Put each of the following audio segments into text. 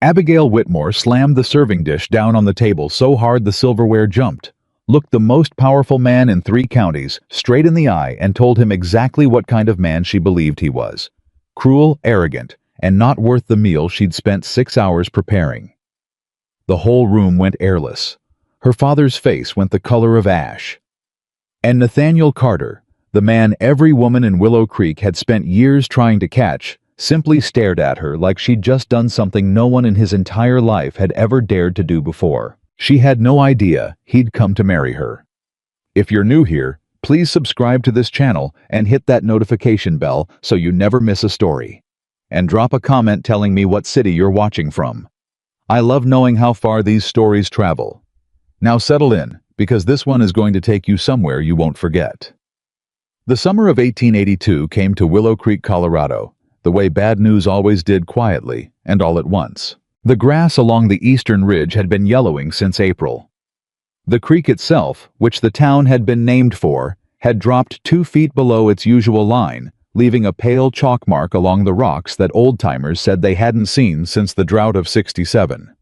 Abigail Whitmore slammed the serving dish down on the table so hard the silverware jumped, looked the most powerful man in 3 counties straight in the eye and told him exactly what kind of man she believed he was. Cruel, arrogant, and not worth the meal she'd spent 6 hours preparing. The whole room went airless. Her father's face went the color of ash. And Nathaniel Carter, the man every woman in Willow Creek had spent years trying to catch, simply stared at her like she'd just done something no one in his entire life had ever dared to do before. She had no idea he'd come to marry her. If you're new here, please subscribe to this channel and hit that notification bell so you never miss a story. And drop a comment telling me what city you're watching from. I love knowing how far these stories travel. Now settle in, because this one is going to take you somewhere you won't forget. The summer of 1882 came to Willow Creek, Colorado, the way bad news always did, quietly and all at once. The grass along the eastern ridge had been yellowing since April. The creek itself, which the town had been named for, had dropped 2 feet below its usual line, leaving a pale chalk mark along the rocks that old-timers said they hadn't seen since the drought of '67.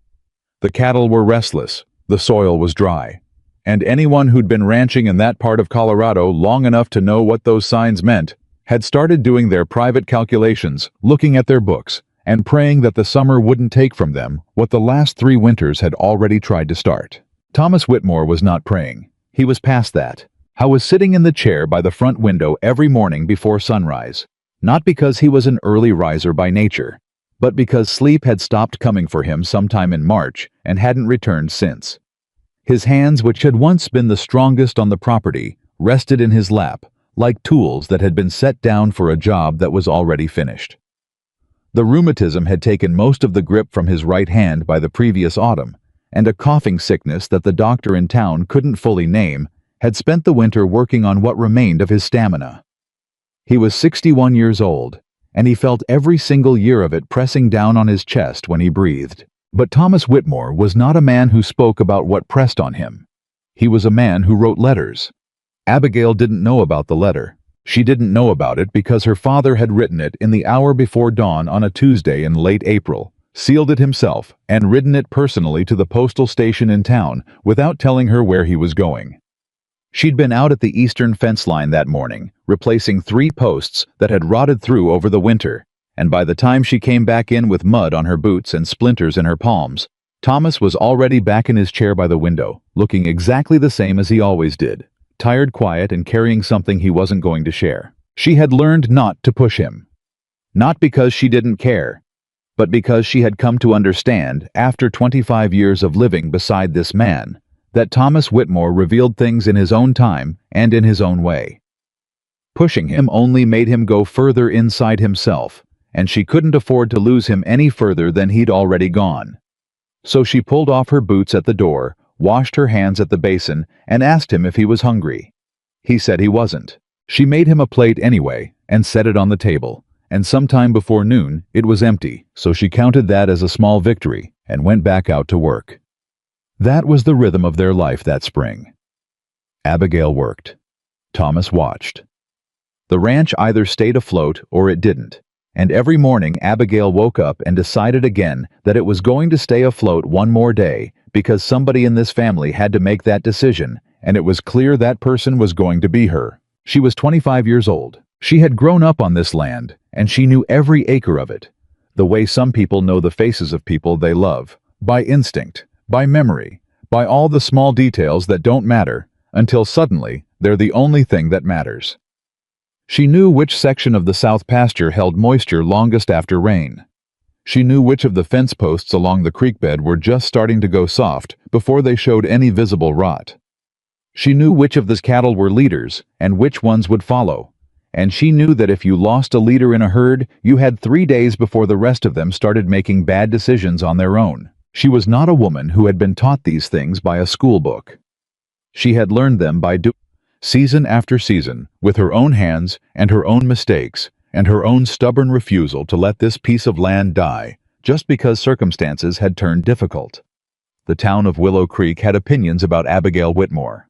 The cattle were restless, the soil was dry, and anyone who'd been ranching in that part of Colorado long enough to know what those signs meant had started doing their private calculations, looking at their books, and praying that the summer wouldn't take from them what the last 3 winters had already tried to start. Thomas Whitmore was not praying. He was past that. He was sitting in the chair by the front window every morning before sunrise, not because he was an early riser by nature, but because sleep had stopped coming for him sometime in March and hadn't returned since. His hands, which had once been the strongest on the property, rested in his lap, like tools that had been set down for a job that was already finished. The rheumatism had taken most of the grip from his right hand by the previous autumn, and a coughing sickness that the doctor in town couldn't fully name had spent the winter working on what remained of his stamina. He was 61 years old, and he felt every single year of it pressing down on his chest when he breathed. But Thomas Whitmore was not a man who spoke about what pressed on him. He was a man who wrote letters. Abigail didn't know about the letter. She didn't know about it because her father had written it in the hour before dawn on a Tuesday in late April, sealed it himself, and ridden it personally to the postal station in town without telling her where he was going. She'd been out at the eastern fence line that morning, replacing 3 posts that had rotted through over the winter, and by the time she came back in with mud on her boots and splinters in her palms, Thomas was already back in his chair by the window, looking exactly the same as he always did, tired, quiet, and carrying something he wasn't going to share. She had learned not to push him. Not because she didn't care, but because she had come to understand, after 25 years of living beside this man, that Thomas Whitmore revealed things in his own time and in his own way. Pushing him only made him go further inside himself, and she couldn't afford to lose him any further than he'd already gone. So she pulled off her boots at the door, washed her hands at the basin, and asked him if he was hungry. He said he wasn't. She made him a plate anyway, and set it on the table, and sometime before noon it was empty, so she counted that as a small victory, and went back out to work. That was the rhythm of their life that spring. Abigail worked. Thomas watched. The ranch either stayed afloat or it didn't, and every morning Abigail woke up and decided again that it was going to stay afloat one more day because somebody in this family had to make that decision, and it was clear that person was going to be her. She was 25 years old. She had grown up on this land, and she knew every acre of it, the way some people know the faces of people they love, by instinct, by memory, by all the small details that don't matter, until suddenly they're the only thing that matters. She knew which section of the south pasture held moisture longest after rain. She knew which of the fence posts along the creek bed were just starting to go soft before they showed any visible rot. She knew which of the cattle were leaders and which ones would follow, and she knew that if you lost a leader in a herd, you had 3 days before the rest of them started making bad decisions on their own. She was not a woman who had been taught these things by a school book. She had learned them by doing, season after season, with her own hands and her own mistakes, and her own stubborn refusal to let this piece of land die, just because circumstances had turned difficult. The town of Willow Creek had opinions about Abigail Whitmore.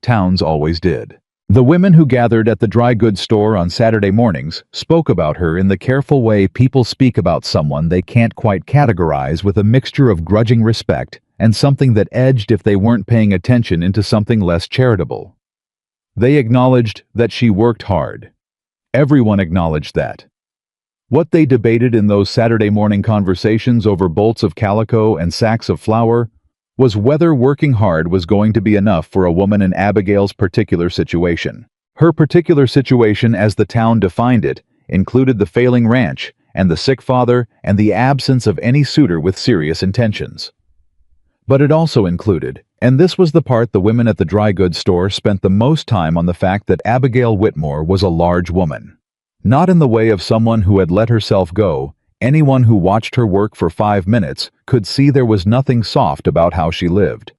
Towns always did. The women who gathered at the dry goods store on Saturday mornings spoke about her in the careful way people speak about someone they can't quite categorize, with a mixture of grudging respect and something that edged if they weren't paying attention into something less charitable. They acknowledged that she worked hard. Everyone acknowledged that. What they debated in those Saturday morning conversations over bolts of calico and sacks of flour was whether working hard was going to be enough for a woman in Abigail's particular situation. Her particular situation, as the town defined it, included the failing ranch and the sick father and the absence of any suitor with serious intentions. But it also included, and this was the part the women at the dry goods store spent the most time on, the fact that Abigail Whitmore was a large woman. Not in the way of someone who had let herself go. Anyone who watched her work for 5 minutes could see there was nothing soft about how she lived.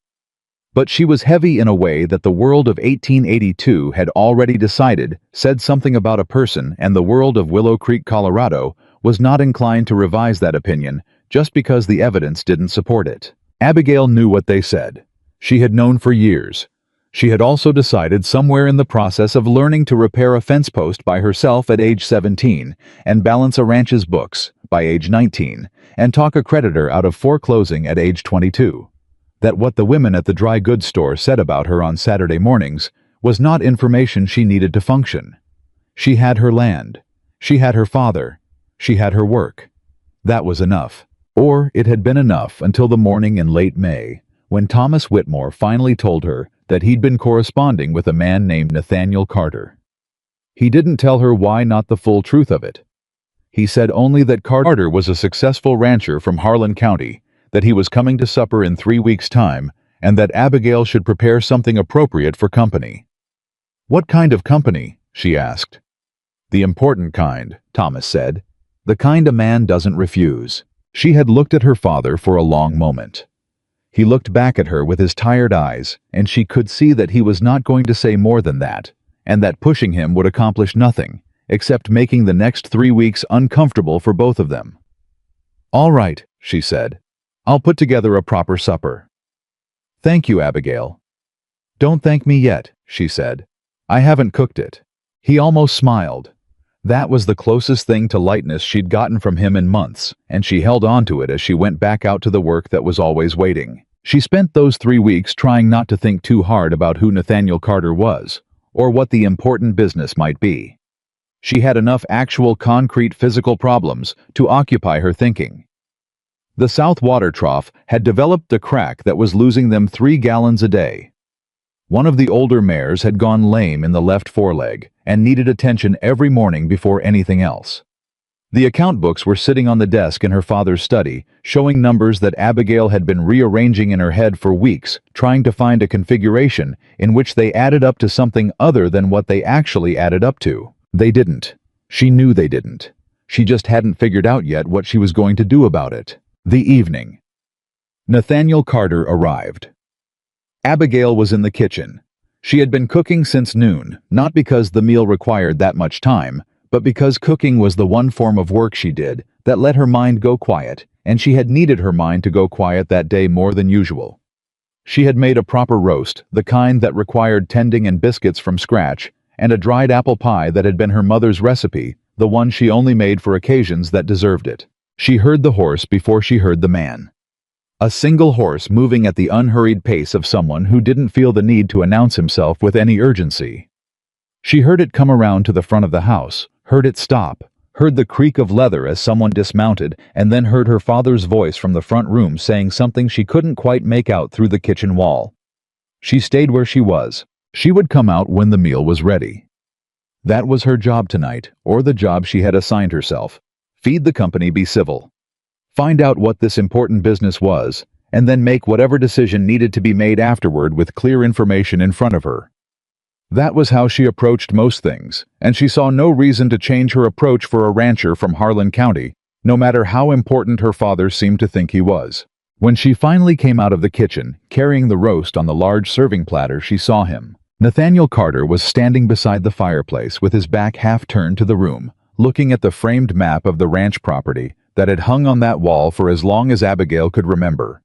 But she was heavy in a way that the world of 1882 had already decided said something about a person, and the world of Willow Creek, Colorado, was not inclined to revise that opinion just because the evidence didn't support it. Abigail knew what they said. She had known for years. She had also decided somewhere in the process of learning to repair a fence post by herself at age 17 and balance a ranch's books by age 19 and talk a creditor out of foreclosing at age 22. That what the women at the dry goods store said about her on Saturday mornings was not information she needed to function. She had her land. She had her father. She had her work. That was enough. Or it had been enough until the morning in late May, when Thomas Whitmore finally told her that he'd been corresponding with a man named Nathaniel Carter. He didn't tell her why, not the full truth of it. He said only that Carter was a successful rancher from Harlan County, that he was coming to supper in 3 weeks' time, and that Abigail should prepare something appropriate for company. "What kind of company?" she asked. "The important kind," Thomas said. "The kind a man doesn't refuse." She had looked at her father for a long moment. He looked back at her with his tired eyes, and she could see that he was not going to say more than that, and that pushing him would accomplish nothing, except making the next 3 weeks uncomfortable for both of them. "All right," she said. "I'll put together a proper supper." "Thank you, Abigail." "Don't thank me yet," she said. "I haven't cooked it." He almost smiled. That was the closest thing to lightness she'd gotten from him in months, and she held on to it as she went back out to the work that was always waiting. She spent those 3 weeks trying not to think too hard about who Nathaniel Carter was, or what the important business might be. She had enough actual concrete physical problems to occupy her thinking. The south water trough had developed a crack that was losing them 3 gallons a day. One of the older mares had gone lame in the left foreleg and needed attention every morning before anything else. The account books were sitting on the desk in her father's study, showing numbers that Abigail had been rearranging in her head for weeks, trying to find a configuration in which they added up to something other than what they actually added up to. They didn't. She knew they didn't. She just hadn't figured out yet what she was going to do about it. The evening. Nathaniel Carter arrived. Abigail was in the kitchen. She had been cooking since noon, not because the meal required that much time, but because cooking was the one form of work she did that let her mind go quiet, and she had needed her mind to go quiet that day more than usual. She had made a proper roast, the kind that required tending, and biscuits from scratch, and a dried apple pie that had been her mother's recipe, the one she only made for occasions that deserved it. She heard the horse before she heard the man. A single horse moving at the unhurried pace of someone who didn't feel the need to announce himself with any urgency. She heard it come around to the front of the house, heard it stop, heard the creak of leather as someone dismounted, and then heard her father's voice from the front room saying something she couldn't quite make out through the kitchen wall. She stayed where she was. She would come out when the meal was ready. That was her job tonight, or the job she had assigned herself. Feed the company, be civil. Find out what this important business was, and then make whatever decision needed to be made afterward with clear information in front of her. That was how she approached most things, and she saw no reason to change her approach for a rancher from Harlan County, no matter how important her father seemed to think he was. When she finally came out of the kitchen, carrying the roast on the large serving platter, she saw him. Nathaniel Carter was standing beside the fireplace with his back half turned to the room, looking at the framed map of the ranch property that had hung on that wall for as long as Abigail could remember.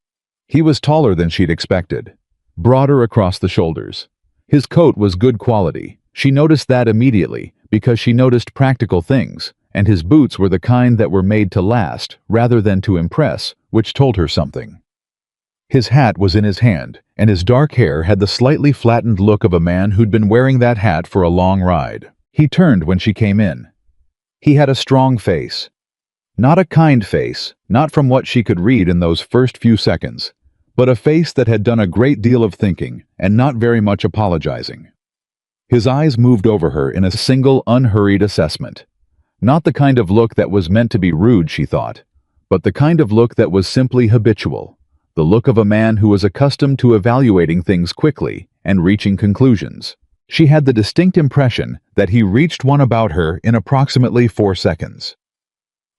He was taller than she'd expected, broader across the shoulders. His coat was good quality, She noticed that immediately, because she noticed practical things, and his boots were the kind that were made to last, rather than to impress, which told her something. His hat was in his hand, and his dark hair had the slightly flattened look of a man who'd been wearing that hat for a long ride. He turned when she came in. He had a strong face. Not a kind face, not from what she could read in those first few seconds, but a face that had done a great deal of thinking and not very much apologizing. His eyes moved over her in a single, unhurried assessment. Not the kind of look that was meant to be rude, she thought, but the kind of look that was simply habitual, the look of a man who was accustomed to evaluating things quickly and reaching conclusions. She had the distinct impression that he reached one about her in approximately 4 seconds.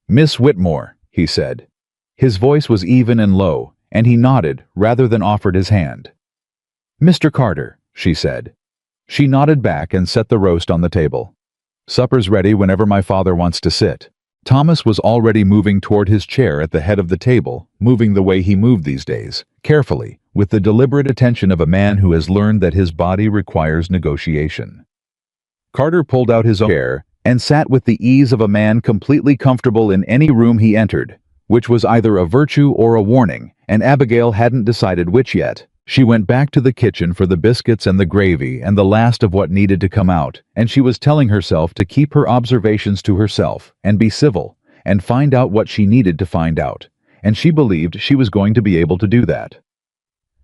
"Miss Whitmore," he said. His voice was even and low, and he nodded rather than offered his hand. "Mr. Carter," she said. She nodded back and set the roast on the table. "Supper's ready whenever my father wants to sit." Thomas was already moving toward his chair at the head of the table, moving the way he moved these days, carefully, with the deliberate attention of a man who has learned that his body requires negotiation. Carter pulled out his own chair and sat with the ease of a man completely comfortable in any room he entered, which was either a virtue or a warning, and Abigail hadn't decided which yet. She went back to the kitchen for the biscuits and the gravy and the last of what needed to come out, and she was telling herself to keep her observations to herself and be civil and find out what she needed to find out, and she believed she was going to be able to do that.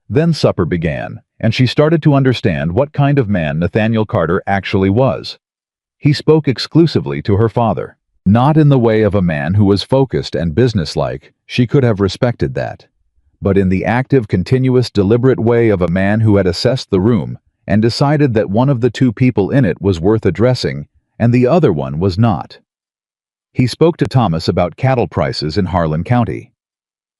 Then supper began, and she started to understand what kind of man Nathaniel Carter actually was. He spoke exclusively to her father. Not in the way of a man who was focused and businesslike, she could have respected that, but in the active, continuous, deliberate way of a man who had assessed the room and decided that one of the two people in it was worth addressing and the other one was not. He spoke to Thomas about cattle prices in Harlan County.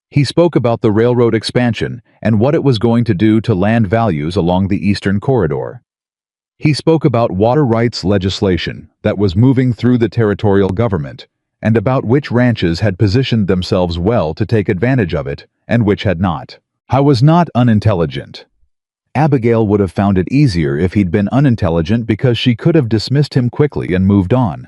He spoke about the railroad expansion and what it was going to do to land values along the Eastern Corridor. He spoke about water rights legislation that was moving through the territorial government and about which ranches had positioned themselves well to take advantage of it and which had not. I was not unintelligent. Abigail would have found it easier if he'd been unintelligent because she could have dismissed him quickly and moved on.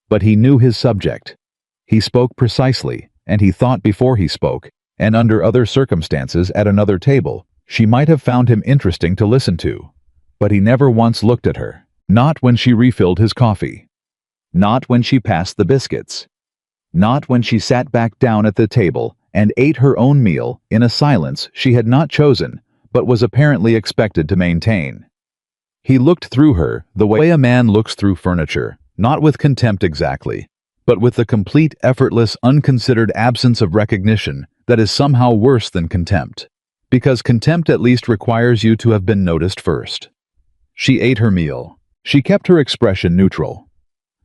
But he knew his subject. He spoke precisely, and he thought before he spoke, and under other circumstances at another table, she might have found him interesting to listen to. But he never once looked at her, not when she refilled his coffee, not when she passed the biscuits, not when she sat back down at the table and ate her own meal in a silence she had not chosen but was apparently expected to maintain. He looked through her the way a man looks through furniture, not with contempt exactly, but with the complete, effortless, unconsidered absence of recognition that is somehow worse than contempt, because contempt at least requires you to have been noticed first. She ate her meal. She kept her expression neutral.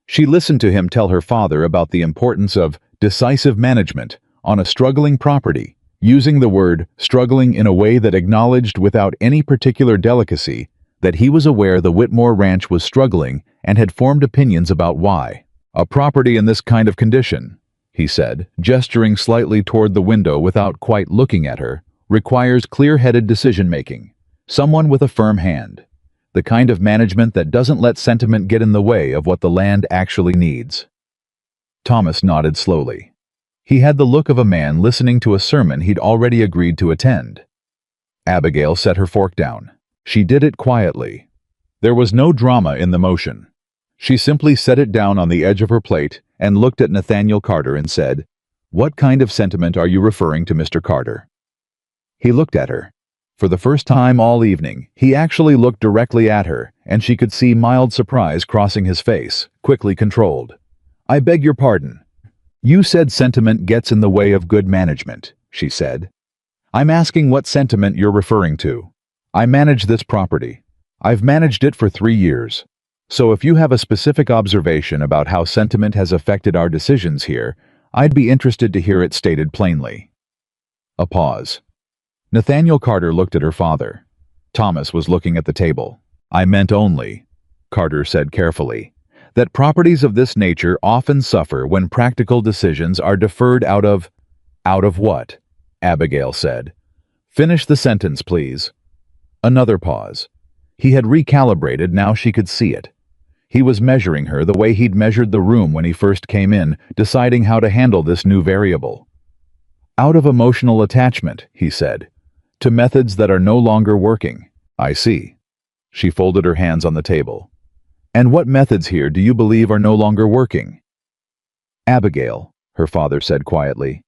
She listened to him tell her father about the importance of decisive management on a struggling property, using the word struggling in a way that acknowledged without any particular delicacy that he was aware the Whitmore Ranch was struggling and had formed opinions about why. "A property in this kind of condition," he said, gesturing slightly toward the window without quite looking at her, "requires clear-headed decision-making, someone with a firm hand. The kind of management that doesn't let sentiment get in the way of what the land actually needs." Thomas nodded slowly. He had the look of a man listening to a sermon he'd already agreed to attend. Abigail set her fork down. She did it quietly. There was no drama in the motion. She simply set it down on the edge of her plate and looked at Nathaniel Carter and said, "What kind of sentiment are you referring to, Mr. Carter?" He looked at her. For the first time all evening, he actually looked directly at her, and she could see mild surprise crossing his face, quickly controlled. "I beg your pardon. You said sentiment gets in the way of good management," she said. "I'm asking what sentiment you're referring to. I manage this property. I've managed it for 3 years. So if you have a specific observation about how sentiment has affected our decisions here, I'd be interested to hear it stated plainly." A pause. Nathaniel Carter looked at her father. Thomas was looking at the table. "I meant only," Carter said carefully, "that properties of this nature often suffer when practical decisions are deferred out of what?" Abigail said. "Finish the sentence, please." Another pause. He had recalibrated, now she could see it. He was measuring her the way he'd measured the room when he first came in, deciding how to handle this new variable. Out of emotional attachment, he said, to methods that are no longer working. I see. She folded her hands on the table. And what methods here do you believe are no longer working? Abigail, her father said quietly.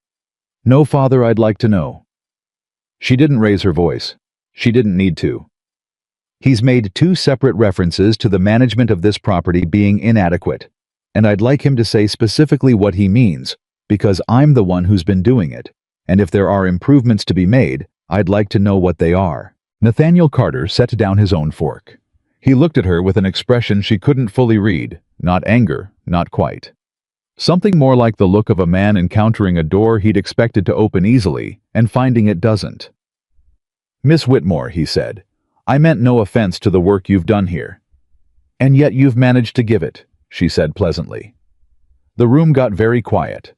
No, father, I'd like to know. She didn't raise her voice. She didn't need to. He's made 2 separate references to the management of this property being inadequate, and I'd like him to say specifically what he means, because I'm the one who's been doing it, and if there are improvements to be made, I'd like to know what they are. Nathaniel Carter set down his own fork. He looked at her with an expression she couldn't fully read, not anger, not quite. Something more like the look of a man encountering a door he'd expected to open easily and finding it doesn't. Miss Whitmore, he said, I meant no offense to the work you've done here. And yet you've managed to give it, she said pleasantly. The room got very quiet.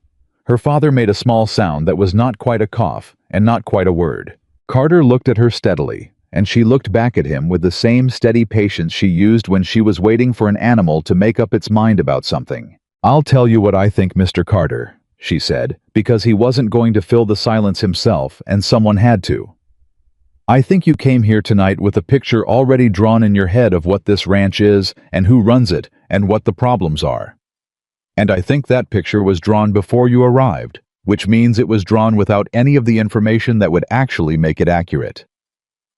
Her father made a small sound that was not quite a cough and not quite a word. Carter looked at her steadily, and she looked back at him with the same steady patience she used when she was waiting for an animal to make up its mind about something. I'll tell you what I think, Mr. Carter, she said, because he wasn't going to fill the silence himself and someone had to. I think you came here tonight with a picture already drawn in your head of what this ranch is and who runs it and what the problems are. And I think that picture was drawn before you arrived, which means it was drawn without any of the information that would actually make it accurate.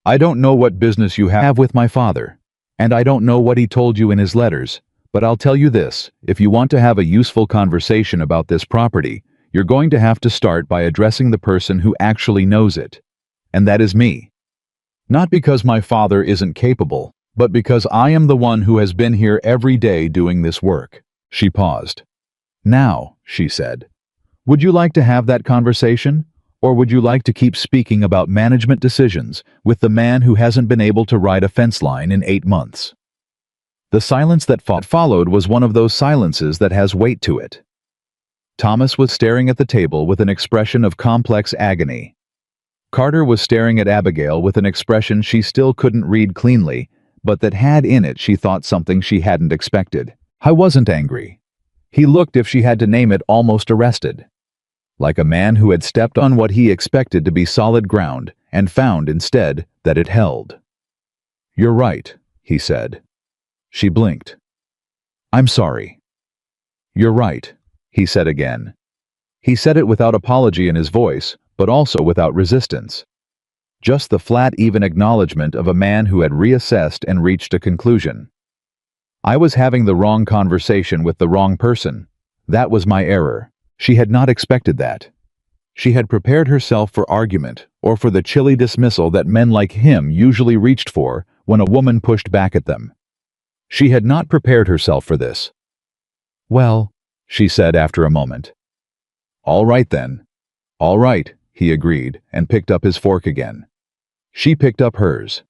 I don't know what business you have with my father, and I don't know what he told you in his letters, but I'll tell you this, if you want to have a useful conversation about this property, you're going to have to start by addressing the person who actually knows it. And that is me. Not because my father isn't capable, but because I am the one who has been here every day doing this work. She paused. Now, she said, would you like to have that conversation, or would you like to keep speaking about management decisions with the man who hasn't been able to ride a fence line in 8 months? The silence that followed was one of those silences that has weight to it. Thomas was staring at the table with an expression of complex agony. Carter was staring at Abigail with an expression she still couldn't read cleanly, but that had in it she thought something she hadn't expected. I wasn't angry. He looked, if she had to name it, almost arrested. Like a man who had stepped on what he expected to be solid ground and found instead that it held. You're right, he said. She blinked. I'm sorry. You're right, he said again. He said it without apology in his voice, but also without resistance. Just the flat, even acknowledgement of a man who had reassessed and reached a conclusion. I was having the wrong conversation with the wrong person. That was my error. She had not expected that. She had prepared herself for argument or for the chilly dismissal that men like him usually reached for when a woman pushed back at them. She had not prepared herself for this. Well, she said after a moment. All right then. All right, he agreed and picked up his fork again. She picked up hers.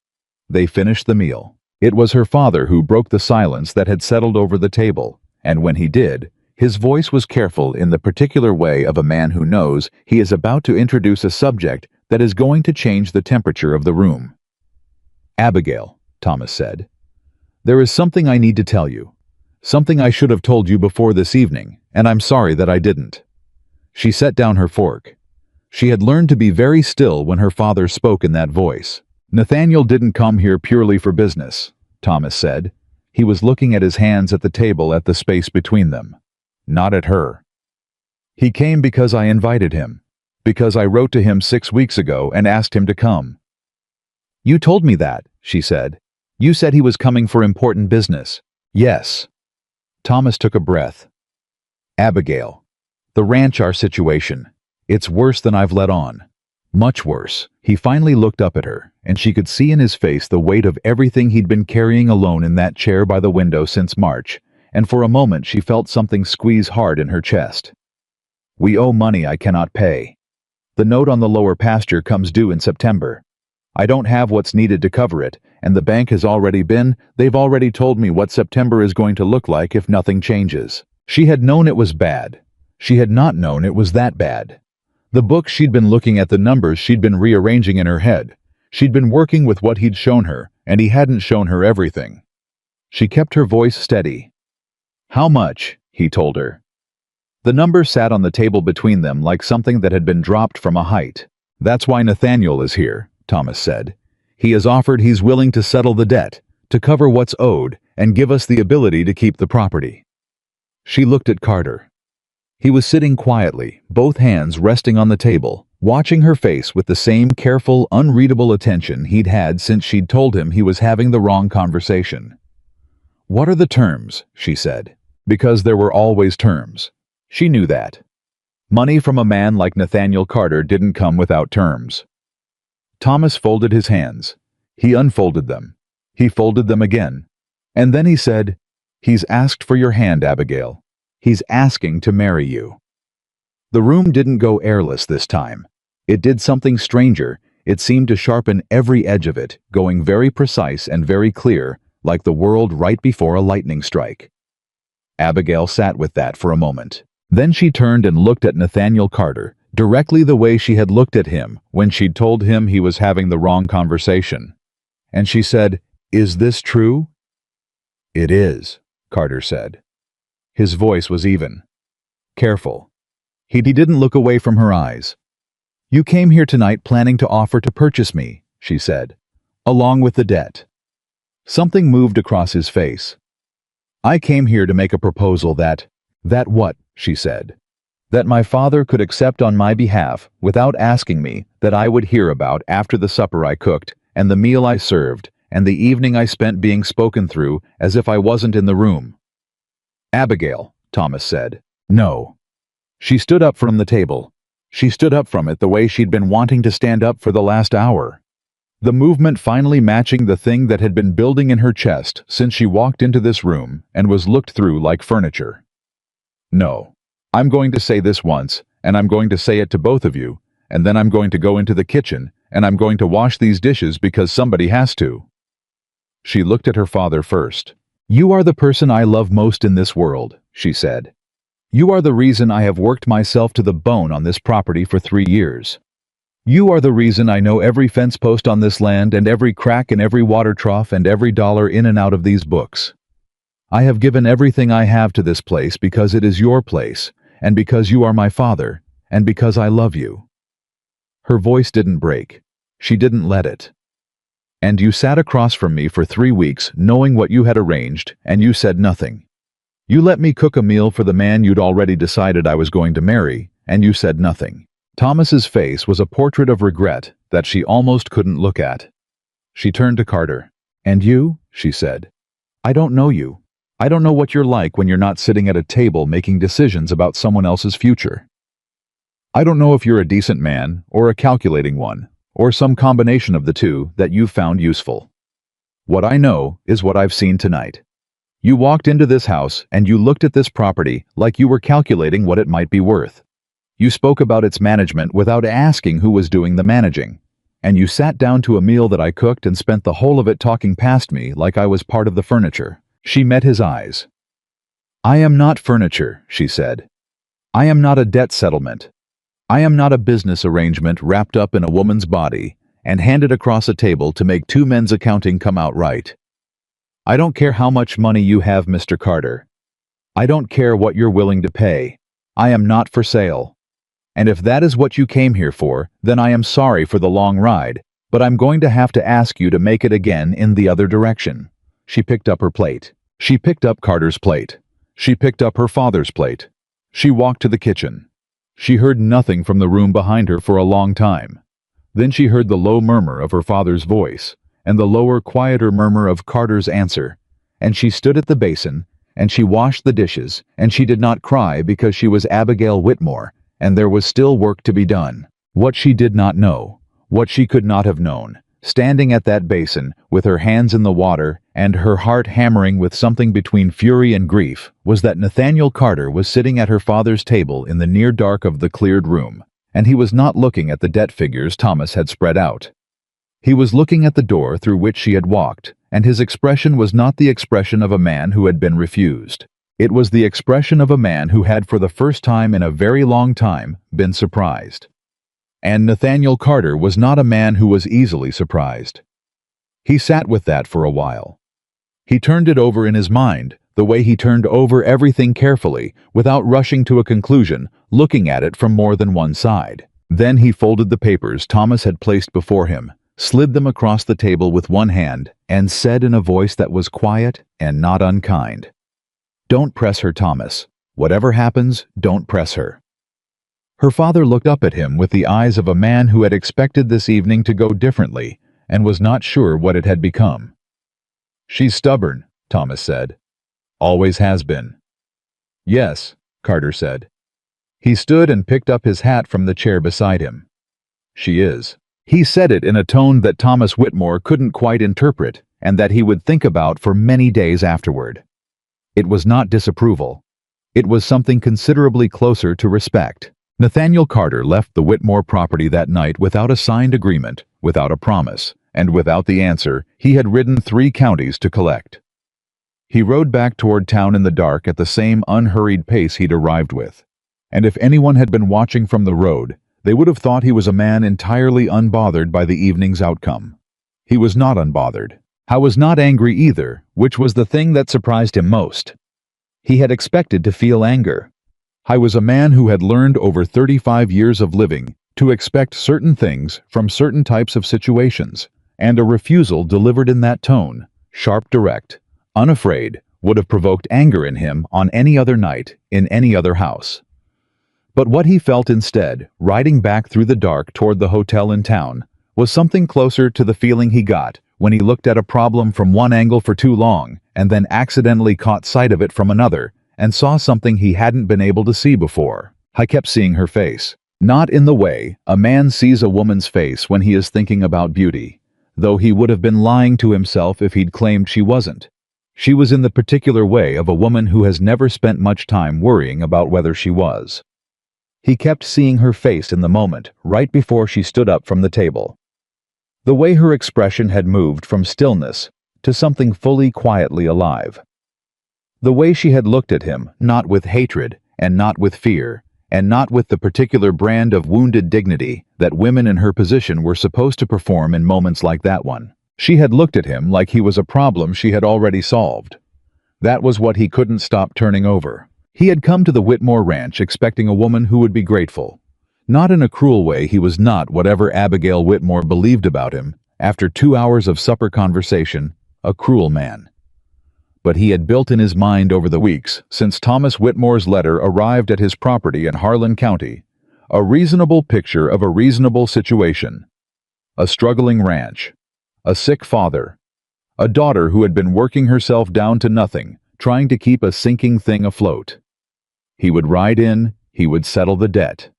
They finished the meal. It was her father who broke the silence that had settled over the table, and when he did, his voice was careful in the particular way of a man who knows he is about to introduce a subject that is going to change the temperature of the room. Abigail, Thomas said, there is something I need to tell you. Something I should have told you before this evening, and I'm sorry that I didn't. She set down her fork. She had learned to be very still when her father spoke in that voice. Nathaniel didn't come here purely for business, Thomas said. He was looking at his hands at the table at the space between them. Not at her. He came because I invited him. Because I wrote to him 6 weeks ago and asked him to come. You told me that, she said. You said he was coming for important business. Yes. Thomas took a breath. Abigail. The ranch, our situation. It's worse than I've let on. Much worse. He finally looked up at her, and she could see in his face the weight of everything he'd been carrying alone in that chair by the window since March, and for a moment she felt something squeeze hard in her chest. We owe money I cannot pay. The note on the lower pasture comes due in September. I don't have what's needed to cover it, and the bank has already they've already told me what September is going to look like if nothing changes. She had known it was bad. She had not known it was that bad. The book she'd been looking at, the numbers she'd been rearranging in her head. She'd been working with what he'd shown her, and he hadn't shown her everything. She kept her voice steady. "How much?" he told her. The number sat on the table between them like something that had been dropped from a height. "That's why Nathaniel is here," Thomas said. "He has offered he's willing to settle the debt, to cover what's owed, and give us the ability to keep the property." She looked at Carter. He was sitting quietly, both hands resting on the table, watching her face with the same careful, unreadable attention he'd had since she'd told him he was having the wrong conversation. "What are the terms?" she said. Because there were always terms. She knew that. Money from a man like Nathaniel Carter didn't come without terms. Thomas folded his hands. He unfolded them. He folded them again. And then he said, "He's asked for your hand, Abigail. He's asking to marry you." The room didn't go airless this time. It did something stranger. It seemed to sharpen every edge of it, going very precise and very clear, like the world right before a lightning strike. Abigail sat with that for a moment. Then she turned and looked at Nathaniel Carter, directly the way she had looked at him when she'd told him he was having the wrong conversation. And she said, "Is this true?" "It is," Carter said. His voice was even. Careful. He didn't look away from her eyes. "You came here tonight planning to offer to purchase me," she said, "along with the debt." Something moved across his face. "I came here to make a proposal that what?" she said. "That my father could accept on my behalf without asking me, that I would hear about after the supper I cooked and the meal I served and the evening I spent being spoken through as if I wasn't in the room." "Abigail," Thomas said. "No." She stood up from the table. She stood up from it the way she'd been wanting to stand up for the last hour. The movement finally matching the thing that had been building in her chest since she walked into this room and was looked through like furniture. "No. I'm going to say this once, and I'm going to say it to both of you, and then I'm going to go into the kitchen, and I'm going to wash these dishes because somebody has to." She looked at her father first. "You are the person I love most in this world," she said. "You are the reason I have worked myself to the bone on this property for 3 years. You are the reason I know every fence post on this land and every crack in every water trough and every dollar in and out of these books. I have given everything I have to this place because it is your place, and because you are my father, and because I love you." Her voice didn't break. She didn't let it. "And you sat across from me for 3 weeks knowing what you had arranged, and you said nothing. You let me cook a meal for the man you'd already decided I was going to marry, and you said nothing." Thomas's face was a portrait of regret that she almost couldn't look at. She turned to Carter. "And you?" she said. "I don't know you. I don't know what you're like when you're not sitting at a table making decisions about someone else's future. I don't know if you're a decent man, or a calculating one, or some combination of the two that you've found useful. What I know is what I've seen tonight. You walked into this house and you looked at this property like you were calculating what it might be worth. You spoke about its management without asking who was doing the managing. And you sat down to a meal that I cooked and spent the whole of it talking past me like I was part of the furniture." She met his eyes. "I am not furniture," she said. "I am not a debt settlement. I am not a business arrangement wrapped up in a woman's body and handed across a table to make 2 men's accounting come out right. I don't care how much money you have, Mr. Carter. I don't care what you're willing to pay. I am not for sale. And if that is what you came here for, then I am sorry for the long ride, but I'm going to have to ask you to make it again in the other direction." She picked up her plate. She picked up Carter's plate. She picked up her father's plate. She walked to the kitchen. She heard nothing from the room behind her for a long time. Then she heard the low murmur of her father's voice, and the lower, quieter murmur of Carter's answer, and she stood at the basin, and she washed the dishes, and she did not cry because she was Abigail Whitmore, and there was still work to be done. What she did not know, what she could not have known, standing at that basin, with her hands in the water, and her heart hammering with something between fury and grief, was that Nathaniel Carter was sitting at her father's table in the near dark of the cleared room, and he was not looking at the debt figures Thomas had spread out. He was looking at the door through which she had walked, and his expression was not the expression of a man who had been refused. It was the expression of a man who had for the first time in a very long time been surprised. And Nathaniel Carter was not a man who was easily surprised. He sat with that for a while. He turned it over in his mind, the way he turned over everything carefully, without rushing to a conclusion, looking at it from more than one side. Then he folded the papers Thomas had placed before him, slid them across the table with one hand, and said in a voice that was quiet and not unkind, "Don't press her, Thomas. Whatever happens, don't press her." Her father looked up at him with the eyes of a man who had expected this evening to go differently and was not sure what it had become. "She's stubborn," Thomas said. "Always has been." "Yes," Carter said. He stood and picked up his hat from the chair beside him. "She is." He said it in a tone that Thomas Whitmore couldn't quite interpret and that he would think about for many days afterward. It was not disapproval. It was something considerably closer to respect. Nathaniel Carter left the Whitmore property that night without a signed agreement, without a promise, and without the answer he had ridden 3 counties to collect. He rode back toward town in the dark at the same unhurried pace he'd arrived with. And if anyone had been watching from the road, they would have thought he was a man entirely unbothered by the evening's outcome. He was not unbothered. He was not angry either, which was the thing that surprised him most. He had expected to feel anger. He was a man who had learned over 35 years of living to expect certain things from certain types of situations, and a refusal delivered in that tone, sharp, direct, unafraid, would have provoked anger in him on any other night, in any other house. But what he felt instead, riding back through the dark toward the hotel in town, was something closer to the feeling he got when he looked at a problem from one angle for too long and then accidentally caught sight of it from another and saw something he hadn't been able to see before. I kept seeing her face. Not in the way a man sees a woman's face when he is thinking about beauty, though he would have been lying to himself if he'd claimed she wasn't. She was in the particular way of a woman who has never spent much time worrying about whether she was. He kept seeing her face in the moment, right before she stood up from the table. The way her expression had moved from stillness to something fully quietly alive. The way she had looked at him, not with hatred, and not with fear, and not with the particular brand of wounded dignity that women in her position were supposed to perform in moments like that one. She had looked at him like he was a problem she had already solved. That was what he couldn't stop turning over. He had come to the Whitmore ranch expecting a woman who would be grateful. Not in a cruel way. He was not whatever Abigail Whitmore believed about him, after 2 hours of supper conversation, a cruel man. But he had built in his mind over the weeks, since Thomas Whitmore's letter arrived at his property in Harlan County, a reasonable picture of a reasonable situation. A struggling ranch, a sick father, a daughter who had been working herself down to nothing, trying to keep a sinking thing afloat. He would ride in, he would settle the debt.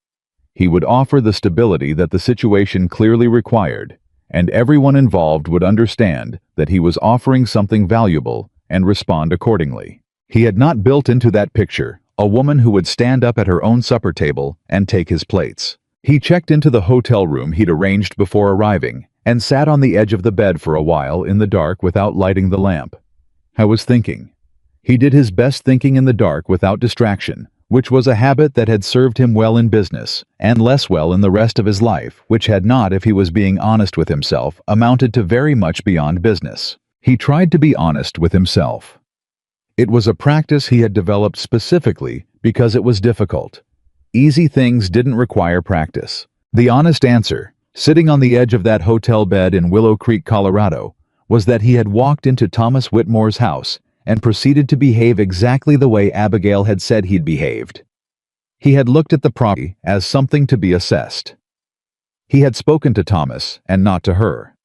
He would offer the stability that the situation clearly required, and everyone involved would understand that he was offering something valuable and respond accordingly. He had not built into that picture a woman who would stand up at her own supper table and take his plates. He checked into the hotel room he'd arranged before arriving and sat on the edge of the bed for a while in the dark without lighting the lamp. I was thinking. He did his best thinking in the dark without distraction, which was a habit that had served him well in business, and less well in the rest of his life, which had not, if he was being honest with himself, amounted to very much beyond business. He tried to be honest with himself. It was a practice he had developed specifically because it was difficult. Easy things didn't require practice. The honest answer, sitting on the edge of that hotel bed in Willow Creek, Colorado, was that he had walked into Thomas Whitmore's house and proceeded to behave exactly the way Abigail had said he'd behaved. He had looked at the property as something to be assessed. He had spoken to Thomas and not to her.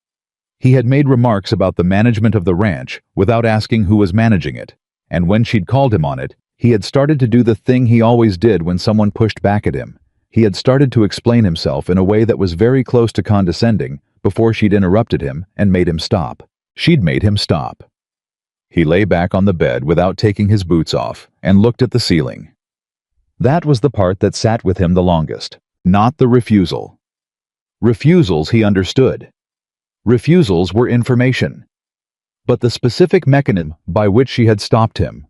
He had made remarks about the management of the ranch without asking who was managing it, and when she'd called him on it, he had started to do the thing he always did when someone pushed back at him. He had started to explain himself in a way that was very close to condescending before she'd interrupted him and made him stop. She'd made him stop. He lay back on the bed without taking his boots off and looked at the ceiling. That was the part that sat with him the longest, not the refusal. Refusals he understood. Refusals were information. But the specific mechanism by which she had stopped him,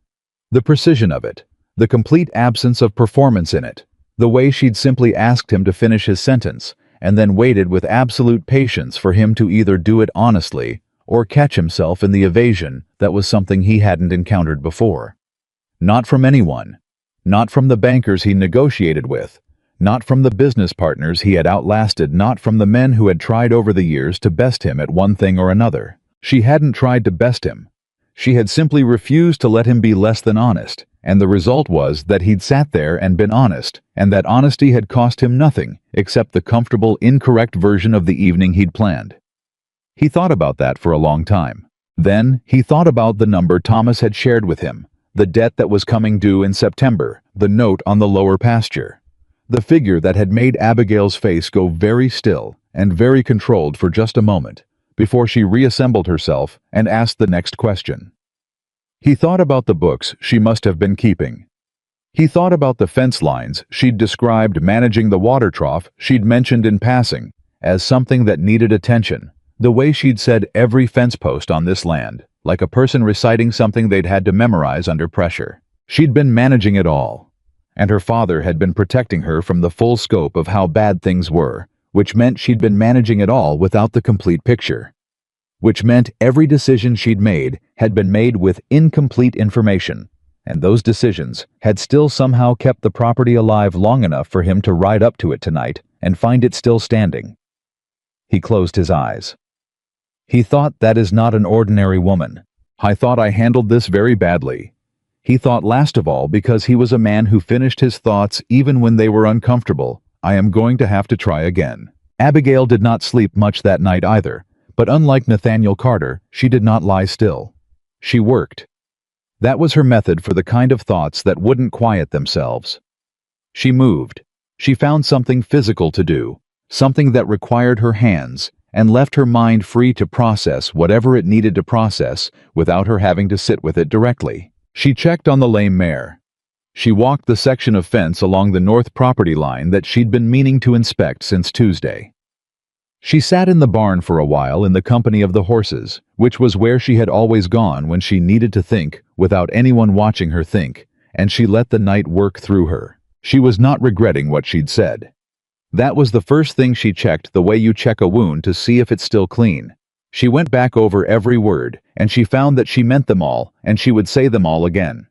the precision of it, the complete absence of performance in it, the way she'd simply asked him to finish his sentence and then waited with absolute patience for him to either do it honestly or catch himself in the evasion that was something he hadn't encountered before. Not from anyone. Not from the bankers he negotiated with. Not from the business partners he had outlasted. Not from the men who had tried over the years to best him at one thing or another. She hadn't tried to best him. She had simply refused to let him be less than honest, and the result was that he'd sat there and been honest, and that honesty had cost him nothing except the comfortable, incorrect version of the evening he'd planned. He thought about that for a long time. Then he thought about the number Thomas had shared with him, the debt that was coming due in September, the note on the lower pasture. The figure that had made Abigail's face go very still and very controlled for just a moment, before she reassembled herself and asked the next question. He thought about the books she must have been keeping. He thought about the fence lines she'd described managing the water trough she'd mentioned in passing as something that needed attention, the way she'd said every fence post on this land, like a person reciting something they'd had to memorize under pressure. She'd been managing it all, and her father had been protecting her from the full scope of how bad things were, which meant she'd been managing it all without the complete picture. Which meant every decision she'd made had been made with incomplete information, and those decisions had still somehow kept the property alive long enough for him to ride up to it tonight and find it still standing. He closed his eyes. He thought, that is not an ordinary woman. I thought I handled this very badly. He thought last of all, because he was a man who finished his thoughts even when they were uncomfortable, I am going to have to try again. Abigail did not sleep much that night either, but unlike Nathaniel Carter, she did not lie still. She worked. That was her method for the kind of thoughts that wouldn't quiet themselves. She moved. She found something physical to do, something that required her hands, and left her mind free to process whatever it needed to process without her having to sit with it directly. She checked on the lame mare. She walked the section of fence along the north property line that she'd been meaning to inspect since Tuesday. She sat in the barn for a while in the company of the horses, which was where she had always gone when she needed to think without anyone watching her think, and she let the night work through her. She was not regretting what she'd said. That was the first thing she checked, the way you check a wound to see if it's still clean. She went back over every word, and she found that she meant them all, and she would say them all again.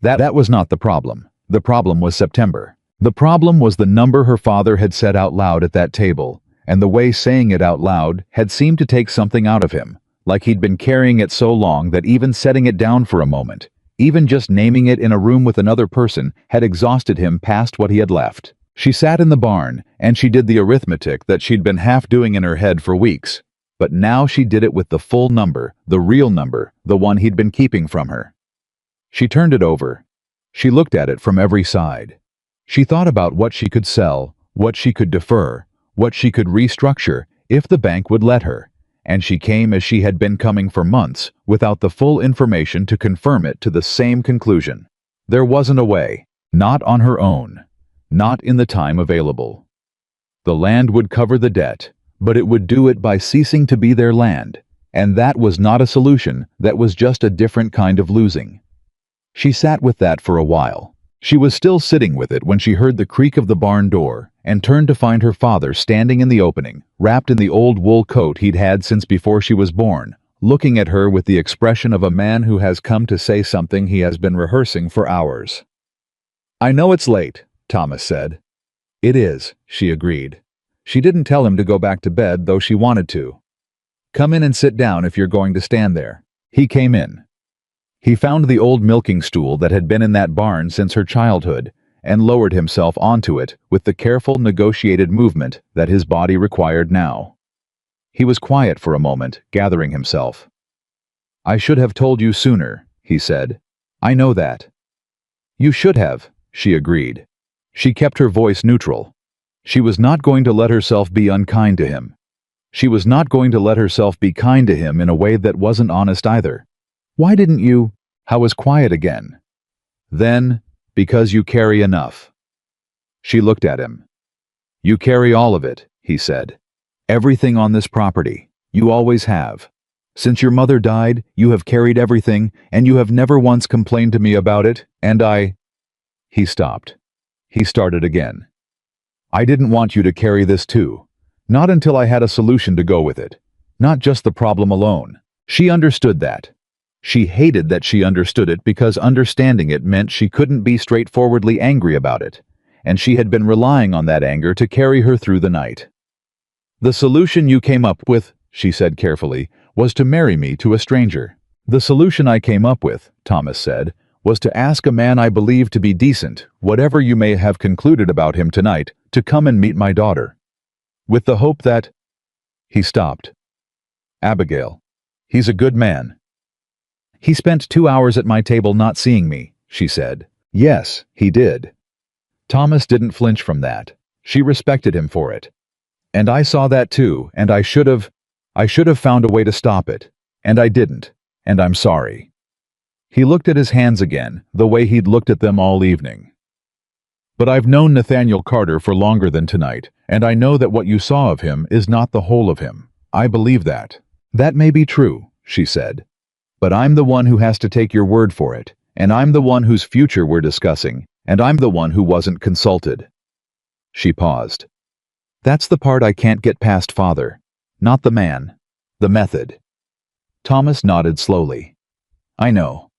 That was not the problem. The problem was September. The problem was the number her father had said out loud at that table, and the way saying it out loud had seemed to take something out of him, like he'd been carrying it so long that even setting it down for a moment, even just naming it in a room with another person, had exhausted him past what he had left. She sat in the barn, and she did the arithmetic that she'd been half doing in her head for weeks, but now she did it with the full number, the real number, the one he'd been keeping from her. She turned it over. She looked at it from every side. She thought about what she could sell, what she could defer, what she could restructure if the bank would let her, and she came, as she had been coming for months, without the full information to confirm it, to the same conclusion. There wasn't a way, not on her own, not in the time available. The land would cover the debt, but it would do it by ceasing to be their land, and that was not a solution, that was just a different kind of losing. She sat with that for a while. She was still sitting with it when she heard the creak of the barn door and turned to find her father standing in the opening, wrapped in the old wool coat he'd had since before she was born, looking at her with the expression of a man who has come to say something he has been rehearsing for hours. "I know it's late," Thomas said. "It is," she agreed. She didn't tell him to go back to bed, though she wanted to. "Come in and sit down if you're going to stand there." He came in. He found the old milking stool that had been in that barn since her childhood, and lowered himself onto it with the careful, negotiated movement that his body required now. He was quiet for a moment, gathering himself. "I should have told you sooner," he said. "I know that." "You should have," she agreed. She kept her voice neutral. She was not going to let herself be unkind to him. She was not going to let herself be kind to him in a way that wasn't honest either. "Why didn't you?" How was quiet again. "Then, because you carry enough." She looked at him. "You carry all of it," he said. "Everything on this property. You always have. Since your mother died, you have carried everything, and you have never once complained to me about it, and I—" He stopped. He started again. "I didn't want you to carry this too. Not until I had a solution to go with it. Not just the problem alone. She understood that. She hated that she understood it because understanding it meant she couldn't be straightforwardly angry about it, and she had been relying on that anger to carry her through the night. "The solution you came up with," she said carefully, "was to marry me to a stranger." "The solution I came up with," Thomas said, "was to ask a man I believe to be decent, whatever you may have concluded about him tonight, to come and meet my daughter. With the hope that—" He stopped. "Abigail. He's a good man." "He spent 2 hours at my table not seeing me," she said. "Yes, he did." Thomas didn't flinch from that. She respected him for it. "And I saw that too, and I should have found a way to stop it. And I didn't. And I'm sorry." He looked at his hands again, the way he'd looked at them all evening. "But I've known Nathaniel Carter for longer than tonight, and I know that what you saw of him is not the whole of him. I believe that." "That may be true," she said. "But I'm the one who has to take your word for it, and I'm the one whose future we're discussing, and I'm the one who wasn't consulted." She paused. "That's the part I can't get past, Father. Not the man. The method." Thomas nodded slowly. "I know.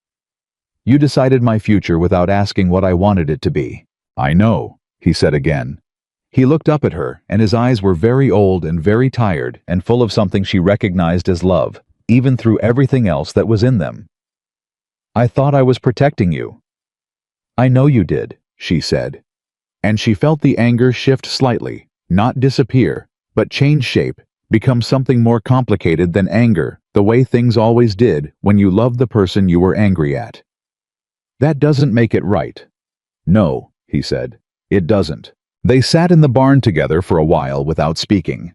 You decided my future without asking what I wanted it to be." "I know," he said again. He looked up at her, and his eyes were very old and very tired and full of something she recognized as love, even through everything else that was in them. "I thought I was protecting you." "I know you did," she said. And she felt the anger shift slightly, not disappear, but change shape, become something more complicated than anger, the way things always did when you loved the person you were angry at. "That doesn't make it right." "No," he said. "It doesn't." They sat in the barn together for a while without speaking.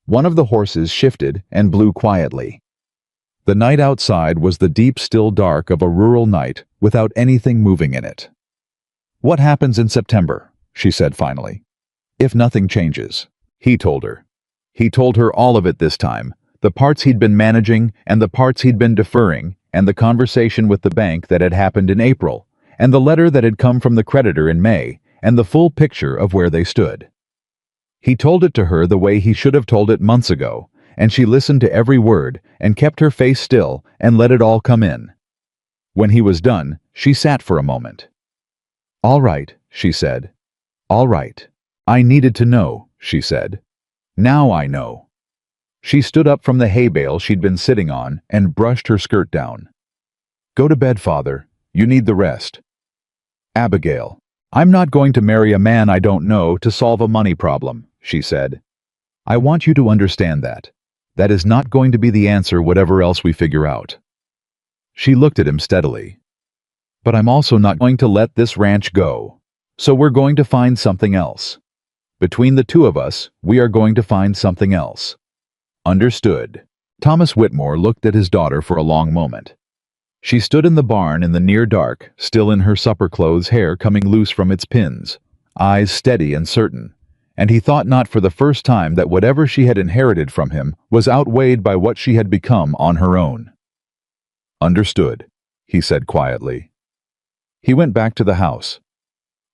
One of the horses shifted and blew quietly. The night outside was the deep still dark of a rural night without anything moving in it. "What happens in September?" she said finally. "If nothing changes." He told her. He told her all of it this time, the parts he'd been managing and the parts he'd been deferring, and the conversation with the bank that had happened in April, and the letter that had come from the creditor in May, and the full picture of where they stood. He told it to her the way he should have told it months ago, and she listened to every word and kept her face still and let it all come in. When he was done, she sat for a moment. "All right," she said. "All right. I needed to know," she said. "Now I know." She stood up from the hay bale she'd been sitting on and brushed her skirt down. "Go to bed, Father. You need the rest." "Abigail, I'm not going to marry a man I don't know to solve a money problem," she said. "I want you to understand that. That is not going to be the answer whatever else we figure out." She looked at him steadily. "But I'm also not going to let this ranch go. So we're going to find something else. Between the two of us, we are going to find something else." "Understood." Thomas Whitmore looked at his daughter for a long moment. She stood in the barn in the near dark, still in her supper clothes, hair coming loose from its pins, eyes steady and certain, and he thought not for the first time that whatever she had inherited from him was outweighed by what she had become on her own. "Understood," he said quietly. He went back to the house.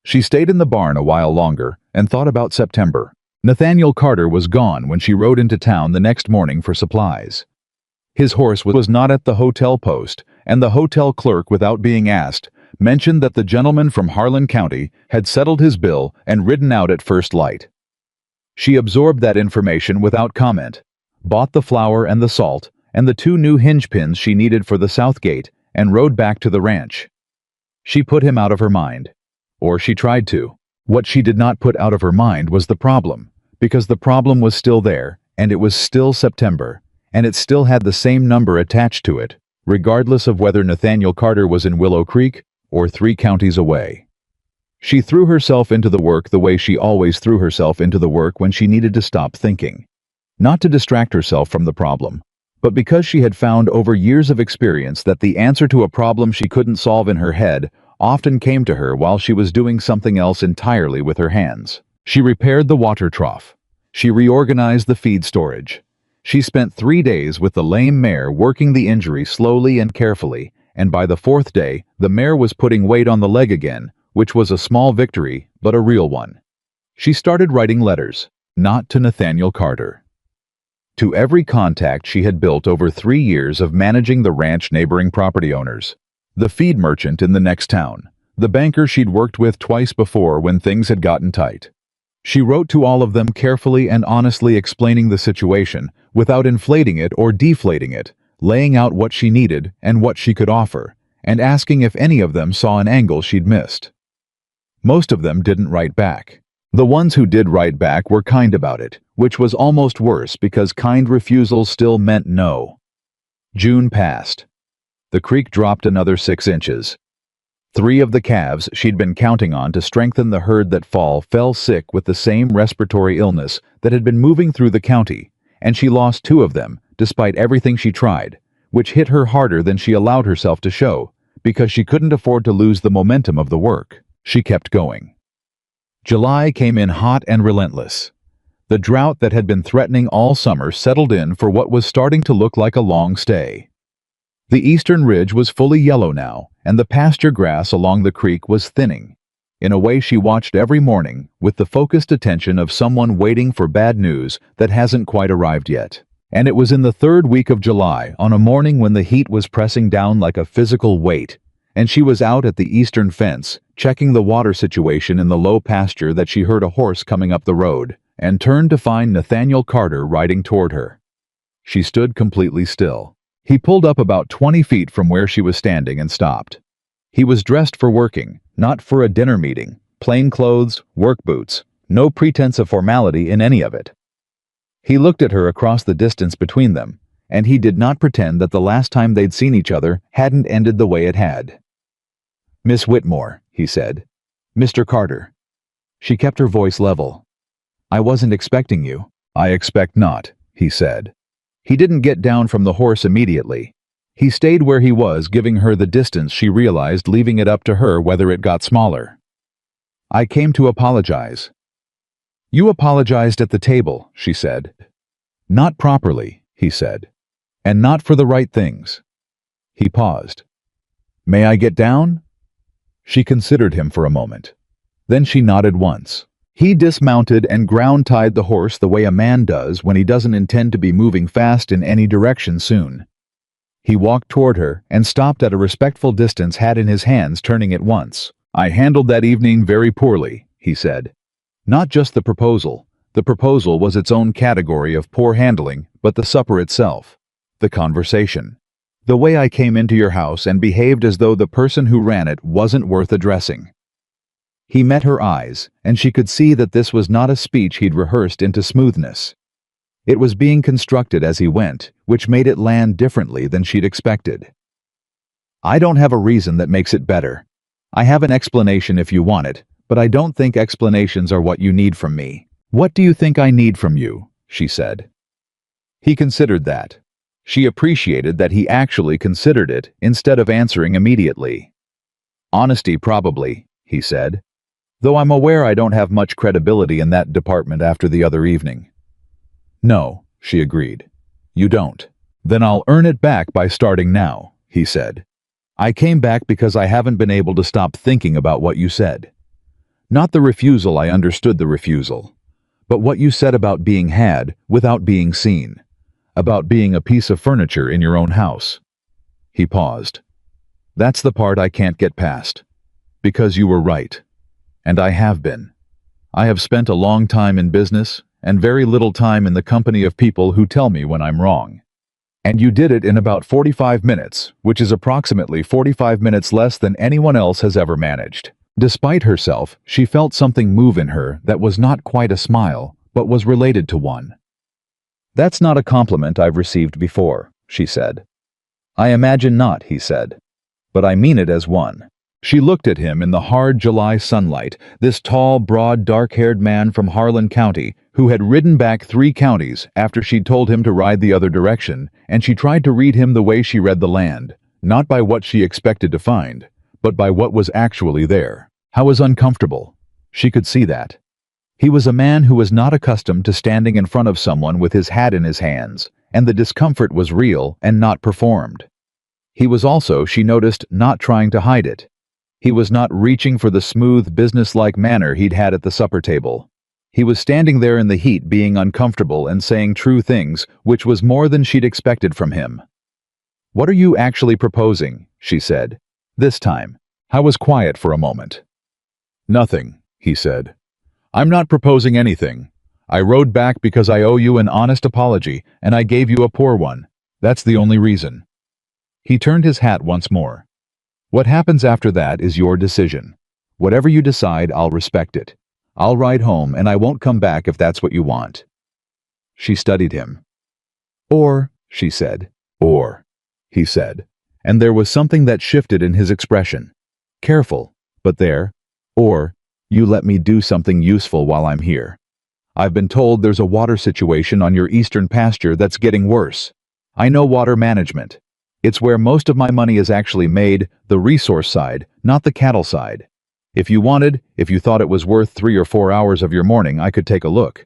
She stayed in the barn a while longer and thought about September. Nathaniel Carter was gone when she rode into town the next morning for supplies. His horse was not at the hotel post, and the hotel clerk, without being asked, mentioned that the gentleman from Harlan County had settled his bill and ridden out at first light. She absorbed that information without comment, bought the flour and the salt and the 2 new hinge pins she needed for the south gate, and rode back to the ranch. She put him out of her mind. Or she tried to. What she did not put out of her mind was the problem, because the problem was still there, and it was still September, and it still had the same number attached to it, regardless of whether Nathaniel Carter was in Willow Creek or 3 counties away. She threw herself into the work the way she always threw herself into the work when she needed to stop thinking. Not to distract herself from the problem, but because she had found over years of experience that the answer to a problem she couldn't solve in her head often came to her while she was doing something else entirely with her hands. She repaired the water trough. She reorganized the feed storage. She spent 3 days with the lame mare working the injury slowly and carefully, and by the 4th day, the mare was putting weight on the leg again, which was a small victory, but a real one. She started writing letters, not to Nathaniel Carter. to every contact she had built over 3 years of managing the ranch neighboring property owners, the feed merchant in the next town, the banker she'd worked with twice before when things had gotten tight. She wrote to all of them carefully and honestly explaining the situation, without inflating it or deflating it, laying out what she needed and what she could offer, and asking if any of them saw an angle she'd missed. Most of them didn't write back. The ones who did write back were kind about it, which was almost worse because kind refusals still meant no. June passed. The creek dropped another 6 inches. 3 of the calves she'd been counting on to strengthen the herd that fall fell sick with the same respiratory illness that had been moving through the county, and she lost 2 of them, despite everything she tried, which hit her harder than she allowed herself to show, because she couldn't afford to lose the momentum of the work. She kept going. July came in hot and relentless. The drought that had been threatening all summer settled in for what was starting to look like a long stay. The eastern ridge was fully yellow now, and the pasture grass along the creek was thinning, in a way she watched every morning with the focused attention of someone waiting for bad news that hasn't quite arrived yet. And it was in the 3rd week of July, on a morning when the heat was pressing down like a physical weight, and she was out at the eastern fence, checking the water situation in the low pasture, that she heard a horse coming up the road, and turned to find Nathaniel Carter riding toward her. She stood completely still. He pulled up about 20 feet from where she was standing and stopped. He was dressed for working, not for a dinner meeting. Plain clothes, work boots, no pretense of formality in any of it. He looked at her across the distance between them, and he did not pretend that the last time they'd seen each other hadn't ended the way it had. "Miss Whitmore," he said. "Mr. Carter." She kept her voice level. "I wasn't expecting you." "I expect not," he said. He didn't get down from the horse immediately. He stayed where he was, giving her the distance she realized, leaving it up to her whether it got smaller. "I came to apologize." "You apologized at the table," she said. "Not properly," he said. "And not for the right things." He paused. "May I get down?" She considered him for a moment. Then she nodded once. He dismounted and ground-tied the horse the way a man does when he doesn't intend to be moving fast in any direction soon. He walked toward her and stopped at a respectful distance, hat in his hands, turning at once. "I handled that evening very poorly," he said. "Not just the proposal. The proposal was its own category of poor handling, but the supper itself. The conversation. The way I came into your house and behaved as though the person who ran it wasn't worth addressing." He met her eyes, and she could see that this was not a speech he'd rehearsed into smoothness. It was being constructed as he went, which made it land differently than she'd expected. "I don't have a reason that makes it better. I have an explanation if you want it, but I don't think explanations are what you need from me." "What do you think I need from you?" she said. He considered that. She appreciated that he actually considered it instead of answering immediately. "Honesty, probably," he said. "Though I'm aware I don't have much credibility in that department after the other evening." "No," she agreed. "You don't." "Then I'll earn it back by starting now," he said. "I came back because I haven't been able to stop thinking about what you said. Not the refusal, I understood the refusal. But what you said about being had without being seen. About being a piece of furniture in your own house." He paused. "That's the part I can't get past. Because you were right. And I have been. I have spent a long time in business and very little time in the company of people who tell me when I'm wrong. And you did it in about 45 minutes, which is approximately 45 minutes less than anyone else has ever managed." Despite herself, she felt something move in her that was not quite a smile, but was related to one. "That's not a compliment I've received before," she said. "I imagine not," he said. "But I mean it as one." She looked at him in the hard July sunlight, this tall, broad, dark-haired man from Harlan County who had ridden back 3 counties after she'd told him to ride the other direction, and she tried to read him the way she read the land, not by what she expected to find, but by what was actually there. How uncomfortable. She could see that. He was a man who was not accustomed to standing in front of someone with his hat in his hands, and the discomfort was real and not performed. He was also, she noticed, not trying to hide it. He was not reaching for the smooth, businesslike manner he'd had at the supper table. He was standing there in the heat being uncomfortable and saying true things, which was more than she'd expected from him. "What are you actually proposing?" she said. This time, I was quiet for a moment. "Nothing," he said. "I'm not proposing anything. I rode back because I owe you an honest apology, and I gave you a poor one. That's the only reason." He turned his hat once more. "What happens after that is your decision. Whatever you decide, I'll respect it. I'll ride home, and I won't come back if that's what you want." She studied him. "Or," she said. "Or," he said, and there was something that shifted in his expression. "Careful, but there. Or, you let me do something useful while I'm here. I've been told there's a water situation on your eastern pasture that's getting worse. I know water management. It's where most of my money is actually made, the resource side, not the cattle side. If you thought it was worth 3 or 4 hours of your morning, I could take a look."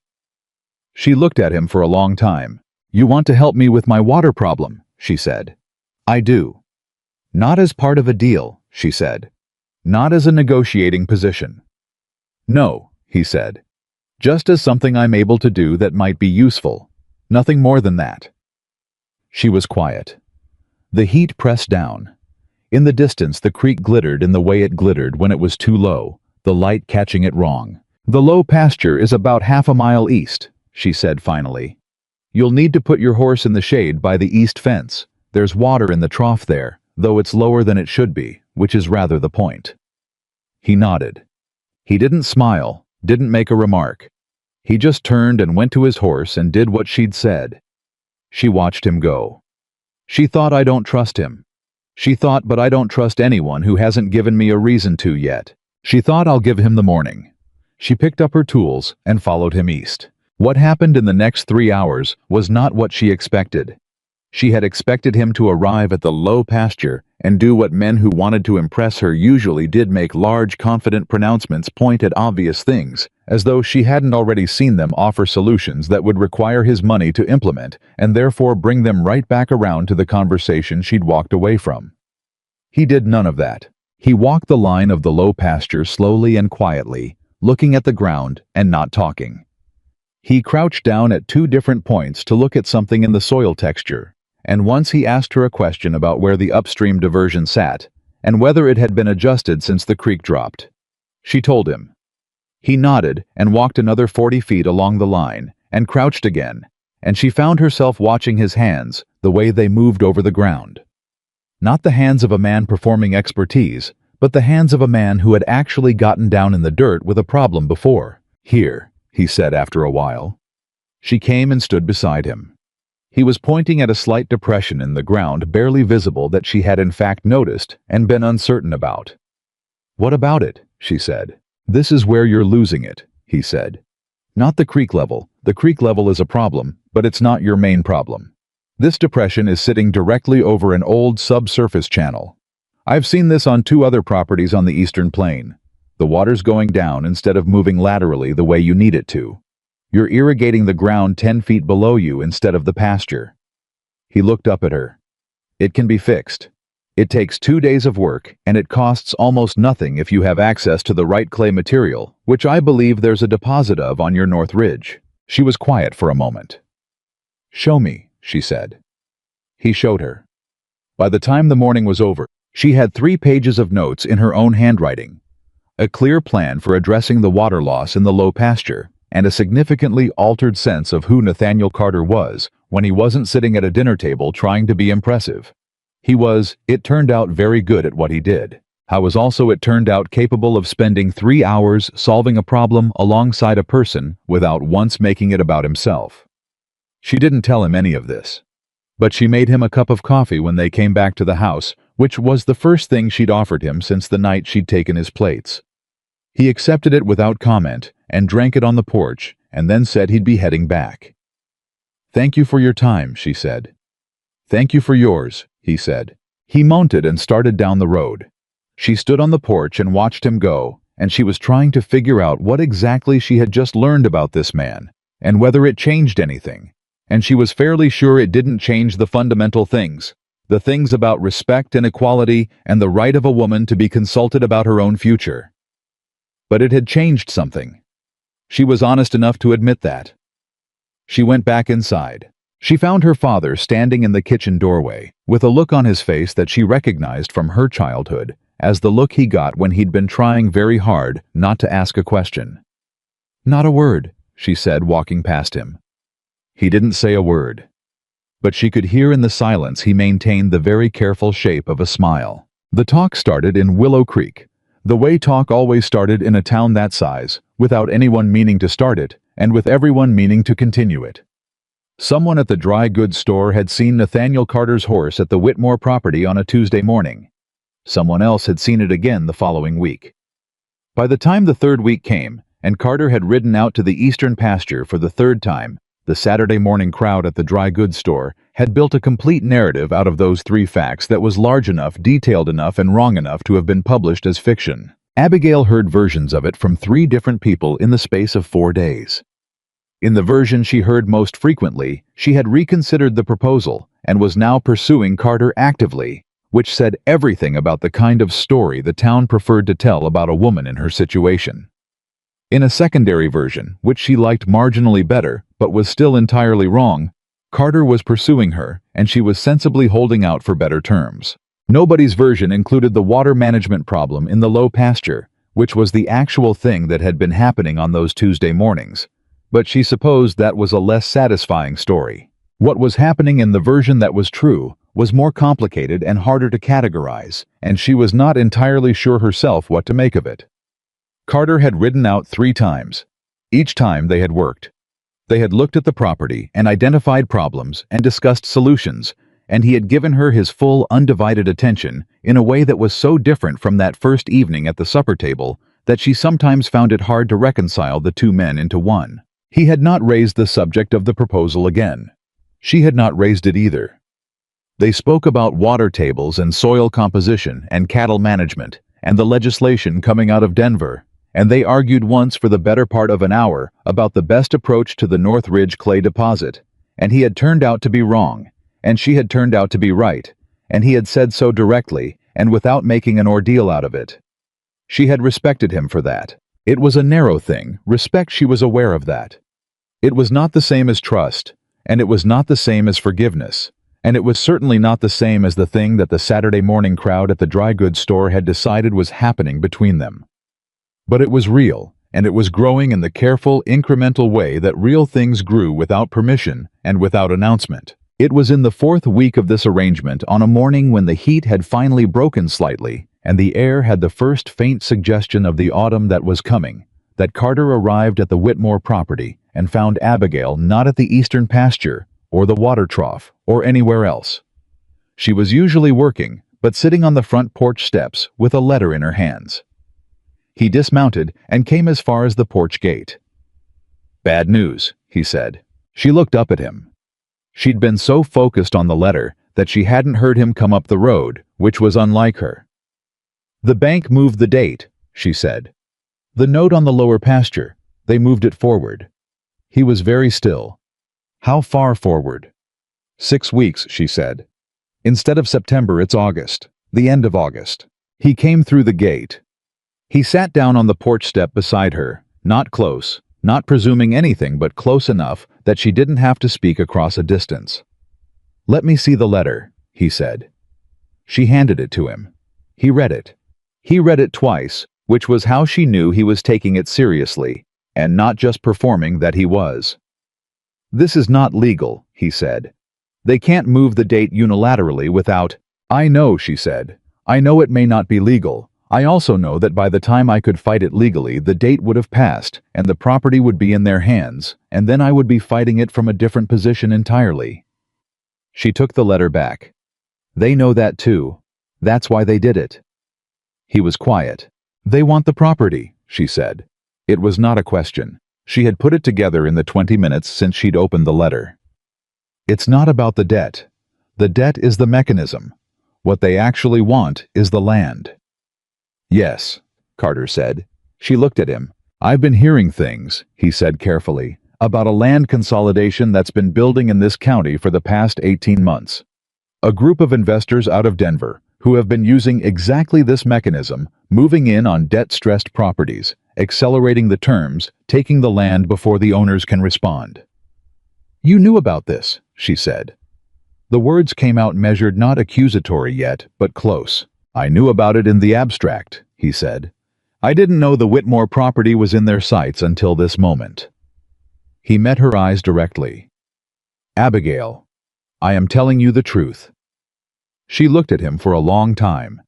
She looked at him for a long time. "You want to help me with my water problem," she said. "I do." "Not as part of a deal," she said. "Not as a negotiating position." "No," he said. "Just as something I'm able to do that might be useful. Nothing more than that." She was quiet. The heat pressed down. In the distance, the creek glittered in the way it glittered when it was too low, the light catching it wrong. "The low pasture is about half a mile east," she said finally. "You'll need to put your horse in the shade by the east fence. There's water in the trough there, though it's lower than it should be, which is rather the point." He nodded. He didn't smile, didn't make a remark. He just turned and went to his horse and did what she'd said. She watched him go. She thought, "I don't trust him." She thought, "But I don't trust anyone who hasn't given me a reason to yet." She thought, "I'll give him the morning." She picked up her tools and followed him east. What happened in the next 3 hours was not what she expected. She had expected him to arrive at the low pasture and do what men who wanted to impress her usually did: make large, confident pronouncements, point at obvious things, as though she hadn't already seen them offer solutions that would require his money to implement, and therefore bring them right back around to the conversation she'd walked away from. He did none of that. He walked the line of the low pasture slowly and quietly, looking at the ground and not talking. He crouched down at 2 different points to look at something in the soil texture, and once he asked her a question about where the upstream diversion sat, and whether it had been adjusted since the creek dropped. She told him. He nodded and walked another 40 feet along the line, and crouched again, and she found herself watching his hands, the way they moved over the ground. Not the hands of a man performing expertise, but the hands of a man who had actually gotten down in the dirt with a problem before. "Here," he said after a while. She came and stood beside him. He was pointing at a slight depression in the ground, barely visible, that she had in fact noticed and been uncertain about. "What about it?" she said. "This is where you're losing it," he said. "Not the creek level. The creek level is a problem, but it's not your main problem. This depression is sitting directly over an old subsurface channel. I've seen this on 2 other properties on the eastern plain. The water's going down instead of moving laterally the way you need it to. You're irrigating the ground 10 feet below you instead of the pasture." He looked up at her. "It can be fixed. It takes 2 days of work, and it costs almost nothing if you have access to the right clay material, which I believe there's a deposit of on your north ridge." She was quiet for a moment. "Show me," she said. He showed her. By the time the morning was over, she had 3 pages of notes in her own handwriting. A clear plan for addressing the water loss in the low pasture, and a significantly altered sense of who Nathaniel Carter was when he wasn't sitting at a dinner table trying to be impressive. He was, it turned out, very good at what he did. How was also, it turned out, capable of spending 3 hours solving a problem alongside a person without once making it about himself. She didn't tell him any of this. But she made him a cup of coffee when they came back to the house, which was the first thing she'd offered him since the night she'd taken his plates. He accepted it without comment and drank it on the porch, and then said he'd be heading back. "Thank you for your time," she said. "Thank you for yours," he said. He mounted and started down the road. She stood on the porch and watched him go, and she was trying to figure out what exactly she had just learned about this man, and whether it changed anything. And she was fairly sure it didn't change the fundamental things, the things about respect and equality and the right of a woman to be consulted about her own future. But it had changed something. She was honest enough to admit that. She went back inside. She found her father standing in the kitchen doorway, with a look on his face that she recognized from her childhood, as the look he got when he'd been trying very hard not to ask a question. "Not a word," she said, walking past him. He didn't say a word. But she could hear in the silence he maintained the very careful shape of a smile. The talk started in Willow Creek, the way talk always started in a town that size, without anyone meaning to start it, and with everyone meaning to continue it. Someone at the dry goods store had seen Nathaniel Carter's horse at the Whitmore property on a Tuesday morning. Someone else had seen it again the following week. By the time the third week came, and Carter had ridden out to the eastern pasture for the third time, the Saturday morning crowd at the dry goods store had built a complete narrative out of those three facts that was large enough, detailed enough, and wrong enough to have been published as fiction. Abigail heard versions of it from 3 different people in the space of 4 days. In the version she heard most frequently, she had reconsidered the proposal and was now pursuing Carter actively, which said everything about the kind of story the town preferred to tell about a woman in her situation. In a secondary version, which she liked marginally better, but was still entirely wrong, Carter was pursuing her, and she was sensibly holding out for better terms. Nobody's version included the water management problem in the low pasture, which was the actual thing that had been happening on those Tuesday mornings. But she supposed that was a less satisfying story. What was happening in the version that was true was more complicated and harder to categorize, and she was not entirely sure herself what to make of it. Carter had ridden out 3 times. Each time they had worked. They had looked at the property and identified problems and discussed solutions, and he had given her his full, undivided attention in a way that was so different from that first evening at the supper table that she sometimes found it hard to reconcile the 2 men into one. He had not raised the subject of the proposal again. She had not raised it either. They spoke about water tables and soil composition and cattle management and the legislation coming out of Denver, and they argued once for the better part of an hour about the best approach to the North Ridge clay deposit, and he had turned out to be wrong, and she had turned out to be right, and he had said so directly and without making an ordeal out of it. She had respected him for that. It was a narrow thing, respect, she was aware of that. It was not the same as trust, and it was not the same as forgiveness, and it was certainly not the same as the thing that the Saturday morning crowd at the dry goods store had decided was happening between them. But it was real, and it was growing in the careful, incremental way that real things grew without permission and without announcement. It was in the 4th week of this arrangement, on a morning when the heat had finally broken slightly, and the air had the first faint suggestion of the autumn that was coming, that Carter arrived at the Whitmore property and found Abigail not at the eastern pasture, or the water trough, or anywhere else. She was usually working, but sitting on the front porch steps with a letter in her hands. He dismounted and came as far as the porch gate. "Bad news," he said. She looked up at him. She'd been so focused on the letter that she hadn't heard him come up the road, which was unlike her. "The bank moved the date," she said. "The note on the lower pasture, they moved it forward." He was very still. "How far forward?" 6 weeks, she said. "Instead of September, it's August, the end of August." He came through the gate. He sat down on the porch step beside her, not close, not presuming anything but close enough that she didn't have to speak across a distance. "Let me see the letter," he said. She handed it to him. He read it. He read it twice, which was how she knew he was taking it seriously, and not just performing that he was. "This is not legal," he said. "They can't move the date unilaterally without—" "I know," she said. "I know it may not be legal. I also know that by the time I could fight it legally, the date would have passed, and the property would be in their hands, and then I would be fighting it from a different position entirely." She took the letter back. "They know that too. That's why they did it." He was quiet. "They want the property," she said. It was not a question. She had put it together in the 20 minutes since she'd opened the letter. "It's not about the debt. The debt is the mechanism. What they actually want is the land." "Yes," Carter said. She looked at him. "I've been hearing things," he said carefully, "about a land consolidation that's been building in this county for the past 18 months. A group of investors out of Denver who have been using exactly this mechanism, moving in on debt-stressed properties, accelerating the terms, taking the land before the owners can respond. "You knew about this," she said. The words came out measured, not accusatory yet, but close. "I knew about it in the abstract," he said. "I didn't know the Whitmore property was in their sights until this moment." He met her eyes directly. "Abigail, I am telling you the truth." She looked at him for a long time.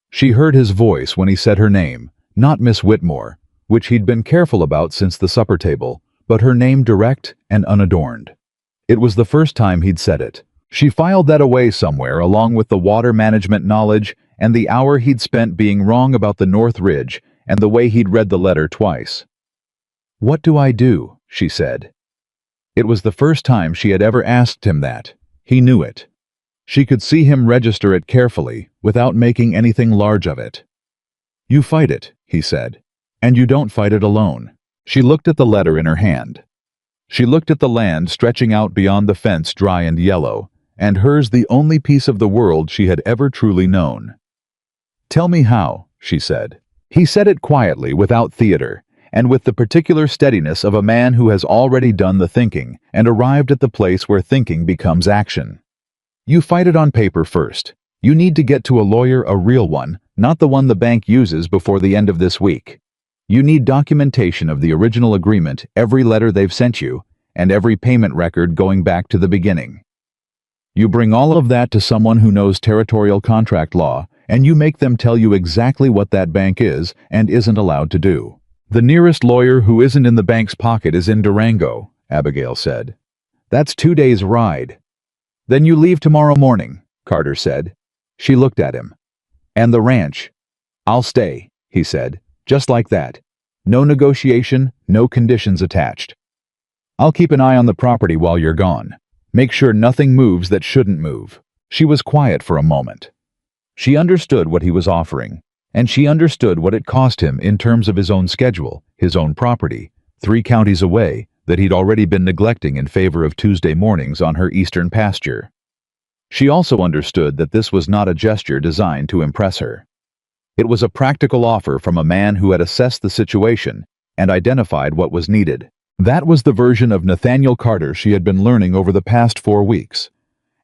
She heard his voice when he said her name, not Miss Whitmore, which he'd been careful about since the supper table, but her name direct and unadorned. It was the first time he'd said it. She filed that away somewhere along with the water management knowledge and the hour he'd spent being wrong about the North Ridge and the way he'd read the letter twice. "What do I do?" she said. It was the first time she had ever asked him that. He knew it. She could see him register it carefully, without making anything large of it. "You fight it," he said. "And you don't fight it alone." She looked at the letter in her hand. She looked at the land stretching out beyond the fence, dry and yellow, and hers the only piece of the world she had ever truly known. "Tell me how," she said. He said it quietly, without theater, and with the particular steadiness of a man who has already done the thinking and arrived at the place where thinking becomes action. "You fight it on paper first. You need to get to a lawyer, a real one, not the one the bank uses, before the end of this week. You need documentation of the original agreement, every letter they've sent you, and every payment record going back to the beginning. You bring all of that to someone who knows territorial contract law, and you make them tell you exactly what that bank is and isn't allowed to do. The nearest lawyer who isn't in the bank's pocket is in Durango," Abigail said. "That's 2 days' ride." "Then you leave tomorrow morning," Carter said. She looked at him. "And the ranch?" "I'll stay," he said, just like that. No negotiation, no conditions attached. "I'll keep an eye on the property while you're gone. Make sure nothing moves that shouldn't move." She was quiet for a moment. She understood what he was offering, and she understood what it cost him in terms of his own schedule, his own property, 3 counties away, that he'd already been neglecting in favor of Tuesday mornings on her eastern pasture. She also understood that this was not a gesture designed to impress her. It was a practical offer from a man who had assessed the situation and identified what was needed. That was the version of Nathaniel Carter she had been learning over the past 4 weeks.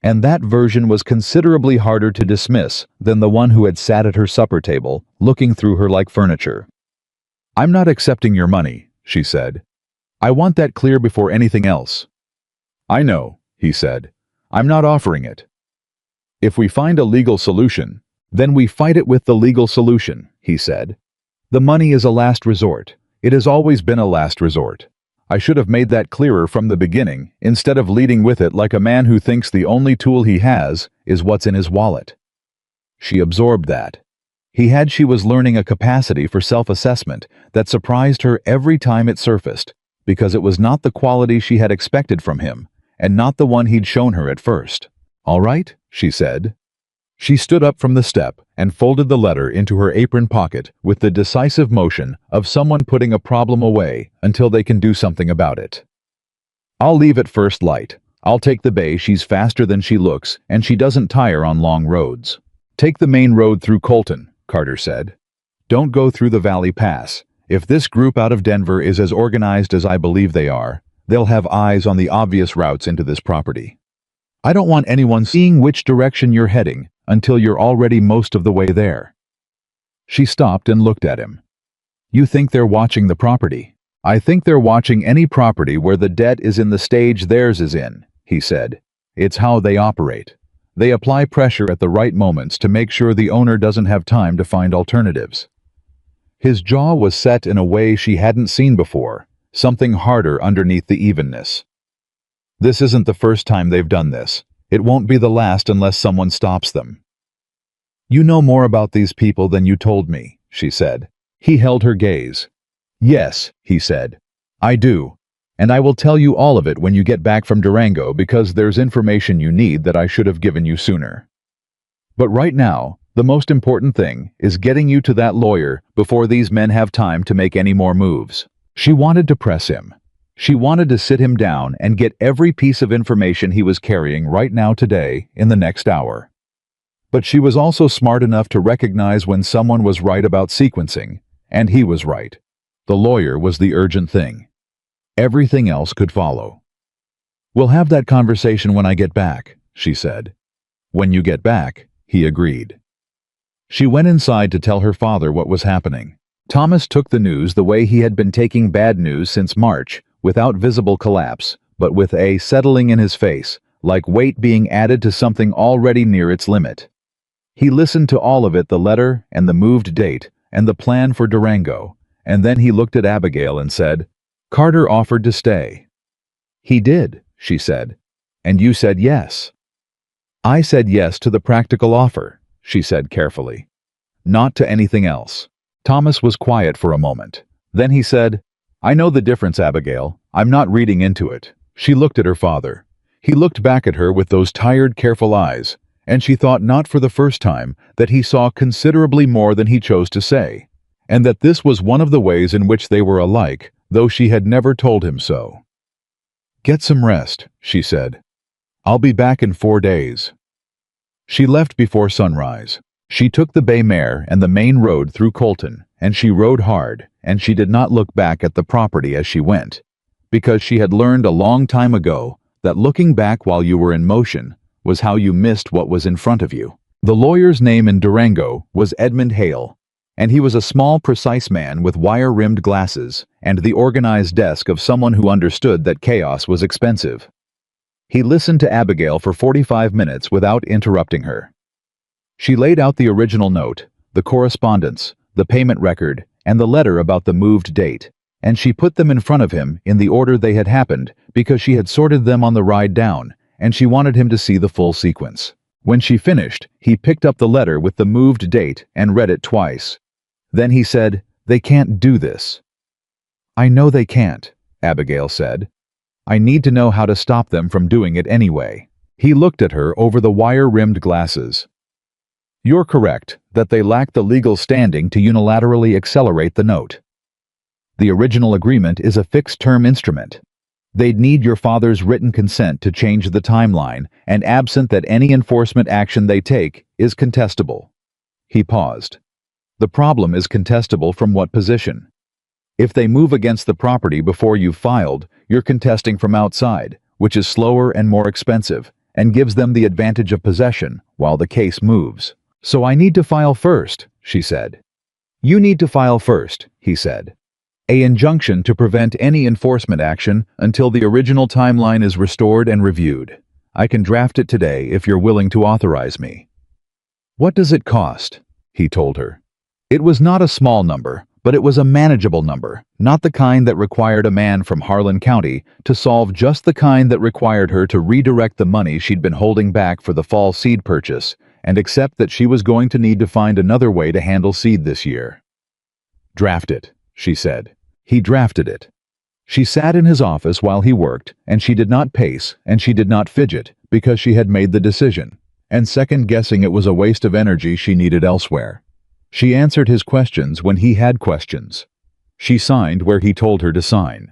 And that version was considerably harder to dismiss than the one who had sat at her supper table, looking through her like furniture. "I'm not accepting your money," she said. "I want that clear before anything else." "I know," he said. "I'm not offering it. If we find a legal solution, then we fight it with the legal solution," he said. "The money is a last resort. It has always been a last resort. I should have made that clearer from the beginning, instead of leading with it like a man who thinks the only tool he has is what's in his wallet." She absorbed that. She was learning a capacity for self-assessment that surprised her every time it surfaced, because it was not the quality she had expected from him, and not the one he'd shown her at first. "All right," she said. She stood up from the step and folded the letter into her apron pocket with the decisive motion of someone putting a problem away until they can do something about it. "I'll leave at first light. I'll take the bay. She's faster than she looks, and she doesn't tire on long roads." "Take the main road through Colton," Carter said. "Don't go through the Valley Pass. If this group out of Denver is as organized as I believe they are, they'll have eyes on the obvious routes into this property. I don't want anyone seeing which direction you're heading until you're already most of the way there." She stopped and looked at him. "You think they're watching the property?" "I think they're watching any property where the debt is in the stage theirs is in," he said. "It's how they operate. They apply pressure at the right moments to make sure the owner doesn't have time to find alternatives." His jaw was set in a way she hadn't seen before, something harder underneath the evenness. "This isn't the first time they've done this. It won't be the last unless someone stops them." "You know more about these people than you told me," she said. He held her gaze. "Yes," he said. "I do. And I will tell you all of it when you get back from Durango, because there's information you need that I should have given you sooner. But right now, the most important thing is getting you to that lawyer before these men have time to make any more moves." She wanted to press him. She wanted to sit him down and get every piece of information he was carrying right now today in the next hour. But she was also smart enough to recognize when someone was right about sequencing, and he was right. The lawyer was the urgent thing. Everything else could follow. "We'll have that conversation when I get back," she said. "When you get back," he agreed. She went inside to tell her father what was happening. Thomas took the news the way he had been taking bad news since March, without visible collapse, but with a settling in his face, like weight being added to something already near its limit. He listened to all of it, the letter and the moved date and the plan for Durango, and then he looked at Abigail and said, "Carter offered to stay." "He did," she said. "And you said yes." "I said yes to the practical offer," she said carefully. "Not to anything else." Thomas was quiet for a moment. Then he said, "I know the difference, Abigail. I'm not reading into it." She looked at her father. He looked back at her with those tired, careful eyes, and she thought not for the first time that he saw considerably more than he chose to say, and that this was one of the ways in which they were alike, though she had never told him so. "Get some rest," she said. "I'll be back in 4 days." She left before sunrise. She took the bay mare and the main road through Colton, and she rode hard, and she did not look back at the property as she went, because she had learned a long time ago that looking back while you were in motion was how you missed what was in front of you. The lawyer's name in Durango was Edmund Hale, and he was a small, precise man with wire-rimmed glasses and the organized desk of someone who understood that chaos was expensive. He listened to Abigail for 45 minutes without interrupting her. She laid out the original note, the correspondence, the payment record, and the letter about the moved date, and she put them in front of him in the order they had happened because she had sorted them on the ride down, and she wanted him to see the full sequence. When she finished, he picked up the letter with the moved date and read it twice. Then he said, "They can't do this." "I know they can't," Abigail said. "I need to know how to stop them from doing it anyway." He looked at her over the wire-rimmed glasses. "You're correct that they lack the legal standing to unilaterally accelerate the note. The original agreement is a fixed-term instrument. They'd need your father's written consent to change the timeline, and absent that any enforcement action they take is contestable." He paused. "The problem is contestable from what position? If they move against the property before you've filed, you're contesting from outside, which is slower and more expensive, and gives them the advantage of possession while the case moves. So I need to file first," she said. "You need to file first," he said. "An injunction to prevent any enforcement action until the original timeline is restored and reviewed. I can draft it today if you're willing to authorize me." "What does it cost?" he told her. It was not a small number, but it was a manageable number, not the kind that required a man from Harlan County to solve, just the kind that required her to redirect the money she'd been holding back for the fall seed purchase and accept that she was going to need to find another way to handle seed this year. "Draft it," she said. He drafted it. She sat in his office while he worked, and she did not pace and she did not fidget because she had made the decision, and second-guessing it was a waste of energy she needed elsewhere. She answered his questions when he had questions. She signed where he told her to sign.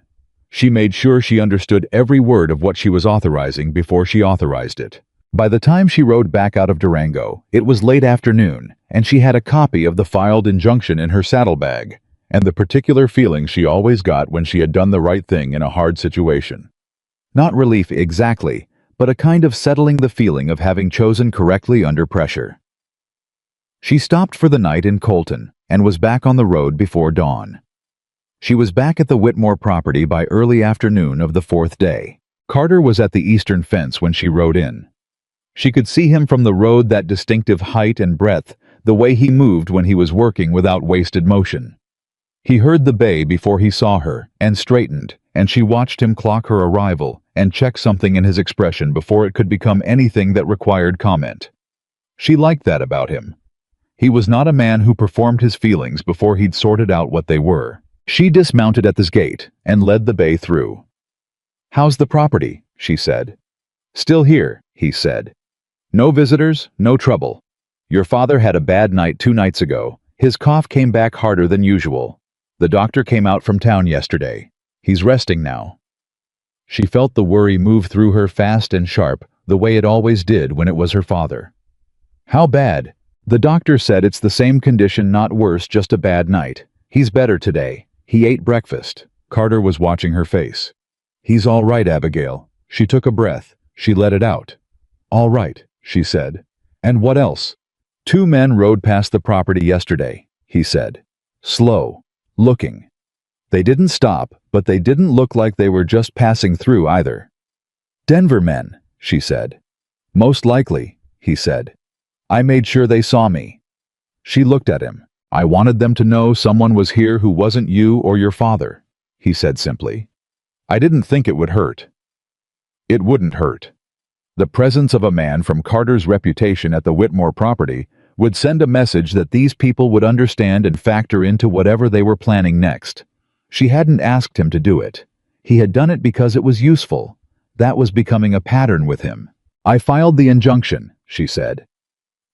She made sure she understood every word of what she was authorizing before she authorized it. By the time she rode back out of Durango, it was late afternoon, and she had a copy of the filed injunction in her saddlebag, and the particular feeling she always got when she had done the right thing in a hard situation. Not relief exactly, but a kind of settling the feeling of having chosen correctly under pressure. She stopped for the night in Colton and was back on the road before dawn. She was back at the Whitmore property by early afternoon of the 4th day. Carter was at the eastern fence when she rode in. She could see him from the road, that distinctive height and breadth, the way he moved when he was working without wasted motion. He heard the bay before he saw her and straightened, and she watched him clock her arrival and check something in his expression before it could become anything that required comment. She liked that about him. He was not a man who performed his feelings before he'd sorted out what they were. She dismounted at this gate and led the bay through. "How's the property?" she said. "Still here," he said. "No visitors, no trouble. Your father had a bad night 2 nights ago. His cough came back harder than usual. The doctor came out from town yesterday. He's resting now." She felt the worry move through her fast and sharp, the way it always did when it was her father. "How bad?" "The doctor said it's the same condition, not worse, just a bad night. He's better today. He ate breakfast. Carter was watching her face. "He's all right, Abigail." She took a breath. She let it out. "All right," she said. "And what else?" "Two men rode past the property yesterday," he said. "Slow. Looking. They didn't stop, but they didn't look like they were just passing through either." "Denver men," she said. "Most likely," he said. "I made sure they saw me." She looked at him. "I wanted them to know someone was here who wasn't you or your father," he said simply. "I didn't think it would hurt." It wouldn't hurt. The presence of a man from Carter's reputation at the Whitmore property would send a message that these people would understand and factor into whatever they were planning next. She hadn't asked him to do it. He had done it because it was useful. That was becoming a pattern with him. "I filed the injunction," she said.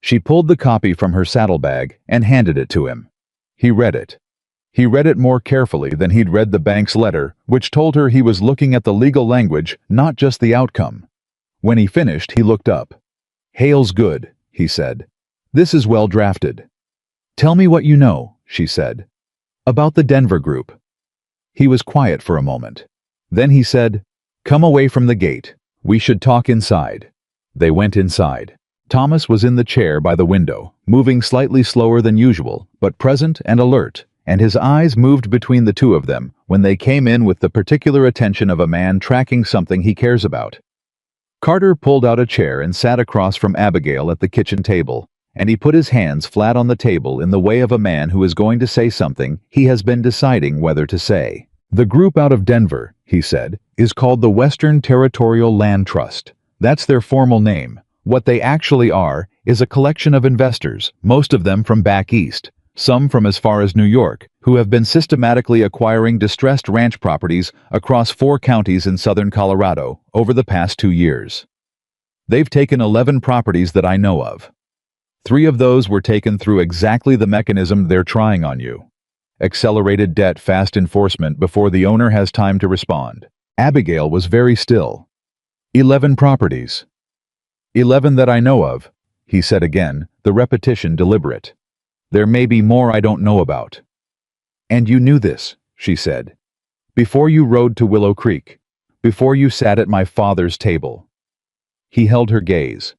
She pulled the copy from her saddlebag and handed it to him. He read it. He read it more carefully than he'd read the bank's letter, which told her he was looking at the legal language, not just the outcome. When he finished, he looked up. "Hail's good," he said. "This is well drafted." "Tell me what you know," she said. "About the Denver group." He was quiet for a moment. Then he said, "Come away from the gate. We should talk inside." They went inside. Thomas was in the chair by the window, moving slightly slower than usual, but present and alert, and his eyes moved between the two of them when they came in with the particular attention of a man tracking something he cares about. Carter pulled out a chair and sat across from Abigail at the kitchen table, and he put his hands flat on the table in the way of a man who is going to say something he has been deciding whether to say. "The group out of Denver," he said, "is called the Western Territorial Land Trust. That's their formal name. What they actually are is a collection of investors, most of them from back east, some from as far as New York, who have been systematically acquiring distressed ranch properties across 4 counties in southern Colorado over the past 2 years. They've taken 11 properties that I know of. 3 of those were taken through exactly the mechanism they're trying on you. Accelerated debt fast enforcement before the owner has time to respond." Abigail was very still. 11 properties. 11 that I know of," he said again, the repetition deliberate. "There may be more I don't know about." "And you knew this," she said. "Before you rode to Willow Creek. Before you sat at my father's table." He held her gaze.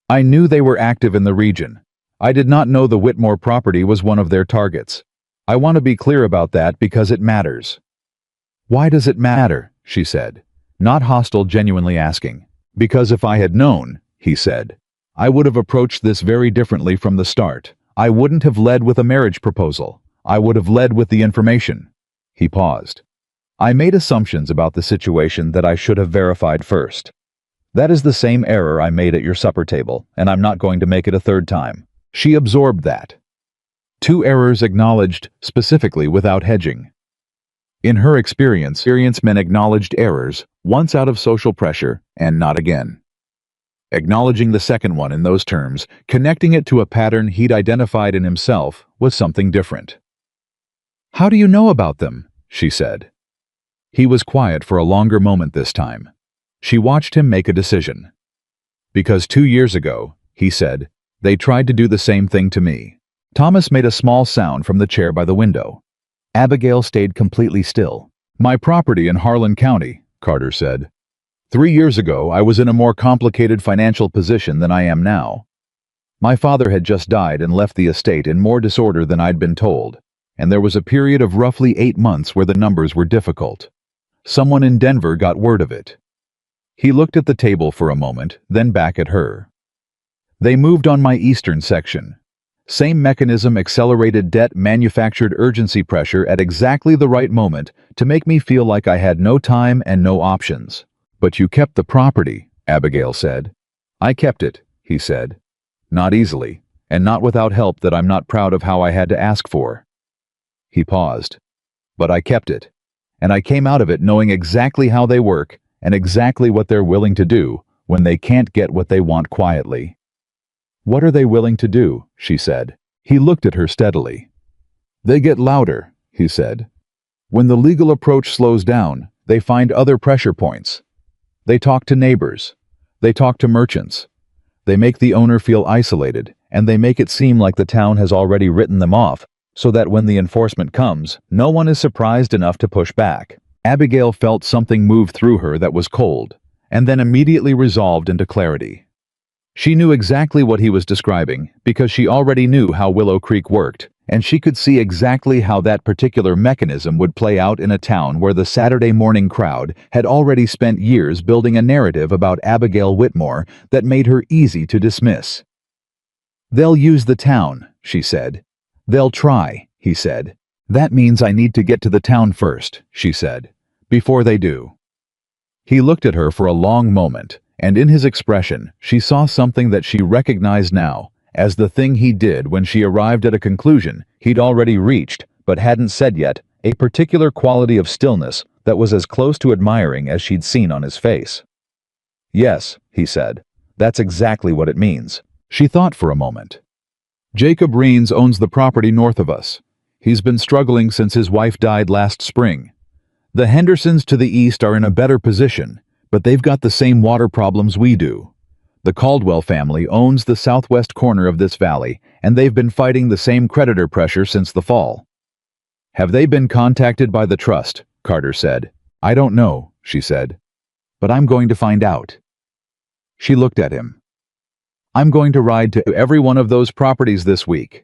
"I knew they were active in the region. I did not know the Whitmore property was one of their targets. I want to be clear about that because it matters." "Why does it matter?" she said, not hostile, genuinely asking. "Because if I had known," he said, "I would have approached this very differently from the start. I wouldn't have led with a marriage proposal. I would have led with the information." He paused. "I made assumptions about the situation that I should have verified first. That is the same error I made at your supper table, and I'm not going to make it a third time." She absorbed that. 2 errors acknowledged specifically without hedging. In her experience, men acknowledged errors once out of social pressure and not again. Acknowledging the second one in those terms, connecting it to a pattern he'd identified in himself, was something different. "How do you know about them?" she said. He was quiet for a longer moment this time. She watched him make a decision. "Because 2 years ago," he said, "they tried to do the same thing to me." Thomas made a small sound from the chair by the window. Abigail stayed completely still. "My property in Harlan County," Carter said. 3 years ago, I was in a more complicated financial position than I am now. My father had just died and left the estate in more disorder than I'd been told, and there was a period of roughly 8 months where the numbers were difficult. Someone in Denver got word of it." He looked at the table for a moment, then back at her. "They moved on my eastern section. Same mechanism, accelerated debt, manufactured urgency pressure at exactly the right moment to make me feel like I had no time and no options. But you kept the property," Abigail said. "I kept it," he said. "Not easily, and not without help that I'm not proud of how I had to ask for." He paused. "But I kept it, and I came out of it knowing exactly how they work and exactly what they're willing to do when they can't get what they want quietly." "What are they willing to do?" she said. He looked at her steadily. "They get louder," he said. "When the legal approach slows down, they find other pressure points. They talk to neighbors. They talk to merchants. They make the owner feel isolated, and they make it seem like the town has already written them off so that when the enforcement comes, no one is surprised enough to push back. Abigail felt something move through her that was cold, and then immediately resolved into clarity. She knew exactly what he was describing because she already knew how Willow Creek worked, and she could see exactly how that particular mechanism would play out in a town where the Saturday morning crowd had already spent years building a narrative about Abigail Whitmore that made her easy to dismiss. "They'll use the town," she said. "They'll try," he said. "That means I need to get to the town first," she said, "before they do." He looked at her for a long moment, and in his expression, she saw something that she recognized now as the thing he did when she arrived at a conclusion he'd already reached but hadn't said yet, a particular quality of stillness that was as close to admiring as she'd seen on his face. "Yes," he said, "that's exactly what it means." She thought for a moment. "Jacob Reens owns the property north of us. He's been struggling since his wife died last spring. The Hendersons to the east are in a better position, but they've got the same water problems we do. The Caldwell family owns the southwest corner of this valley, and they've been fighting the same creditor pressure since the fall." "Have they been contacted by the trust?" Carter said. "I don't know," she said, "but I'm going to find out." She looked at him. "I'm going to ride to every one of those properties this week.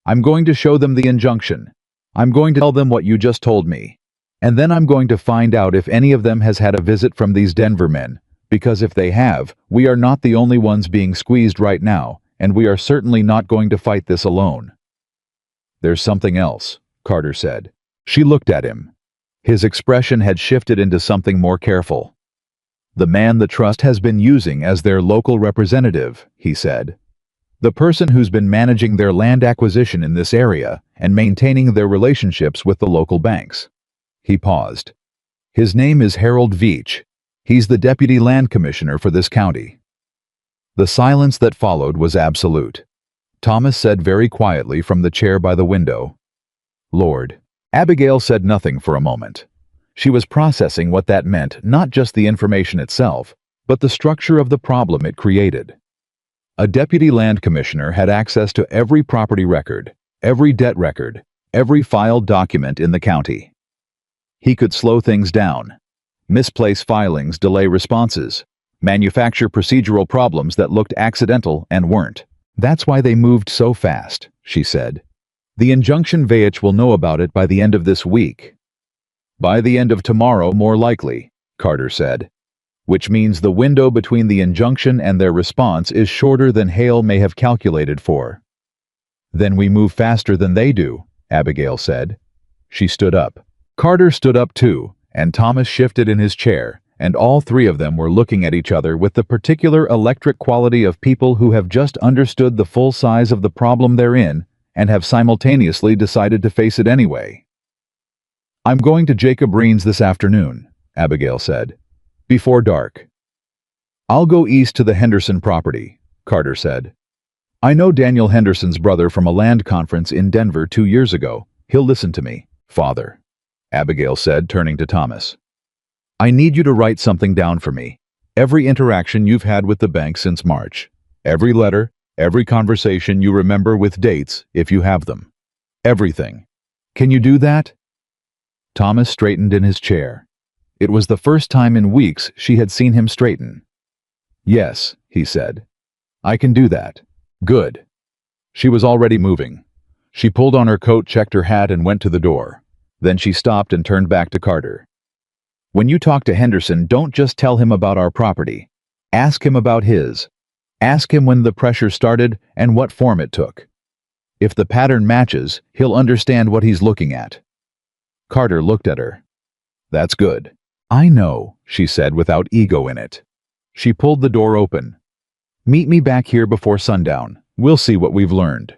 I'm going to show them the injunction. I'm going to tell them what you just told me. And then I'm going to find out if any of them has had a visit from these Denver men. Because if they have, we are not the only ones being squeezed right now, and we are certainly not going to fight this alone." "There's something else," Carter said. She looked at him. His expression had shifted into something more careful. "The man the trust has been using as their local representative," he said. "The person who's been managing their land acquisition in this area and maintaining their relationships with the local banks." He paused. "His name is Harold Veach. He's the deputy land commissioner for this county." The silence that followed was absolute. Thomas said very quietly from the chair by the window, "Lord." Abigail said nothing for a moment. She was processing what that meant, not just the information itself, but the structure of the problem it created. A deputy land commissioner had access to every property record, every debt record, every filed document in the county. He could slow things down, misplace filings, delay responses, manufacture procedural problems that looked accidental and weren't. "That's why they moved so fast," she said. "The injunction Veach will know about it by the end of this week." "By the end of tomorrow, more likely," Carter said. "Which means the window between the injunction and their response is shorter than Hale may have calculated for." "Then we move faster than they do," Abigail said. She stood up. Carter stood up too, and Thomas shifted in his chair, and all three of them were looking at each other with the particular electric quality of people who have just understood the full size of the problem they're in and have simultaneously decided to face it anyway. "I'm going to Jacob Reens this afternoon," Abigail said, "before dark." "I'll go east to the Henderson property," Carter said. "I know Daniel Henderson's brother from a land conference in Denver 2 years ago. He'll listen to me." "Father," Abigail said, turning to Thomas, "I need you to write something down for me. Every interaction you've had with the bank since March. Every letter, every conversation you remember with dates, if you have them. Everything. Can you do that?" Thomas straightened in his chair. It was the first time in weeks she had seen him straighten. "Yes," he said. "I can do that." "Good." She was already moving. She pulled on her coat, checked her hat, and went to the door. Then she stopped and turned back to Carter. "When you talk to Henderson, don't just tell him about our property. Ask him about his. Ask him when the pressure started and what form it took. If the pattern matches, he'll understand what he's looking at." Carter looked at her. "That's good." "I know," she said without ego in it. She pulled the door open. "Meet me back here before sundown. We'll see what we've learned."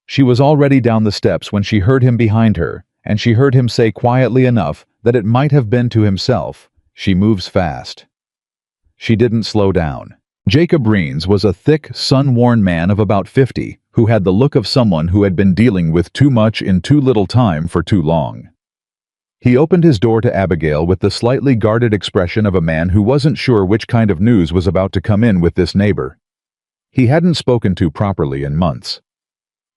She was already down the steps when she heard him behind her, and she heard him say quietly enough that it might have been to himself, "She moves fast." She didn't slow down. Jacob Reens was a thick, sun-worn man of about 50 who had the look of someone who had been dealing with too much in too little time for too long. He opened his door to Abigail with the slightly guarded expression of a man who wasn't sure which kind of news was about to come in with this neighbor. He hadn't spoken to properly in months.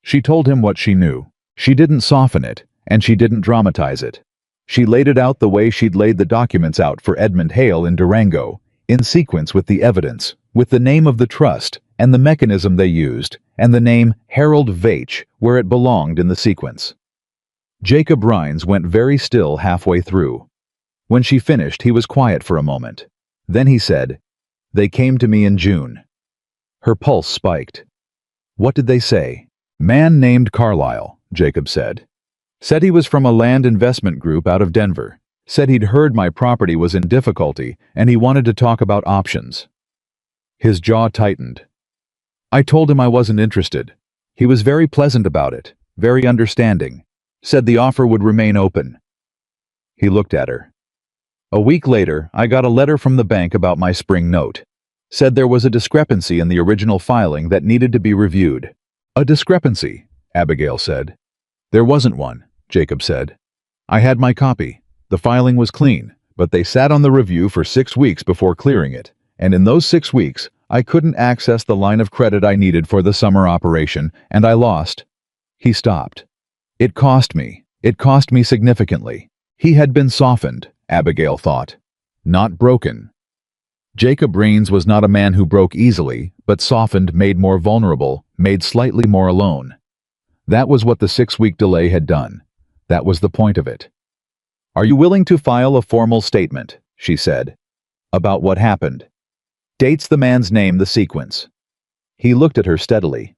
She told him what she knew. She didn't soften it, and she didn't dramatize it. She laid it out the way she'd laid the documents out for Edmund Hale in Durango, in sequence with the evidence, with the name of the trust, and the mechanism they used, and the name Harold Veitch where it belonged in the sequence. Jacob Rhines went very still halfway through. When she finished, he was quiet for a moment. Then he said, "They came to me in June." Her pulse spiked. "What did they say?" "Man named Carlyle," Jacob said. "Said he was from a land investment group out of Denver. Said he'd heard my property was in difficulty and he wanted to talk about options." His jaw tightened. "I told him I wasn't interested. He was very pleasant about it, very understanding. Said the offer would remain open." He looked at her. "A week later, I got a letter from the bank about my spring note. Said there was a discrepancy in the original filing that needed to be reviewed." "A discrepancy," Abigail said. "There wasn't one," Jacob said. "I had my copy. The filing was clean, but they sat on the review for 6 weeks before clearing it, and in those 6 weeks, I couldn't access the line of credit I needed for the summer operation, and I lost." He stopped. It cost me significantly. He had been softened, Abigail thought, not broken. Jacob Rhines was not a man who broke easily, but softened, made more vulnerable, made slightly more alone. That was what the 6-week delay had done. That was the point of it. "Are you willing to file a formal statement," she said, "about what happened?" "Dates the man's name, the sequence." He looked at her steadily.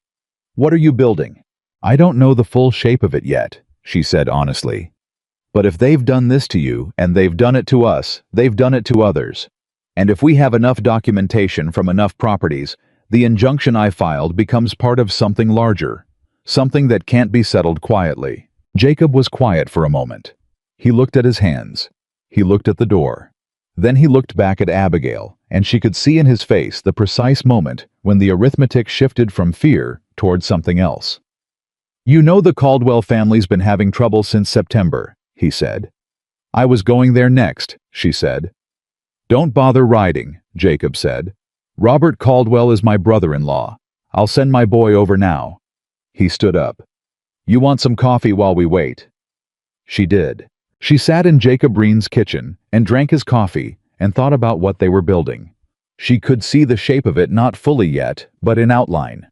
"What are you building?" "I don't know the full shape of it yet," she said honestly. "But if they've done this to you, and they've done it to us, they've done it to others. And if we have enough documentation from enough properties, the injunction I filed becomes part of something larger, something that can't be settled quietly." Jacob was quiet for a moment. He looked at his hands. He looked at the door. Then he looked back at Abigail, and she could see in his face the precise moment when the arithmetic shifted from fear toward something else. "You know the Caldwell family's been having trouble since September," he said. "I was going there next," she said. "Don't bother riding," Jacob said. "Robert Caldwell is my brother-in-law. I'll send my boy over now." He stood up. "You want some coffee while we wait?" She did. She sat in Jacob Rhines' kitchen and drank his coffee and thought about what they were building. She could see the shape of it, not fully yet, but in outline.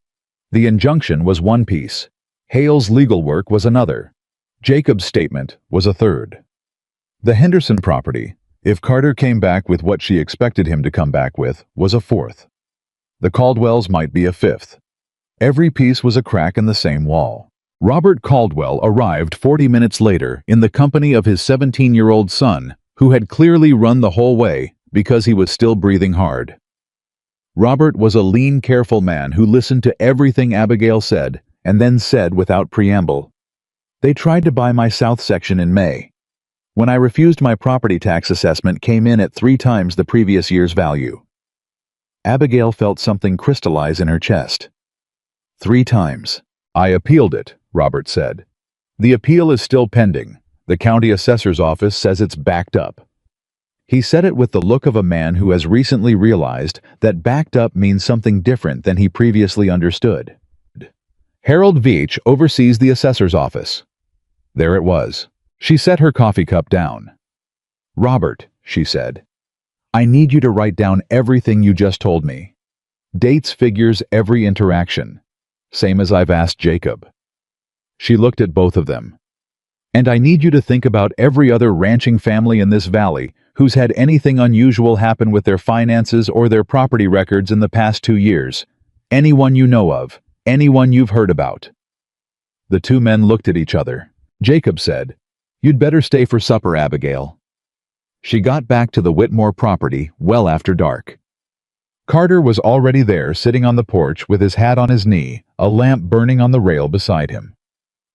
The injunction was one piece. Hale's legal work was another. Jacob's statement was a third. The Henderson property, if Carter came back with what she expected him to come back with, was a fourth. The Caldwells might be a fifth. Every piece was a crack in the same wall. Robert Caldwell arrived 40 minutes later in the company of his 17-year-old son, who had clearly run the whole way because he was still breathing hard. Robert was a lean, careful man who listened to everything Abigail said and then said without preamble, "They tried to buy my south section in May. When I refused, my property tax assessment came in at 3 times the previous year's value." Abigail felt something crystallize in her chest. 3 times. "I appealed it," Robert said. "The appeal is still pending. The county assessor's office says it's backed up." He said it with the look of a man who has recently realized that backed up means something different than he previously understood. "Harold Veitch oversees the assessor's office." There it was. She set her coffee cup down. "Robert," she said, "I need you to write down everything you just told me. Dates, figures, every interaction. Same as I've asked Jacob." She looked at both of them. "And I need you to think about every other ranching family in this valley who's had anything unusual happen with their finances or their property records in the past 2 years. Anyone you know of, anyone you've heard about." The 2 men looked at each other. Jacob said, "You'd better stay for supper, Abigail." She got back to the Whitmore property well after dark. Carter was already there, sitting on the porch with his hat on his knee, a lamp burning on the rail beside him.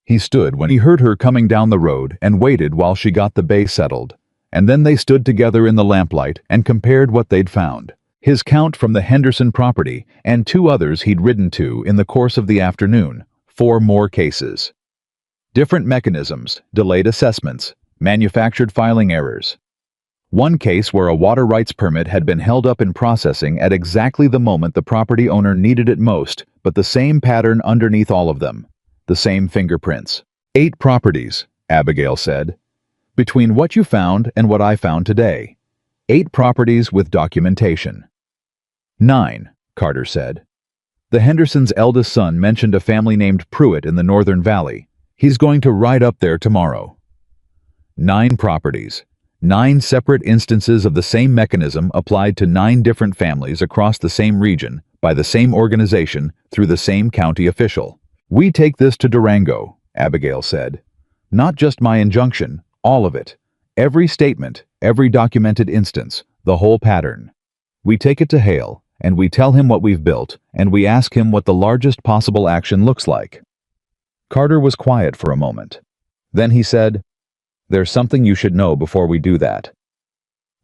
He stood when he heard her coming down the road and waited while she got the bay settled, and then they stood together in the lamplight and compared what they'd found. His count from the Henderson property and 2 others he'd ridden to in the course of the afternoon, 4 more cases. Different mechanisms, delayed assessments, manufactured filing errors. One case where a water rights permit had been held up in processing at exactly the moment the property owner needed it most, but the same pattern underneath all of them. The same fingerprints. 8 properties, Abigail said. Between what you found and what I found today. 8 properties with documentation. 9, Carter said. The Hendersons' eldest son mentioned a family named Pruitt in the Northern Valley. He's going to ride up there tomorrow. 9 properties. 9 separate instances of the same mechanism applied to 9 different families across the same region, by the same organization, through the same county official. We take this to Durango, Abigail said. Not just my injunction, all of it. Every statement, every documented instance, the whole pattern. We take it to Hale, and we tell him what we've built, and we ask him what the largest possible action looks like. Carter was quiet for a moment. Then he said, "There's something you should know before we do that."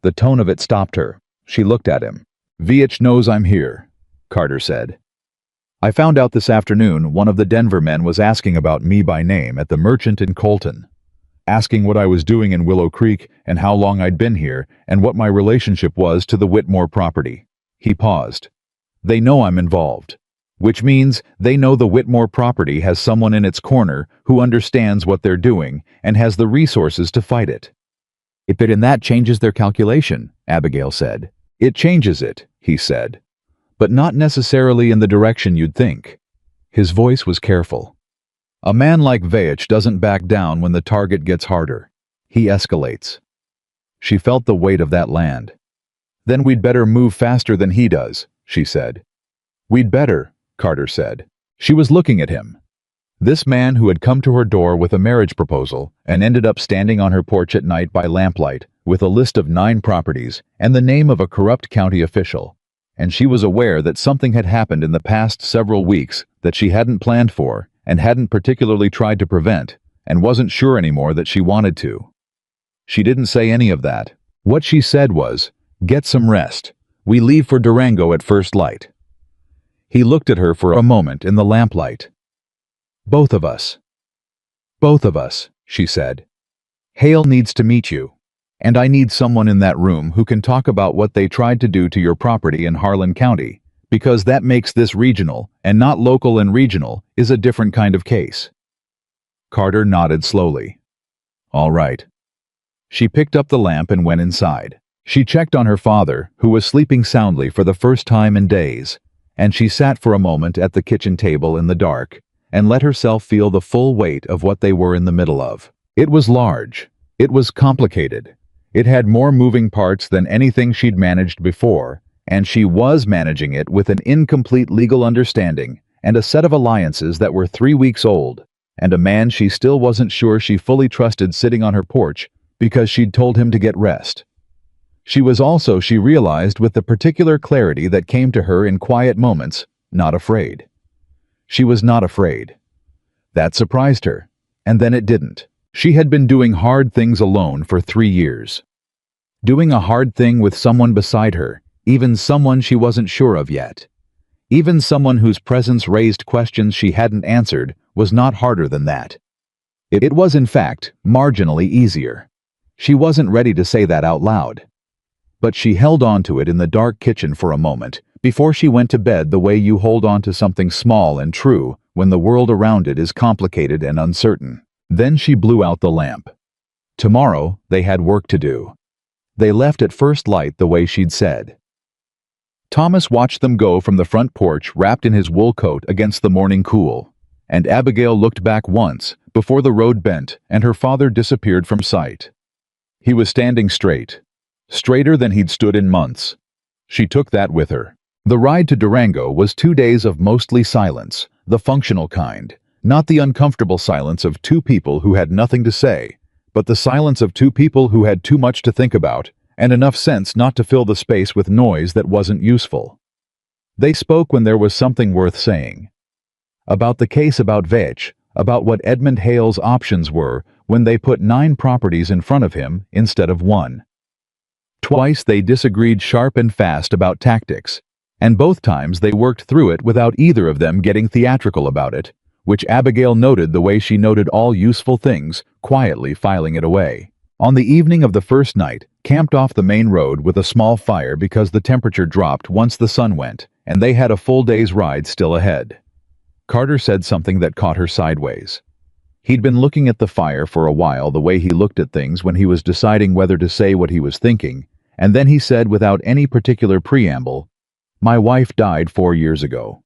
The tone of it stopped her. She looked at him. "VH knows I'm here," Carter said. "I found out this afternoon one of the Denver men was asking about me by name at the Merchant in Colton. Asking what I was doing in Willow Creek and how long I'd been here and what my relationship was to the Whitmore property." He paused. "They know I'm involved. Which means they know the Whitmore property has someone in its corner who understands what they're doing and has the resources to fight it." "And that changes their calculation," Abigail said. "It changes it," he said. "But not necessarily in the direction you'd think." His voice was careful. "A man like VH doesn't back down when the target gets harder. He escalates." She felt the weight of that land. "Then we'd better move faster than he does," she said. "We'd better," Carter said. She was looking at him. This man who had come to her door with a marriage proposal and ended up standing on her porch at night by lamplight with a list of 9 properties and the name of a corrupt county official. And she was aware that something had happened in the past several weeks that she hadn't planned for and hadn't particularly tried to prevent, and wasn't sure anymore that she wanted to. She didn't say any of that. What she said was, "Get some rest. We leave for Durango at first light." He looked at her for a moment in the lamplight. Both of us," she said. "Hale needs to meet you. And I need someone in that room who can talk about what they tried to do to your property in Harlan County, because that makes this regional, and not local and regional, is a different kind of case." Carter nodded slowly. "All right." She picked up the lamp and went inside. She checked on her father, who was sleeping soundly for the first time in days, and she sat for a moment at the kitchen table in the dark, and let herself feel the full weight of what they were in the middle of. It was large. It was complicated. It had more moving parts than anything she'd managed before, and she was managing it with an incomplete legal understanding and a set of alliances that were 3 weeks old, and a man she still wasn't sure she fully trusted sitting on her porch because she'd told him to get rest. She was also, she realized with the particular clarity that came to her in quiet moments, not afraid. She was not afraid. That surprised her, and then it didn't. She had been doing hard things alone for 3 years. Doing a hard thing with someone beside her, even someone she wasn't sure of yet. Even someone whose presence raised questions she hadn't answered, was not harder than that. It was, in fact, marginally easier. She wasn't ready to say that out loud. But she held on to it in the dark kitchen for a moment, before she went to bed the way you hold on to something small and true when the world around it is complicated and uncertain. Then she blew out the lamp. Tomorrow, they had work to do. They left at first light the way she'd said. Thomas watched them go from the front porch wrapped in his wool coat against the morning cool, and Abigail looked back once before the road bent and her father disappeared from sight. He was standing straight. Straighter than he'd stood in months. She took that with her. The ride to Durango was 2 days of mostly silence, the functional kind, not the uncomfortable silence of 2 people who had nothing to say, but the silence of 2 people who had too much to think about and enough sense not to fill the space with noise that wasn't useful. They spoke when there was something worth saying. About the case about VH, about what Edmund Hale's options were when they put 9 properties in front of him instead of 1. Twice they disagreed sharp and fast about tactics, and both times they worked through it without either of them getting theatrical about it, which Abigail noted the way she noted all useful things, quietly filing it away. On the evening of the first night, camped off the main road with a small fire because the temperature dropped once the sun went, and they had a full day's ride still ahead. Carter said something that caught her sideways. He'd been looking at the fire for a while, the way he looked at things when he was deciding whether to say what he was thinking, and then he said without any particular preamble, "My wife died 4 years ago."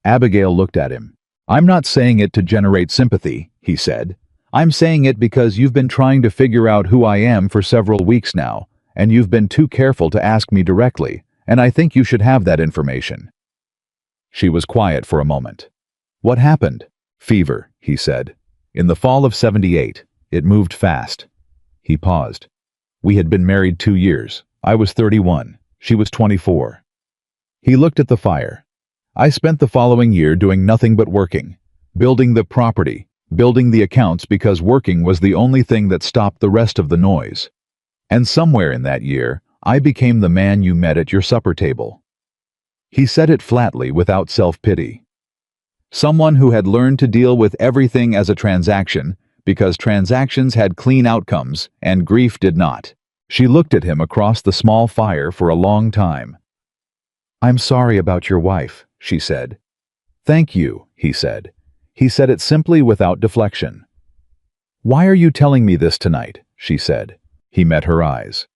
Abigail looked at him. "I'm not saying it to generate sympathy," he said. "I'm saying it because you've been trying to figure out who I am for several weeks now, and you've been too careful to ask me directly, and I think you should have that information." She was quiet for a moment. "What happened?" "Fever," he said. "In the fall of '78. It moved fast." He paused. "We had been married 2 years. I was 31. She was 24. He looked at the fire. "I spent the following year doing nothing but working. Building the property, building the accounts, because working was the only thing that stopped the rest of the noise. And somewhere in that year, I became the man you met at your supper table." He said it flatly, without self-pity. Someone who had learned to deal with everything as a transaction, because transactions had clean outcomes and grief did not. She looked at him across the small fire for a long time. "I'm sorry about your wife," she said. "Thank you," he said. He said it simply, without deflection. "Why are you telling me this tonight?" she said. He met her eyes.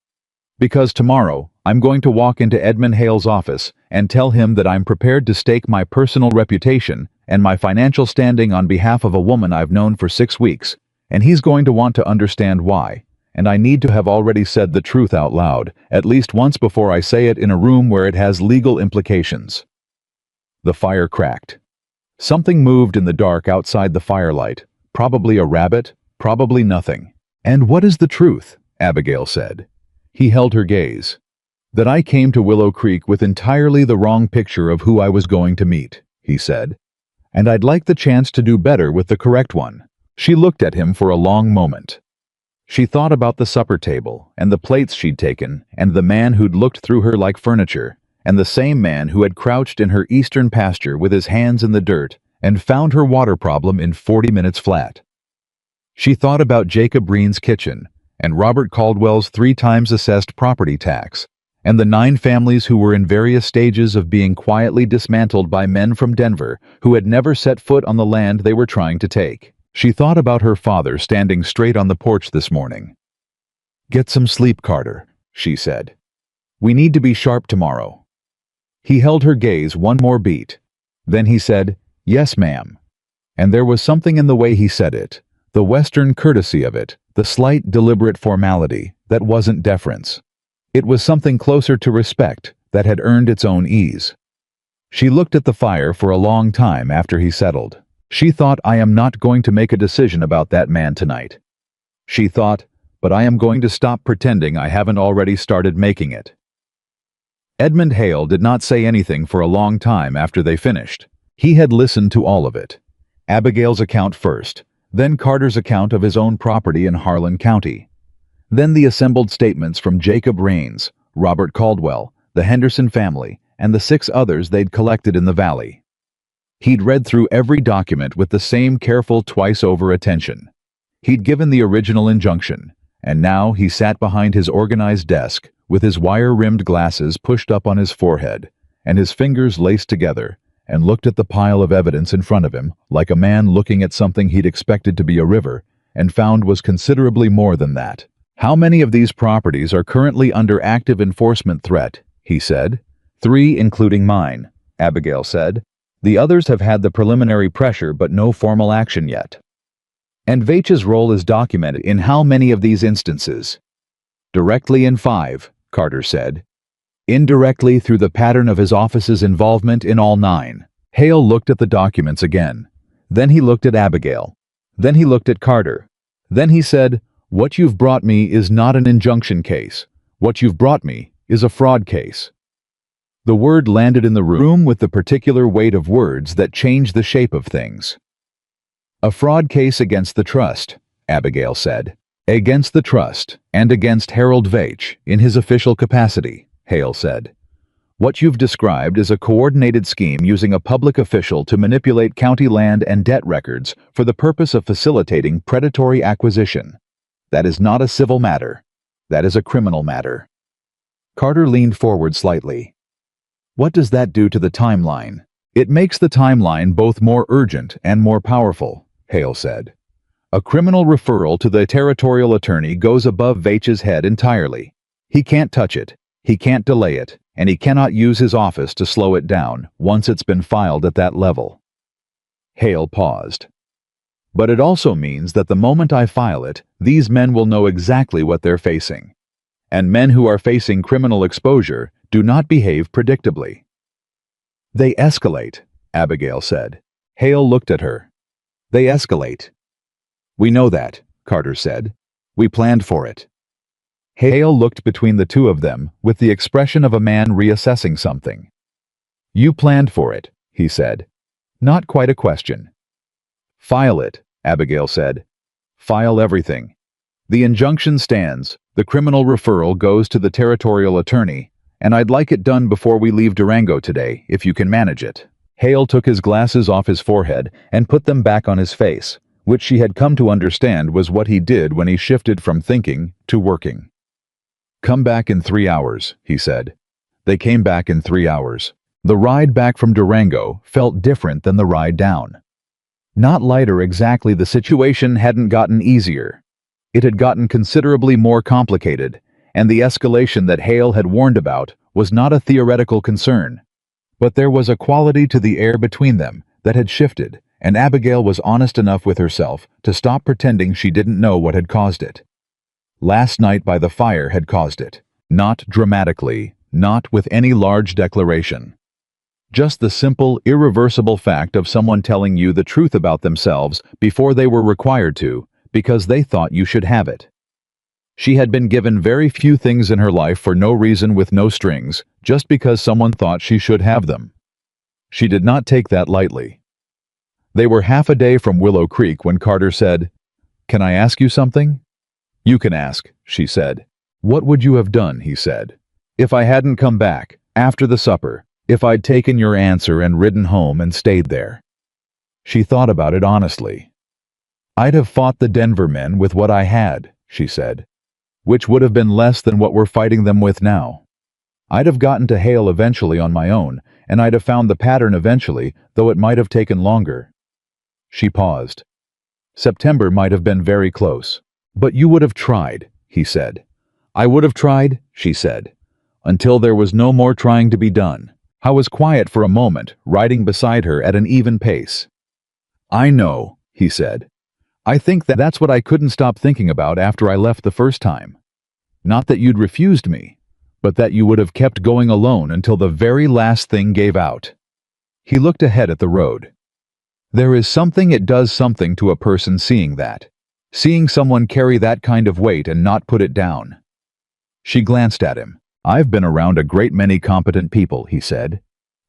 "Because tomorrow, I'm going to walk into Edmund Hale's office and tell him that I'm prepared to stake my personal reputation and my financial standing on behalf of a woman I've known for 6 weeks, and he's going to want to understand why, and I need to have already said the truth out loud, at least once before I say it in a room where it has legal implications." The fire cracked. Something moved in the dark outside the firelight, probably a rabbit, probably nothing. "And what is the truth?" Abigail said. He held her gaze. "That I came to Willow Creek with entirely the wrong picture of who I was going to meet," he said. "And I'd like the chance to do better with the correct one." She looked at him for a long moment. She thought about the supper table, and the plates she'd taken, and the man who'd looked through her like furniture, and the same man who had crouched in her eastern pasture with his hands in the dirt and found her water problem in 40 minutes flat. She thought about Jacob Breen's kitchen, and Robert Caldwell's 3 times assessed property tax, and the 9 families who were in various stages of being quietly dismantled by men from Denver who had never set foot on the land they were trying to take. She thought about her father standing straight on the porch this morning. "Get some sleep, Carter," she said. "We need to be sharp tomorrow." He held her gaze one more beat. Then he said, "Yes, ma'am." And there was something in the way he said it, the Western courtesy of it, the slight, deliberate formality, that wasn't deference. It was something closer to respect that had earned its own ease. She looked at the fire for a long time after he settled. She thought, "I am not going to make a decision about that man tonight." She thought, "But I am going to stop pretending I haven't already started making it." Edmund Hale did not say anything for a long time after they finished. He had listened to all of it. Abigail's account first, then Carter's account of his own property in Harlan County. Then the assembled statements from Jacob Raines, Robert Caldwell, the Henderson family, and the 6 others they'd collected in the valley. He'd read through every document with the same careful twice-over attention. He'd given the original injunction, and now he sat behind his organized desk with his wire-rimmed glasses pushed up on his forehead and his fingers laced together, and looked at the pile of evidence in front of him like a man looking at something he'd expected to be a river and found was considerably more than that. "How many of these properties are currently under active enforcement threat?" he said. 3, including mine," Abigail said. "The others have had the preliminary pressure but no formal action yet." "And Veitch's role is documented in how many of these instances?" "Directly in 5, Carter said. "Indirectly through the pattern of his office's involvement in all 9. Hale looked at the documents again. Then he looked at Abigail. Then he looked at Carter. Then he said, "What you've brought me is not an injunction case. What you've brought me is a fraud case." The word landed in the room with the particular weight of words that change the shape of things. "A fraud case against the trust," Abigail said. "Against the trust, and against Harold Veitch, in his official capacity," Hale said. "What you've described is a coordinated scheme using a public official to manipulate county land and debt records for the purpose of facilitating predatory acquisition. That is not a civil matter. That is a criminal matter." Carter leaned forward slightly. "What does that do to the timeline?" "It makes the timeline both more urgent and more powerful," Hale said. A criminal referral to the territorial attorney goes above Vache's head entirely. He can't touch it, he can't delay it, and he cannot use his office to slow it down once it's been filed at that level. Hale paused. But it also means that the moment I file it, these men will know exactly what they're facing. And men who are facing criminal exposure do not behave predictably. They escalate, Abigail said. Hale looked at her. They escalate. We know that, Carter said. We planned for it. Hale looked between the two of them with the expression of a man reassessing something. You planned for it, he said. Not quite a question. File it, Abigail said. File everything. The injunction stands, the criminal referral goes to the territorial attorney, and I'd like it done before we leave Durango today, if you can manage it. Hale took his glasses off his forehead and put them back on his face, which she had come to understand was what he did when he shifted from thinking to working. Come back in 3 hours, he said. They came back in 3 hours. The ride back from Durango felt different than the ride down. Not lighter exactly, the situation hadn't gotten easier. It had gotten considerably more complicated, and the escalation that Hale had warned about was not a theoretical concern. But there was a quality to the air between them that had shifted, and Abigail was honest enough with herself to stop pretending she didn't know what had caused it. Last night by the fire had caused it. Not dramatically, not with any large declaration. Just the simple, irreversible fact of someone telling you the truth about themselves before they were required to, because they thought you should have it. She had been given very few things in her life for no reason with no strings, just because someone thought she should have them. She did not take that lightly. They were half a day from Willow Creek when Carter said, "Can I ask you something?" "You can ask," she said. "What would you have done," he said, "if I hadn't come back, after the supper, if I'd taken your answer and ridden home and stayed there?" She thought about it honestly. "I'd have fought the Denver men with what I had," she said, "which would have been less than what we're fighting them with now. I'd have gotten to Hale eventually on my own, and I'd have found the pattern eventually, though it might have taken longer." She paused. "September might have been very close. But you would have tried," he said. "I would have tried," she said, "until there was no more trying to be done." I was quiet for a moment, riding beside her at an even pace. "I know," he said. "I think that's what I couldn't stop thinking about after I left the first time. Not that you'd refused me, but that you would have kept going alone until the very last thing gave out." He looked ahead at the road. There is something, it does something to a person seeing that. Seeing someone carry that kind of weight and not put it down. She glanced at him. "I've been around a great many competent people," he said.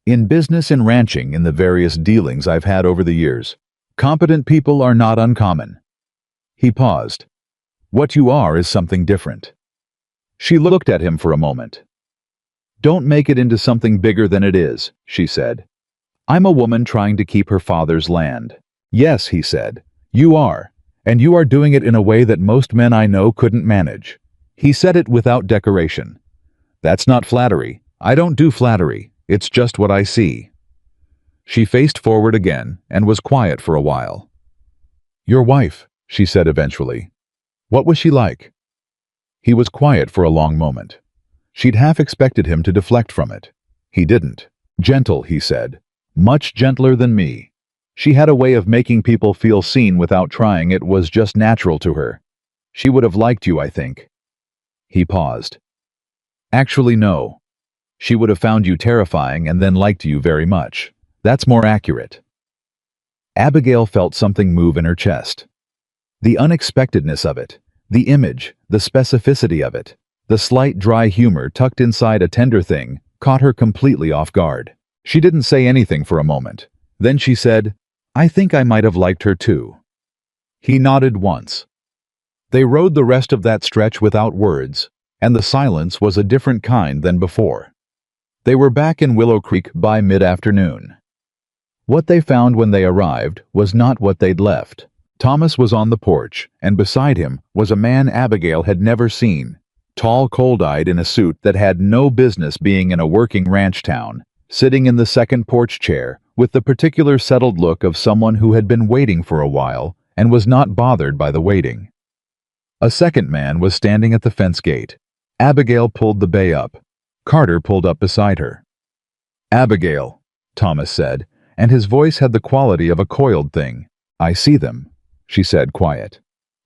"In business and ranching, in the various dealings I've had over the years. Competent people are not uncommon." He paused. "What you are is something different." She looked at him for a moment. "Don't make it into something bigger than it is," she said. "I'm a woman trying to keep her father's land." "Yes," he said, "you are, and you are doing it in a way that most men I know couldn't manage." He said it without decoration. "That's not flattery. I don't do flattery. It's just what I see." She faced forward again and was quiet for a while. "Your wife," she said eventually. "What was she like?" He was quiet for a long moment. She'd half expected him to deflect from it. He didn't. "Gentle," he said. "Much gentler than me. She had a way of making people feel seen without trying. It was just natural to her. She would have liked you, I think." He paused. "Actually, no. She would have found you terrifying and then liked you very much. That's more accurate." Abigail felt something move in her chest. The unexpectedness of it, the image, the specificity of it, the slight dry humor tucked inside a tender thing, caught her completely off guard. She didn't say anything for a moment. Then she said, "I think I might have liked her too." He nodded once. They rode the rest of that stretch without words, and the silence was a different kind than before. They were back in Willow Creek by mid-afternoon. What they found when they arrived was not what they'd left. Thomas was on the porch, and beside him was a man Abigail had never seen, tall, cold-eyed in a suit that had no business being in a working ranch town, sitting in the second porch chair with the particular settled look of someone who had been waiting for a while and was not bothered by the waiting. A second man was standing at the fence gate. Abigail pulled the bay up. Carter pulled up beside her. "Abigail," Thomas said, and his voice had the quality of a coiled thing. "I see them," she said, quiet.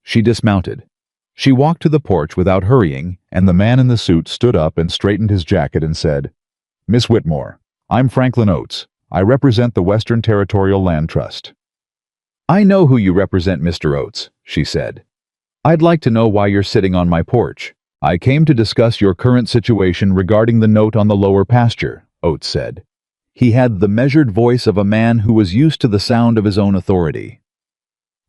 She dismounted. She walked to the porch without hurrying, and the man in the suit stood up and straightened his jacket and said, "Miss Whitmore, I'm Franklin Oates. I represent the Western Territorial Land Trust." "I know who you represent, Mr. Oates," she said. "I'd like to know why you're sitting on my porch." "I came to discuss your current situation regarding the note on the lower pasture," Oates said. He had the measured voice of a man who was used to the sound of his own authority.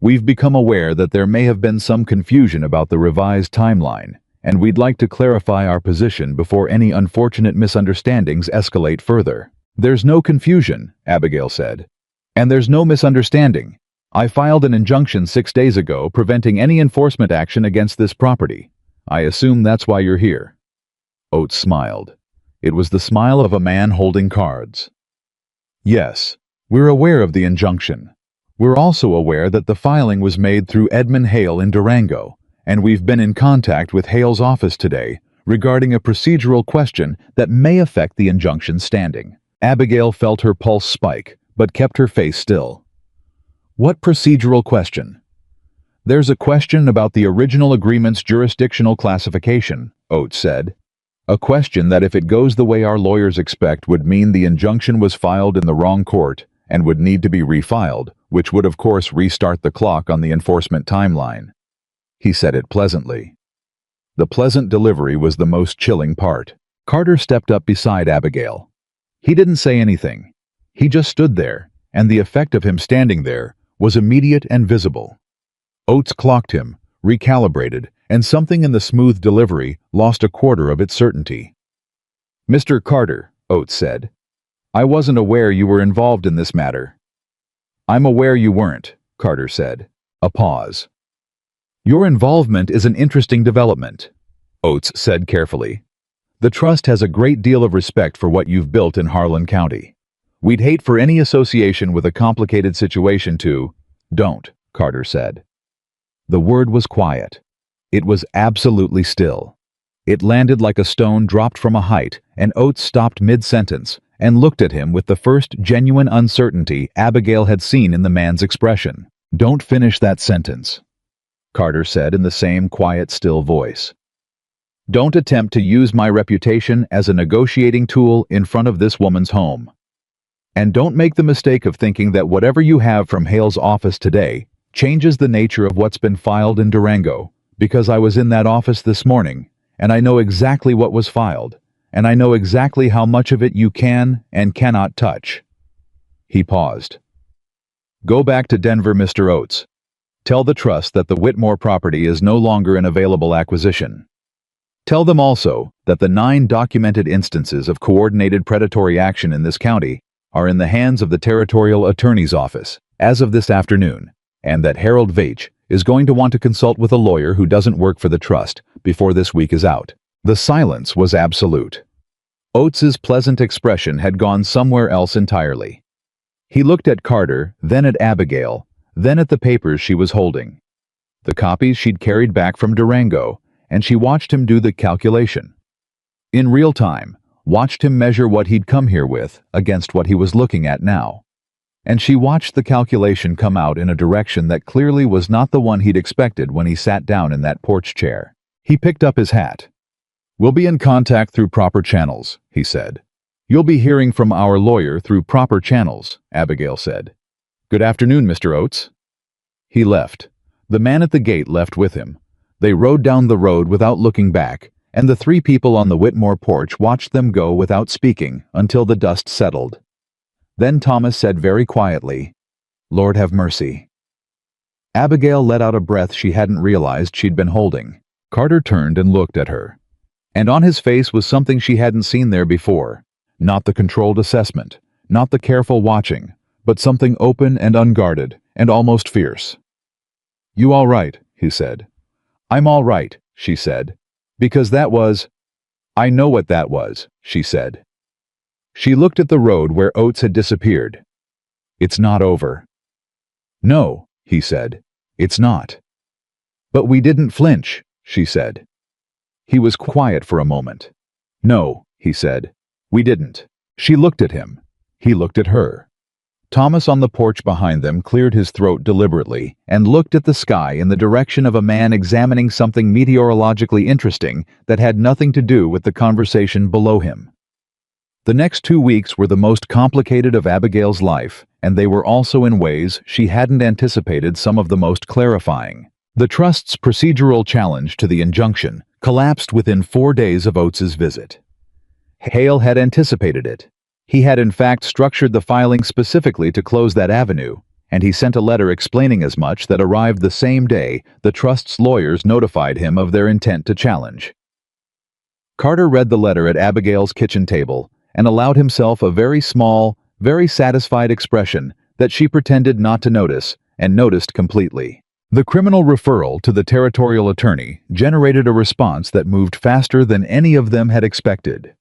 "We've become aware that there may have been some confusion about the revised timeline, and we'd like to clarify our position before any unfortunate misunderstandings escalate further." "There's no confusion," Abigail said. "And there's no misunderstanding. I filed an injunction 6 days ago preventing any enforcement action against this property. I assume that's why you're here." Oates smiled. It was the smile of a man holding cards. "Yes, we're aware of the injunction. We're also aware that the filing was made through Edmund Hale in Durango, and we've been in contact with Hale's office today regarding a procedural question that may affect the injunction's standing." Abigail felt her pulse spike, but kept her face still. "What procedural question?" "There's a question about the original agreement's jurisdictional classification," Oates said. "A question that, if it goes the way our lawyers expect, would mean the injunction was filed in the wrong court and would need to be refiled, which would of course restart the clock on the enforcement timeline." He said it pleasantly. The pleasant delivery was the most chilling part. Carter stepped up beside Abigail. He didn't say anything. He just stood there, and the effect of him standing there was immediate and visible. Oates clocked him, recalibrated, and something in the smooth delivery lost a quarter of its certainty. "Mr. Carter," Oates said, "I wasn't aware you were involved in this matter." "I'm aware you weren't," Carter said. A pause. "Your involvement is an interesting development," Oates said carefully. "The trust has a great deal of respect for what you've built in Harlan County. We'd hate for any association with a complicated situation to—" "Don't," Carter said. The word was quiet. It was absolutely still. It landed like a stone dropped from a height, and Oates stopped mid-sentence and looked at him with the first genuine uncertainty Abigail had seen in the man's expression. "Don't finish that sentence," Carter said in the same quiet, still voice. "Don't attempt to use my reputation as a negotiating tool in front of this woman's home. And don't make the mistake of thinking that whatever you have from Hale's office today changes the nature of what's been filed in Durango, because I was in that office this morning, and I know exactly what was filed, and I know exactly how much of it you can and cannot touch." He paused. "Go back to Denver, Mr. Oates. Tell the trust that the Whitmore property is no longer an available acquisition. Tell them also that the 9 documented instances of coordinated predatory action in this county are in the hands of the Territorial Attorney's Office as of this afternoon, and that Harold Veitch is going to want to consult with a lawyer who doesn't work for the trust before this week is out." The silence was absolute. Oates's pleasant expression had gone somewhere else entirely. He looked at Carter, then at Abigail, then at the papers she was holding. The copies she'd carried back from Durango, and she watched him do the calculation. In real time, watched him measure what he'd come here with against what he was looking at now. And she watched the calculation come out in a direction that clearly was not the one he'd expected when he sat down in that porch chair. He picked up his hat. "We'll be in contact through proper channels," he said. "You'll be hearing from our lawyer through proper channels," Abigail said. "Good afternoon, Mr. Oates." He left. The man at the gate left with him. They rode down the road without looking back, and the 3 people on the Whitmore porch watched them go without speaking until the dust settled. Then Thomas said very quietly, "Lord have mercy." Abigail let out a breath she hadn't realized she'd been holding. Carter turned and looked at her. And on his face was something she hadn't seen there before. Not the controlled assessment, not the careful watching, but something open and unguarded, and almost fierce. "You all right?" he said. "I'm all right," she said. "Because that was—" "I know what that was," she said. She looked at the road where Oates had disappeared. "It's not over." "No," he said. "It's not." "But we didn't flinch," she said. He was quiet for a moment. "No," he said, "we didn't." She looked at him. He looked at her. Thomas on the porch behind them cleared his throat deliberately and looked at the sky in the direction of a man examining something meteorologically interesting that had nothing to do with the conversation below him. The next 2 weeks were the most complicated of Abigail's life, and they were also in ways she hadn't anticipated some of the most clarifying. The trust's procedural challenge to the injunction collapsed within 4 days of Oates's visit. Hale had anticipated it. He had in fact structured the filing specifically to close that avenue, and he sent a letter explaining as much that arrived the same day the trust's lawyers notified him of their intent to challenge. Carter read the letter at Abigail's kitchen table and allowed himself a very small, very satisfied expression that she pretended not to notice and noticed completely. The criminal referral to the territorial attorney generated a response that moved faster than any of them had expected.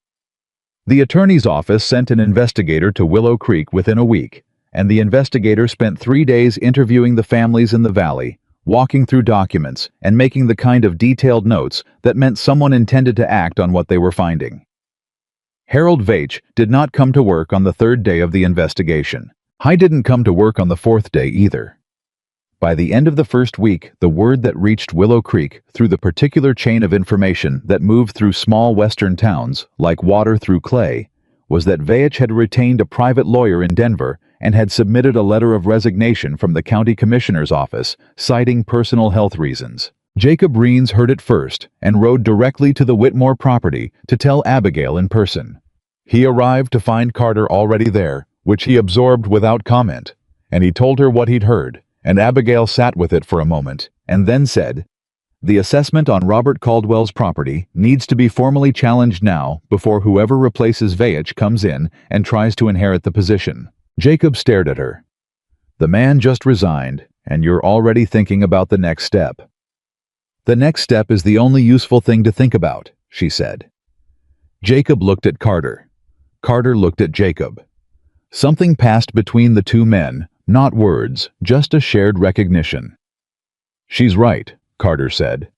The attorney's office sent an investigator to Willow Creek within a week, and the investigator spent 3 days interviewing the families in the valley, walking through documents, and making the kind of detailed notes that meant someone intended to act on what they were finding. Harold Veitch did not come to work on the 3rd day of the investigation. Hy didn't come to work on the 4th day either. By the end of the 1st week, the word that reached Willow Creek through the particular chain of information that moved through small western towns, like water through clay, was that Veitch had retained a private lawyer in Denver and had submitted a letter of resignation from the county commissioner's office, citing personal health reasons. Jacob Reens heard it first and rode directly to the Whitmore property to tell Abigail in person. He arrived to find Carter already there, which he absorbed without comment, and he told her what he'd heard, and Abigail sat with it for a moment, and then said, "The assessment on Robert Caldwell's property needs to be formally challenged now before whoever replaces Veitch comes in and tries to inherit the position." Jacob stared at her. "The man just resigned, and you're already thinking about the next step." "The next step is the only useful thing to think about," she said. Jacob looked at Carter. Carter looked at Jacob. Something passed between the two men, not words, just a shared recognition. "She's right," Carter said.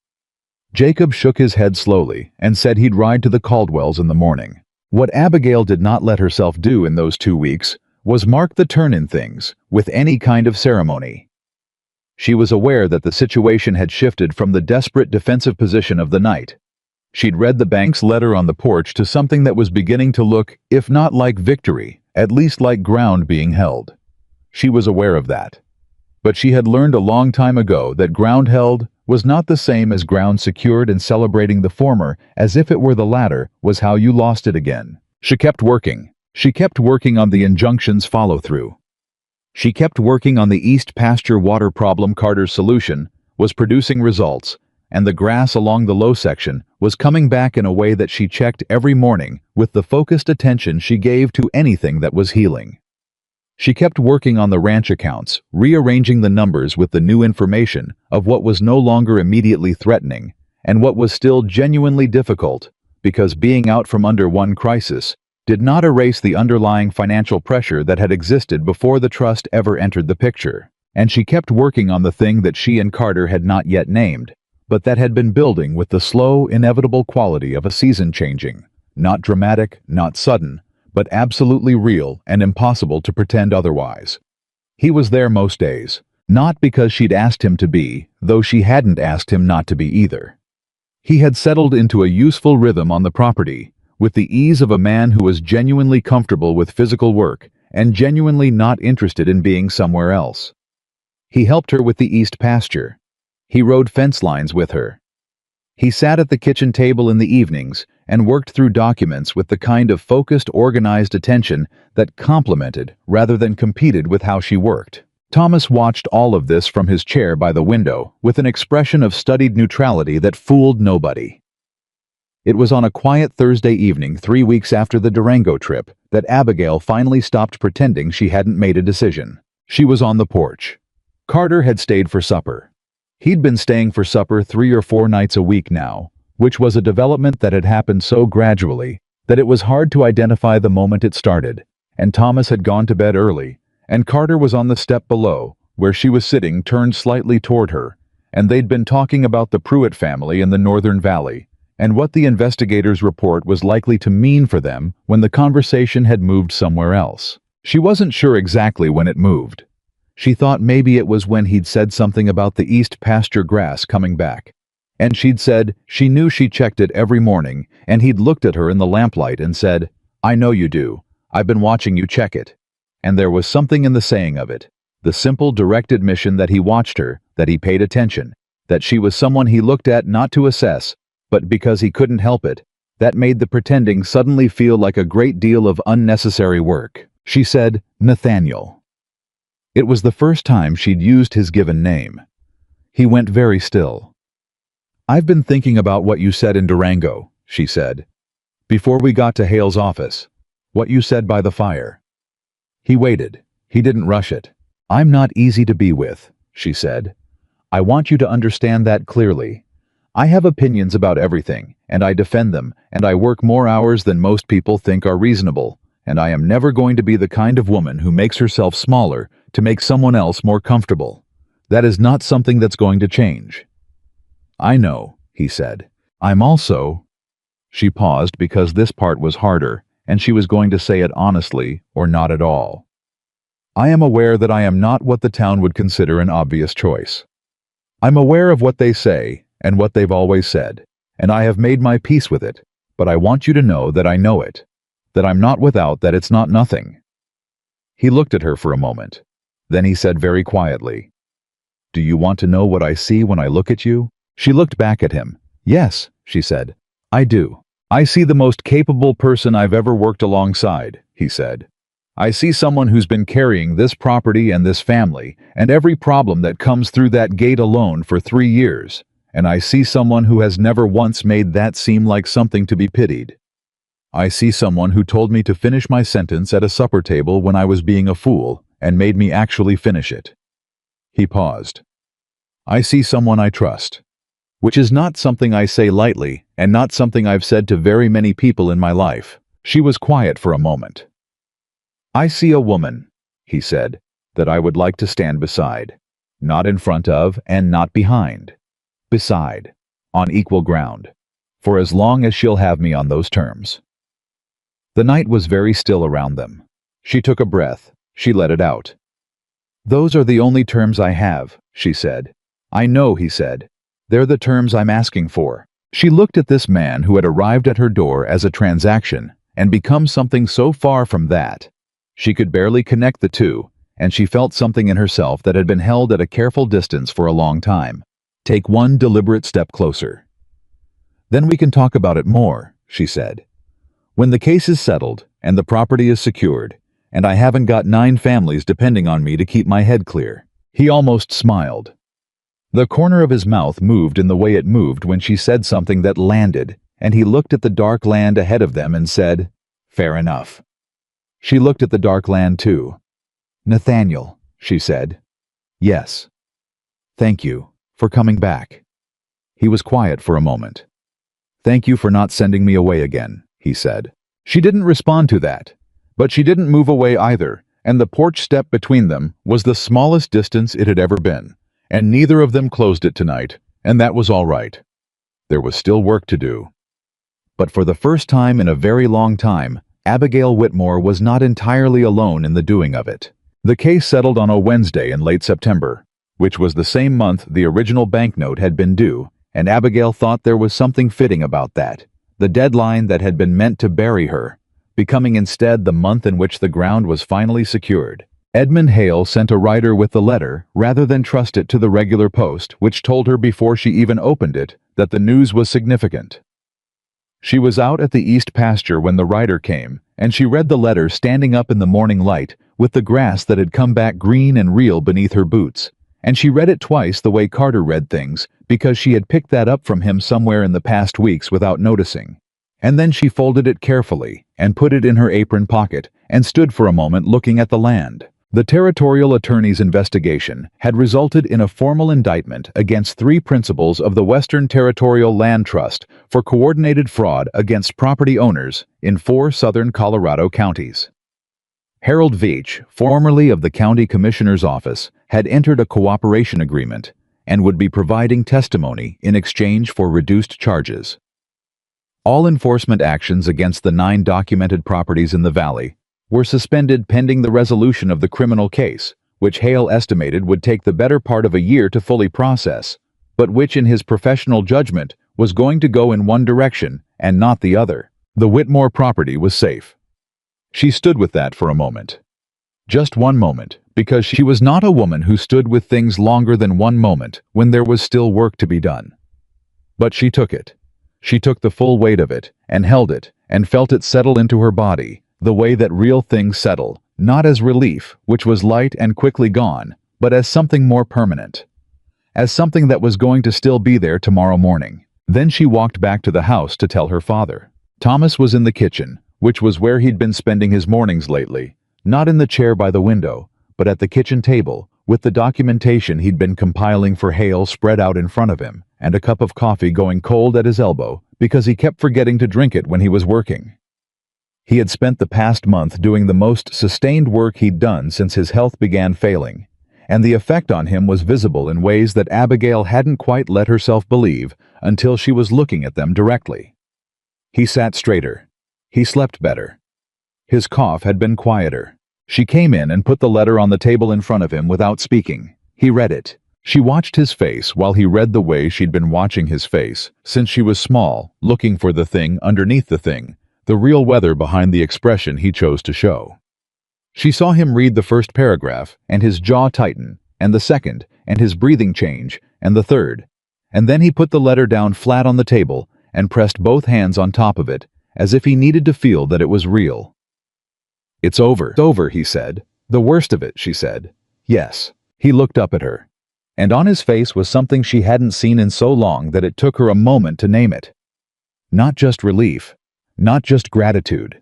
Jacob shook his head slowly and said he'd ride to the Caldwells in the morning. What Abigail did not let herself do in those 2 weeks was mark the turn in things with any kind of ceremony. She was aware that the situation had shifted from the desperate defensive position of the night. She'd read the bank's letter on the porch to something that was beginning to look, if not like victory, at least like ground being held. She was aware of that. But she had learned a long time ago that ground held was not the same as ground secured, and celebrating the former as if it were the latter was how you lost it again. She kept working. She kept working on the injunction's follow-through. She kept working on the East Pasture water problem. Carter's solution was producing results, and the grass along the low section was coming back in a way that she checked every morning with the focused attention she gave to anything that was healing. She kept working on the ranch accounts, rearranging the numbers with the new information of what was no longer immediately threatening and what was still genuinely difficult, because being out from under one crisis did not erase the underlying financial pressure that had existed before the trust ever entered the picture. And she kept working on the thing that she and Carter had not yet named, but that had been building with the slow, inevitable quality of a season changing, not dramatic, not sudden, but absolutely real and impossible to pretend otherwise. He was there most days, not because she'd asked him to be, though she hadn't asked him not to be either. He had settled into a useful rhythm on the property, with the ease of a man who was genuinely comfortable with physical work and genuinely not interested in being somewhere else. He helped her with the East Pasture. He rode fence lines with her. He sat at the kitchen table in the evenings and worked through documents with the kind of focused, organized attention that complemented rather than competed with how she worked. Thomas watched all of this from his chair by the window with an expression of studied neutrality that fooled nobody. It was on a quiet Thursday evening 3 weeks after the Durango trip that Abigail finally stopped pretending she hadn't made a decision. She was on the porch. Carter had stayed for supper. He'd been staying for supper 3 or 4 nights a week now, which was a development that had happened so gradually that it was hard to identify the moment it started, and Thomas had gone to bed early, and Carter was on the step below, where she was sitting, turned slightly toward her, and they'd been talking about the Pruitt family in the Northern Valley, and what the investigators' report was likely to mean for them when the conversation had moved somewhere else. She wasn't sure exactly when it moved. She thought maybe it was when he'd said something about the east pasture grass coming back. And she'd said she knew she checked it every morning, and he'd looked at her in the lamplight and said, "I know you do. I've been watching you check it." And there was something in the saying of it, the simple, direct admission that he watched her, that he paid attention, that she was someone he looked at not to assess, but because he couldn't help it, that made the pretending suddenly feel like a great deal of unnecessary work. She said, "Nathaniel." It was the first time she'd used his given name. He went very still. "I've been thinking about what you said in Durango," she said. "Before we got to Hale's office. What you said by the fire." He waited. He didn't rush it. "I'm not easy to be with," she said. "I want you to understand that clearly. I have opinions about everything, and I defend them, and I work more hours than most people think are reasonable, and I am never going to be the kind of woman who makes herself smaller to make someone else more comfortable. That is not something that's going to change." "I know," he said. "I'm also—" She paused because this part was harder, and she was going to say it honestly or not at all. "I am aware that I am not what the town would consider an obvious choice. I'm aware of what they say and what they've always said, and I have made my peace with it, but I want you to know that I know it, that I'm not without, that it's not nothing." He looked at her for a moment. Then he said very quietly, "Do you want to know what I see when I look at you?" She looked back at him. "Yes," she said. "I do. I see the most capable person I've ever worked alongside," he said. "I see someone who's been carrying this property and this family and every problem that comes through that gate alone for 3 years, and I see someone who has never once made that seem like something to be pitied. I see someone who told me to finish my sentence at a supper table when I was being a fool and made me actually finish it." He paused. "I see someone I trust. Which is not something I say lightly, and not something I've said to very many people in my life." She was quiet for a moment. "I see a woman," he said, "that I would like to stand beside. Not in front of and not behind. Beside. On equal ground. For as long as she'll have me on those terms." The night was very still around them. She took a breath. She let it out. "Those are the only terms I have," she said. "I know," he said. "They're the terms I'm asking for." She looked at this man who had arrived at her door as a transaction and become something so far from that. She could barely connect the two, and she felt something in herself that had been held at a careful distance for a long time. Take one deliberate step closer. "Then we can talk about it more," she said. "When the case is settled and the property is secured, and I haven't got 9 families depending on me to keep my head clear." He almost smiled. The corner of his mouth moved in the way it moved when she said something that landed, and he looked at the dark land ahead of them and said, "Fair enough." She looked at the dark land too. "Nathaniel," she said. "Yes. Thank you for coming back." He was quiet for a moment. "Thank you for not sending me away again," he said. She didn't respond to that, but she didn't move away either, and the porch step between them was the smallest distance it had ever been. And neither of them closed it tonight, and that was all right. There was still work to do. But for the first time in a very long time, Abigail Whitmore was not entirely alone in the doing of it. The case settled on a Wednesday in late September, which was the same month the original banknote had been due, and Abigail thought there was something fitting about that, the deadline that had been meant to bury her, becoming instead the month in which the ground was finally secured. Edmund Hale sent a rider with the letter rather than trust it to the regular post, which told her before she even opened it that the news was significant. She was out at the east pasture when the rider came, and she read the letter standing up in the morning light with the grass that had come back green and real beneath her boots, and she read it twice the way Carter read things because she had picked that up from him somewhere in the past weeks without noticing. And then she folded it carefully and put it in her apron pocket and stood for a moment looking at the land. The territorial attorney's investigation had resulted in a formal indictment against 3 principals of the Western Territorial Land Trust for coordinated fraud against property owners in 4 southern Colorado counties. Harold Veach, formerly of the county commissioner's office, had entered a cooperation agreement and would be providing testimony in exchange for reduced charges. All enforcement actions against the 9 documented properties in the valley were suspended pending the resolution of the criminal case, which Hale estimated would take the better part of a year to fully process, but which in his professional judgment was going to go in one direction and not the other. The Whitmore property was safe. She stood with that for a moment. Just one moment, because she was not a woman who stood with things longer than one moment when there was still work to be done. But she took it. She took the full weight of it, and held it, and felt it settle into her body, the way that real things settle, not as relief, which was light and quickly gone, but as something more permanent. As something that was going to still be there tomorrow morning. Then she walked back to the house to tell her father. Thomas was in the kitchen, which was where he'd been spending his mornings lately, not in the chair by the window, but at the kitchen table, with the documentation he'd been compiling for Hale spread out in front of him, and a cup of coffee going cold at his elbow because he kept forgetting to drink it when he was working. He had spent the past month doing the most sustained work he'd done since his health began failing, and the effect on him was visible in ways that Abigail hadn't quite let herself believe until she was looking at them directly. He sat straighter. He slept better. His cough had been quieter. She came in and put the letter on the table in front of him without speaking. He read it. She watched his face while he read the way she'd been watching his face since she was small, looking for the thing underneath the thing, the real weather behind the expression he chose to show. She saw him read the first paragraph, and his jaw tighten, and the second, and his breathing change, and the third. And then he put the letter down flat on the table and pressed both hands on top of it, as if he needed to feel that it was real. "It's over." "It's over," he said. "The worst of it," she said. "Yes." He looked up at her. And on his face was something she hadn't seen in so long that it took her a moment to name it. Not just relief. Not just gratitude.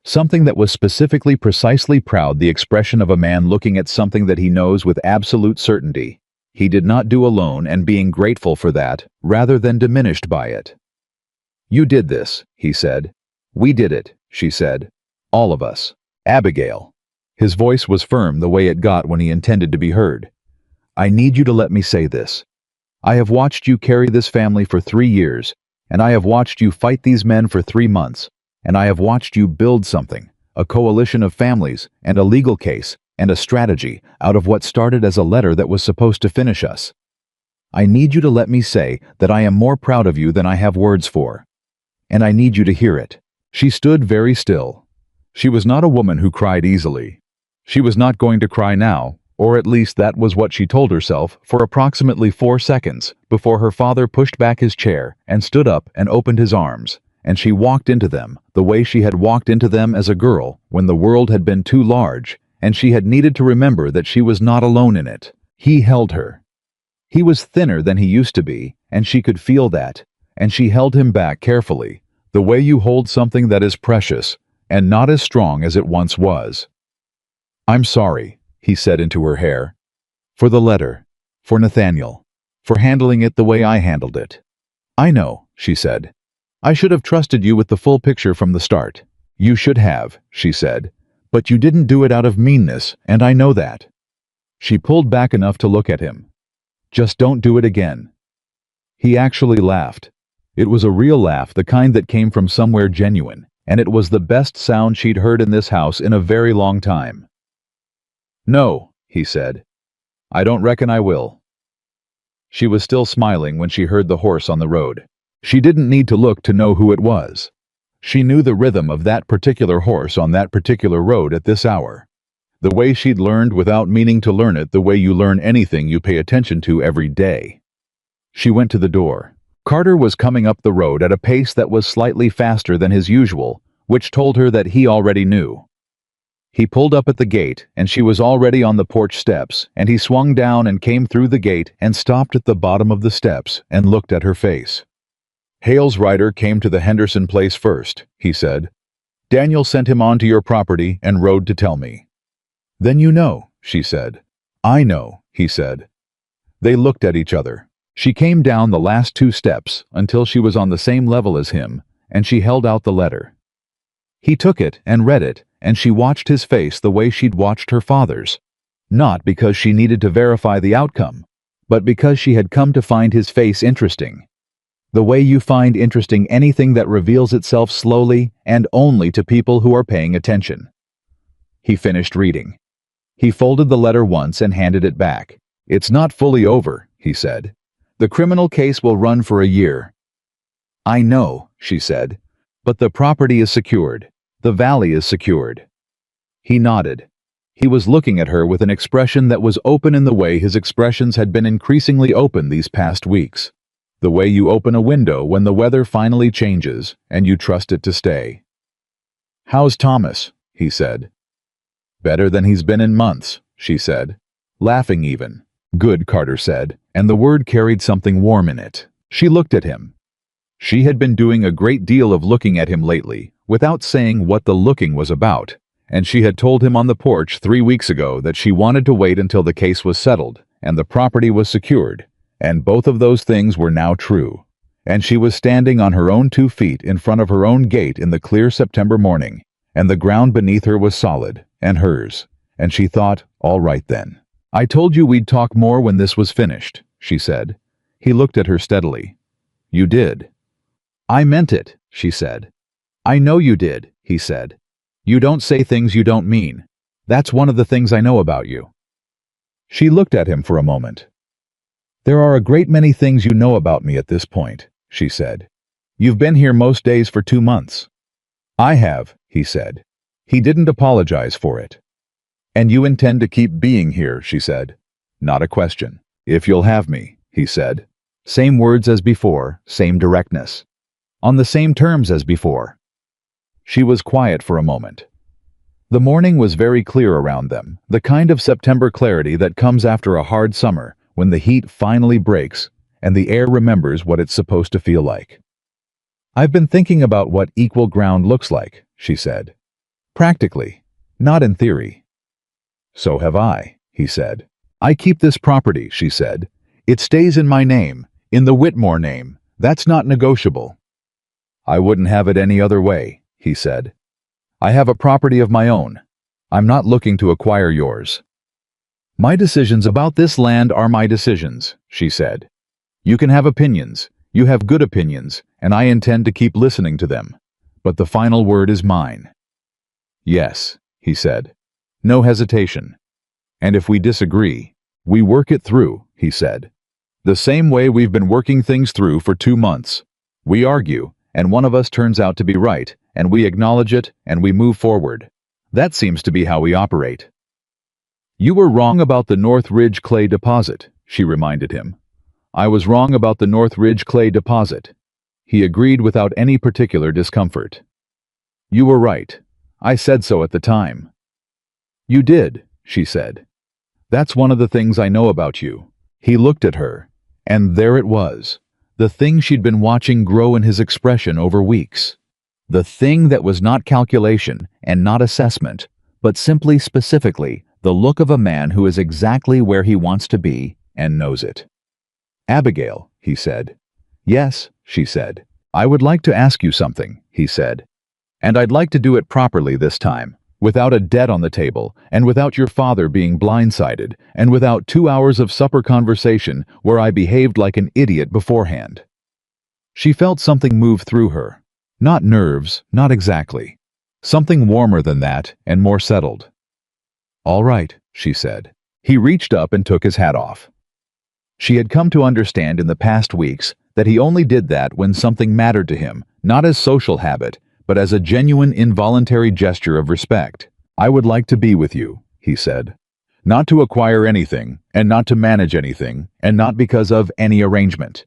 Something that was specifically precisely proud, the expression of a man looking at something that he knows with absolute certainty he did not do alone and being grateful for that rather than diminished by it. "You did this," he said. "We did it," she said. "All of us. Abigail." His voice was firm the way it got when he intended to be heard. "I need you to let me say this. I have watched you carry this family for 3 years, and I have watched you fight these men for 3 months, and I have watched you build something, a coalition of families, and a legal case, and a strategy out of what started as a letter that was supposed to finish us. I need you to let me say that I am more proud of you than I have words for. And I need you to hear it." She stood very still. She was not a woman who cried easily. She was not going to cry now, or at least that was what she told herself for approximately 4 seconds before her father pushed back his chair and stood up and opened his arms, and she walked into them the way she had walked into them as a girl when the world had been too large and she had needed to remember that she was not alone in it. He held her. He was thinner than he used to be, and she could feel that, and she held him back carefully, the way you hold something that is precious and not as strong as it once was. "I'm sorry," he said into her hair. "For the letter. For Nathaniel. For handling it the way I handled it." "I know," she said. "I should have trusted you with the full picture from the start." "You should have," she said. "But you didn't do it out of meanness, and I know that." She pulled back enough to look at him. "Just don't do it again." He actually laughed. It was a real laugh, the kind that came from somewhere genuine, and it was the best sound she'd heard in this house in a very long time. "No," he said. "I don't reckon I will." She was still smiling when she heard the horse on the road. She didn't need to look to know who it was. She knew the rhythm of that particular horse on that particular road at this hour. The way she'd learned without meaning to learn it, the way you learn anything you pay attention to every day. She went to the door. Carter was coming up the road at a pace that was slightly faster than his usual, which told her that he already knew. He pulled up at the gate, and she was already on the porch steps, and he swung down and came through the gate and stopped at the bottom of the steps and looked at her face. "Hale's rider came to the Henderson place first," he said. "Daniel sent him on to your property and rode to tell me." "Then you know," she said. "I know," he said. They looked at each other. She came down the last 2 steps until she was on the same level as him, and she held out the letter. He took it and read it, and she watched his face the way she'd watched her father's. Not because she needed to verify the outcome, but because she had come to find his face interesting. The way you find interesting anything that reveals itself slowly and only to people who are paying attention. He finished reading. He folded the letter once and handed it back. "It's not fully over," he said. "The criminal case will run for a year." "I know," she said, "but the property is secured. The valley is secured." He nodded. He was looking at her with an expression that was open in the way his expressions had been increasingly open these past weeks. The way you open a window when the weather finally changes and you trust it to stay. "How's Thomas?" he said. "Better than he's been in months," she said, laughing even. "Good," Carter said, and the word carried something warm in it. She looked at him. She had been doing a great deal of looking at him lately, without saying what the looking was about, and she had told him on the porch 3 weeks ago that she wanted to wait until the case was settled and the property was secured, and both of those things were now true. And she was standing on her own 2 feet in front of her own gate in the clear September morning, and the ground beneath her was solid, and hers, and she thought, all right then. "I told you we'd talk more when this was finished," she said. He looked at her steadily. "You did." "I meant it," she said. "I know you did," he said. "You don't say things you don't mean. That's one of the things I know about you." She looked at him for a moment. "There are a great many things you know about me at this point," she said. "You've been here most days for 2 months." "I have," he said. He didn't apologize for it. "And you intend to keep being here," she said. "Not a question." "If you'll have me," he said. Same words as before, same directness. On the same terms as before. She was quiet for a moment. The morning was very clear around them, the kind of September clarity that comes after a hard summer, when the heat finally breaks and the air remembers what it's supposed to feel like. "I've been thinking about what equal ground looks like," she said. "Practically, not in theory." "So have I," he said. "I keep this property," she said. "It stays in my name, in the Whitmore name. That's not negotiable." "I wouldn't have it any other way," he said. "I have a property of my own. I'm not looking to acquire yours." "My decisions about this land are my decisions," she said. "You can have opinions, you have good opinions, and I intend to keep listening to them. But the final word is mine." "Yes," he said. No hesitation. "And if we disagree, we work it through," he said. "The same way we've been working things through for 2 months. We argue, and one of us turns out to be right, and we acknowledge it, and we move forward. That seems to be how we operate." "You were wrong about the North Ridge clay deposit," she reminded him. "I was wrong about the North Ridge clay deposit." He agreed without any particular discomfort. "You were right. I said so at the time." "You did," she said. "That's one of the things I know about you." He looked at her, and there it was, the thing she'd been watching grow in his expression over weeks. The thing that was not calculation and not assessment, but simply specifically the look of a man who is exactly where he wants to be and knows it. "Abigail," he said. "Yes," she said. "I would like to ask you something," he said. "And I'd like to do it properly this time, without a debt on the table, and without your father being blindsided, and without 2 hours of supper conversation where I behaved like an idiot beforehand." She felt something move through her. Not nerves, not exactly. Something warmer than that and more settled. "All right," she said. He reached up and took his hat off. She had come to understand in the past weeks that he only did that when something mattered to him, not as social habit, but as a genuine involuntary gesture of respect. "I would like to be with you," he said. "Not to acquire anything, and not to manage anything, and not because of any arrangement.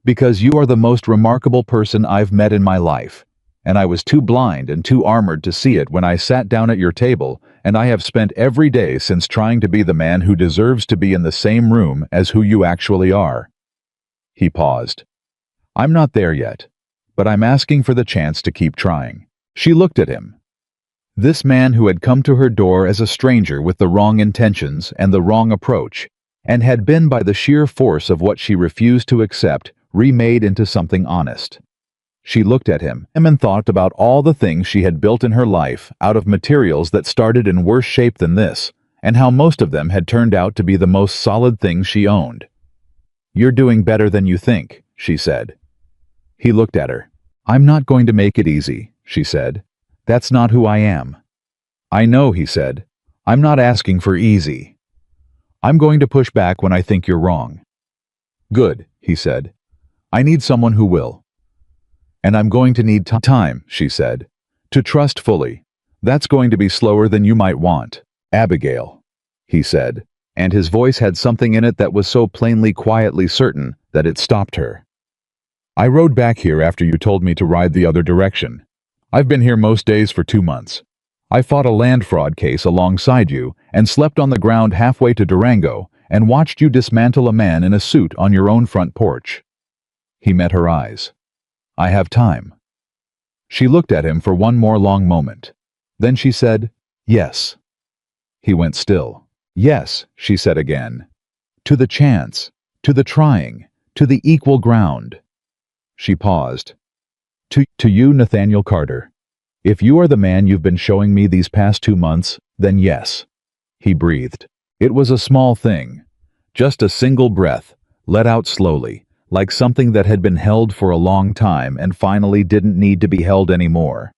Because you are the most remarkable person I've met in my life, and I was too blind and too armored to see it when I sat down at your table, and I have spent every day since trying to be the man who deserves to be in the same room as who you actually are." He paused. "I'm not there yet, but I'm asking for the chance to keep trying." She looked at him. This man who had come to her door as a stranger with the wrong intentions and the wrong approach, and had been by the sheer force of what she refused to accept remade into something honest. She looked at him and thought about all the things she had built in her life out of materials that started in worse shape than this, and how most of them had turned out to be the most solid things she owned. "You're doing better than you think," she said. He looked at her. "I'm not going to make it easy," she said. "That's not who I am." "I know," he said. "I'm not asking for easy. I'm going to push back when I think you're wrong." "Good," he said. "I need someone who will. And I'm going to need time," she said, "to trust fully. That's going to be slower than you might want." "Abigail," he said, and his voice had something in it that was so plainly quietly certain that it stopped her. "I rode back here after you told me to ride the other direction. I've been here most days for 2 months. I fought a land fraud case alongside you and slept on the ground halfway to Durango and watched you dismantle a man in a suit on your own front porch." He met her eyes. "I have time." She looked at him for one more long moment. Then she said, "Yes." He went still. "Yes," she said again. "To the chance, to the trying, to the equal ground." She paused. To you, Nathaniel Carter. If you are the man you've been showing me these past 2 months, then yes." He breathed. It was a small thing. Just a single breath, let out slowly, like something that had been held for a long time and finally didn't need to be held anymore.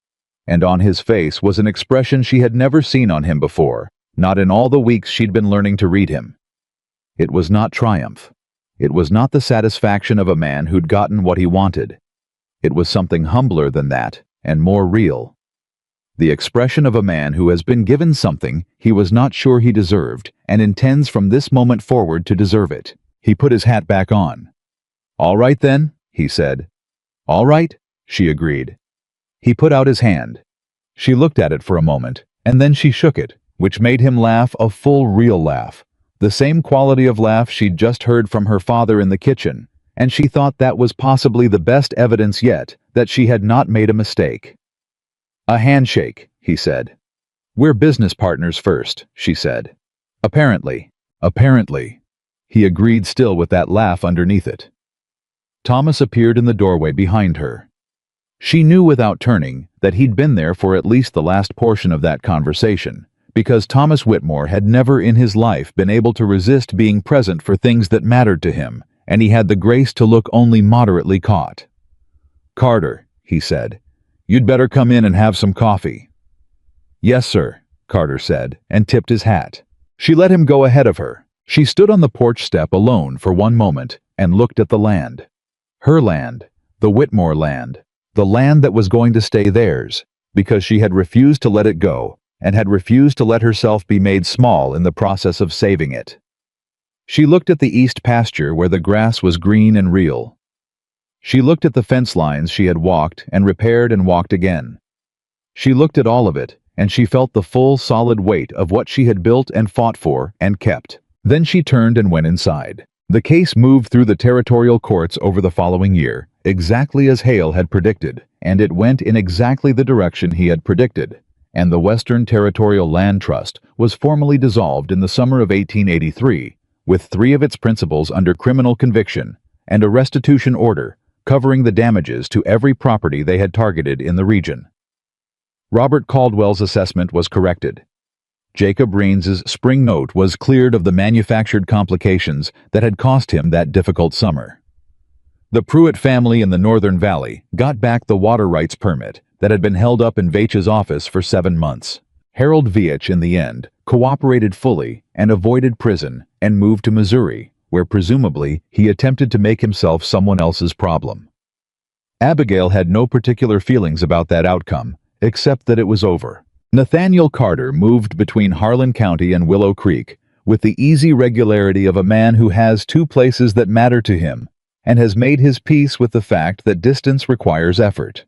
And on his face was an expression she had never seen on him before, not in all the weeks she'd been learning to read him. It was not triumph. It was not the satisfaction of a man who'd gotten what he wanted. It was something humbler than that, and more real. The expression of a man who has been given something he was not sure he deserved and intends from this moment forward to deserve it. He put his hat back on. "All right then," he said. "All right," she agreed. He put out his hand. She looked at it for a moment, and then she shook it, which made him laugh, a full, real laugh. The same quality of laugh she'd just heard from her father in the kitchen, and she thought that was possibly the best evidence yet that she had not made a mistake. "A handshake," he said. "We're business partners first," she said. "Apparently." "Apparently." He agreed, still with that laugh underneath it. Thomas appeared in the doorway behind her. She knew without turning that he'd been there for at least the last portion of that conversation, because Thomas Whitmore had never in his life been able to resist being present for things that mattered to him, and he had the grace to look only moderately caught. "Carter," he said, "you'd better come in and have some coffee." "Yes, sir," Carter said, and tipped his hat. She let him go ahead of her. She stood on the porch step alone for one moment and looked at the land. Her land, the Whitmore land, the land that was going to stay theirs, because she had refused to let it go and had refused to let herself be made small in the process of saving it. She looked at the east pasture where the grass was green and real. She looked at the fence lines she had walked and repaired and walked again. She looked at all of it, and she felt the full, solid weight of what she had built and fought for and kept. Then she turned and went inside. The case moved through the territorial courts over the following year, exactly as Hale had predicted, and it went in exactly the direction he had predicted. And the Western Territorial Land Trust was formally dissolved in the summer of 1883, with 3 of its principals under criminal conviction, and a restitution order covering the damages to every property they had targeted in the region. Robert Caldwell's assessment was corrected. Jacob Raines's spring note was cleared of the manufactured complications that had cost him that difficult summer. The Pruitt family in the Northern Valley got back the water rights permit that had been held up in Veitch's office for 7 months. Harold Veitch, in the end, cooperated fully and avoided prison and moved to Missouri, where presumably he attempted to make himself someone else's problem. Abigail had no particular feelings about that outcome, except that it was over. Nathaniel Carter moved between Harlan County and Willow Creek with the easy regularity of a man who has 2 places that matter to him and has made his peace with the fact that distance requires effort.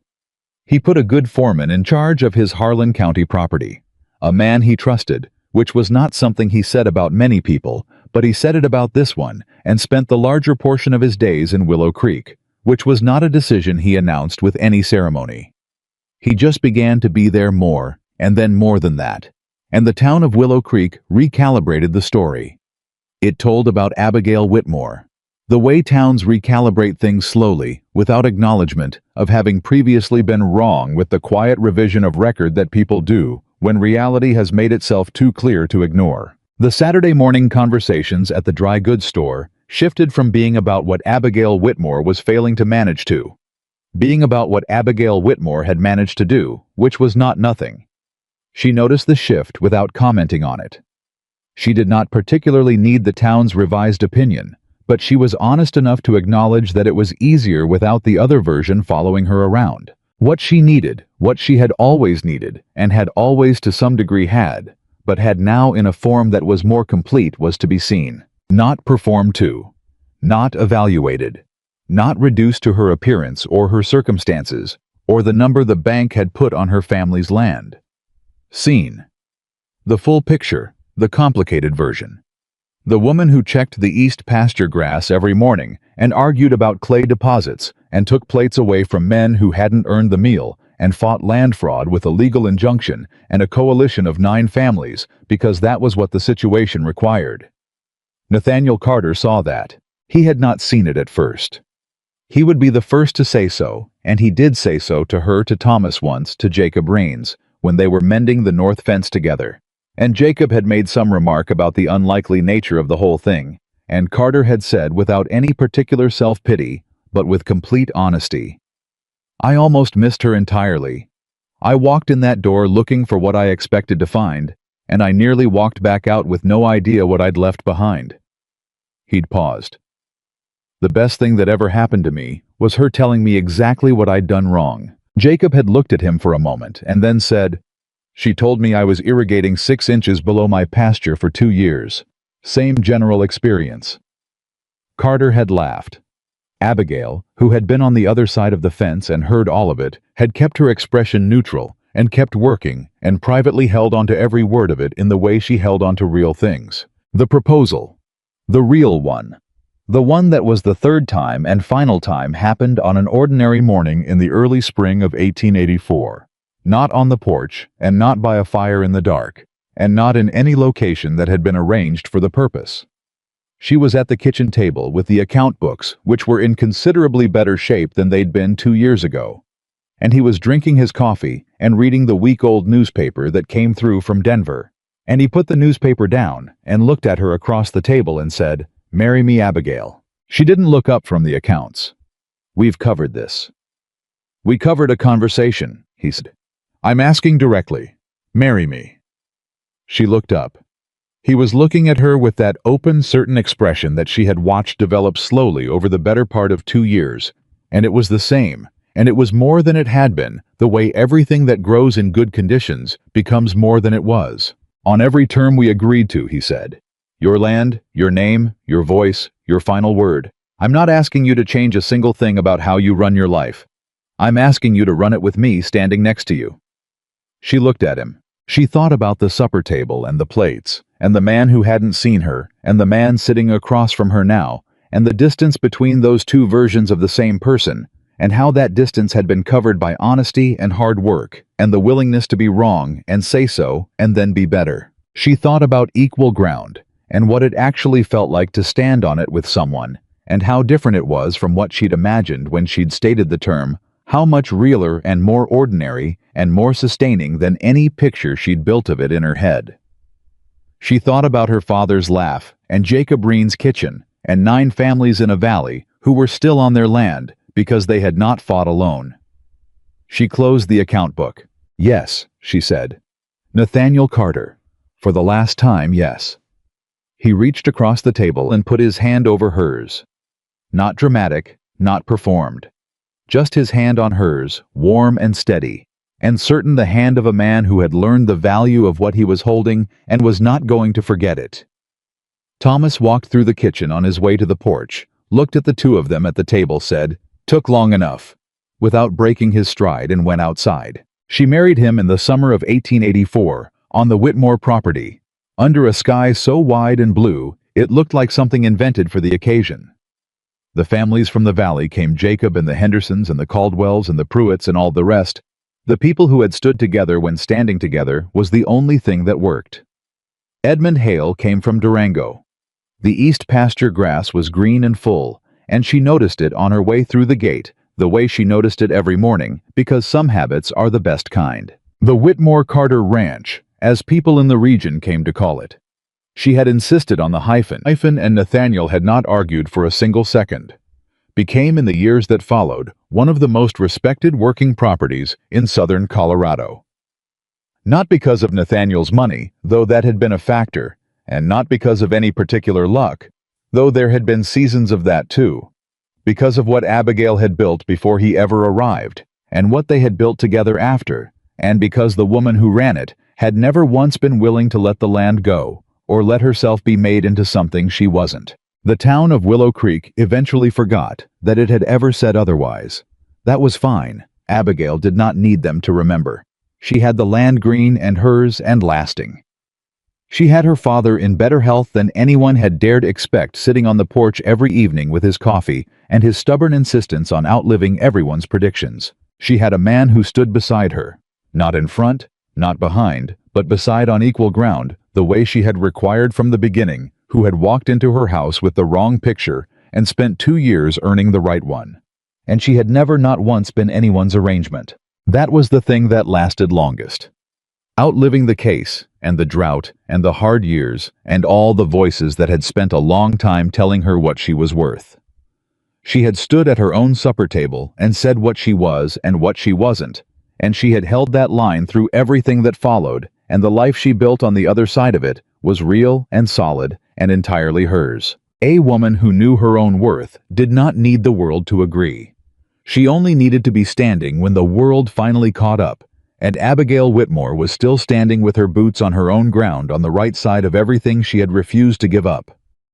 He put a good foreman in charge of his Harlan County property, a man he trusted, which was not something he said about many people, but he said it about this one and spent the larger portion of his days in Willow Creek, which was not a decision he announced with any ceremony. He just began to be there more, and then more than that, and the town of Willow Creek recalibrated the story. It told about Abigail Whitmore, The way towns recalibrate things slowly, without acknowledgement of having previously been wrong, with the quiet revision of record that people do when reality has made itself too clear to ignore. The Saturday morning conversations at the dry goods store shifted from being about what Abigail Whitmore was failing to manage to being about what Abigail Whitmore had managed to do, which was not nothing. She noticed the shift without commenting on it. She did not particularly need the town's revised opinion, but she was honest enough to acknowledge that it was easier without the other version following her around. What she needed, what she had always needed, and had always to some degree had, but had now in a form that was more complete, was to be seen, not performed to, not evaluated, not reduced to her appearance or her circumstances, or the number the bank had put on her family's land. Seen. The full picture, the complicated version. The woman who checked the east pasture grass every morning and argued about clay deposits and took plates away from men who hadn't earned the meal and fought land fraud with a legal injunction and a coalition of 9 families because that was what the situation required. Nathaniel Carter saw that. He had not seen it at first. He would be the first to say so, and he did say so to her, to Thomas once, to Jacob Raines, when they were mending the north fence together. And Jacob had made some remark about the unlikely nature of the whole thing, and Carter had said without any particular self-pity, but with complete honesty, "I almost missed her entirely. I walked in that door looking for what I expected to find, and I nearly walked back out with no idea what I'd left behind." He'd paused. "The best thing that ever happened to me was her telling me exactly what I'd done wrong." Jacob had looked at him for a moment and then said, "She told me I was irrigating 6 inches below my pasture for 2 years. Same general experience." Carter had laughed. Abigail, who had been on the other side of the fence and heard all of it, had kept her expression neutral and kept working and privately held onto every word of it in the way she held onto real things. The proposal. The real one. The one that was the third time and final time happened on an ordinary morning in the early spring of 1884. Not on the porch, and not by a fire in the dark, and not in any location that had been arranged for the purpose. She was at the kitchen table with the account books, which were in considerably better shape than they'd been 2 years ago. And he was drinking his coffee and reading the week-old newspaper that came through from Denver. And he put the newspaper down and looked at her across the table and said, "Marry me, Abigail." She didn't look up from the accounts. "We've covered this." "We covered a conversation," he said. "I'm asking directly. Marry me." She looked up. He was looking at her with that open, certain expression that she had watched develop slowly over the better part of 2 years, and it was the same, and it was more than it had been, the way everything that grows in good conditions becomes more than it was. "On every term we agreed to," he said. "Your land, your name, your voice, your final word. I'm not asking you to change a single thing about how you run your life. I'm asking you to run it with me standing next to you." She looked at him. She thought about the supper table and the plates, and the man who hadn't seen her, and the man sitting across from her now, and the distance between those 2 versions of the same person, and how that distance had been covered by honesty and hard work, and the willingness to be wrong and say so, and then be better. She thought about equal ground, and what it actually felt like to stand on it with someone, and how different it was from what she'd imagined when she'd stated the term, how much realer and more ordinary and more sustaining than any picture she'd built of it in her head. She thought about her father's laugh, and Jacob Raines' kitchen, and 9 families in a valley who were still on their land because they had not fought alone. She closed the account book. "Yes," she said. "Nathaniel Carter. For the last time, yes." He reached across the table and put his hand over hers. Not dramatic, not performed. Just his hand on hers, warm and steady, and certain the hand of a man who had learned the value of what he was holding and was not going to forget it. Thomas walked through the kitchen on his way to the porch, looked at the 2 of them at the table, said, "Took long enough," without breaking his stride, and went outside. She married him in the summer of 1884, on the Whitmore property, under a sky so wide and blue it looked like something invented for the occasion. The families from the valley came, Jacob and the Hendersons and the Caldwells and the Pruitts and all the rest. The people who had stood together when standing together was the only thing that worked. Edmund Hale came from Durango. The east pasture grass was green and full, and she noticed it on her way through the gate, the way she noticed it every morning, because some habits are the best kind. The Whitmore Carter Ranch, as people in the region came to call it. She had insisted on the hyphen, and Nathaniel had not argued for a single second. Became in the years that followed one of the most respected working properties in southern Colorado. Not because of Nathaniel's money, though that had been a factor, and not because of any particular luck, though there had been seasons of that too. Because of what Abigail had built before he ever arrived, and what they had built together after, and because the woman who ran it had never once been willing to let the land go, or let herself be made into something she wasn't. The town of Willow Creek eventually forgot that it had ever said otherwise. That was fine. Abigail did not need them to remember. She had the land green and hers and lasting. She had her father in better health than anyone had dared expect, sitting on the porch every evening with his coffee and his stubborn insistence on outliving everyone's predictions. She had a man who stood beside her, not in front, not behind, but beside on equal ground, the way she had required from the beginning, who had walked into her house with the wrong picture and spent 2 years earning the right one. And she had never not once been anyone's arrangement. That was the thing that lasted longest. Outliving the case, and the drought, and the hard years, and all the voices that had spent a long time telling her what she was worth. She had stood at her own supper table and said what she was and what she wasn't, and she had held that line through everything that followed, and the life she built on the other side of it was real and solid and entirely hers. A woman who knew her own worth did not need the world to agree. She only needed to be standing when the world finally caught up, and Abigail Whitmore was still standing with her boots on her own ground on the right side of everything she had refused to give up.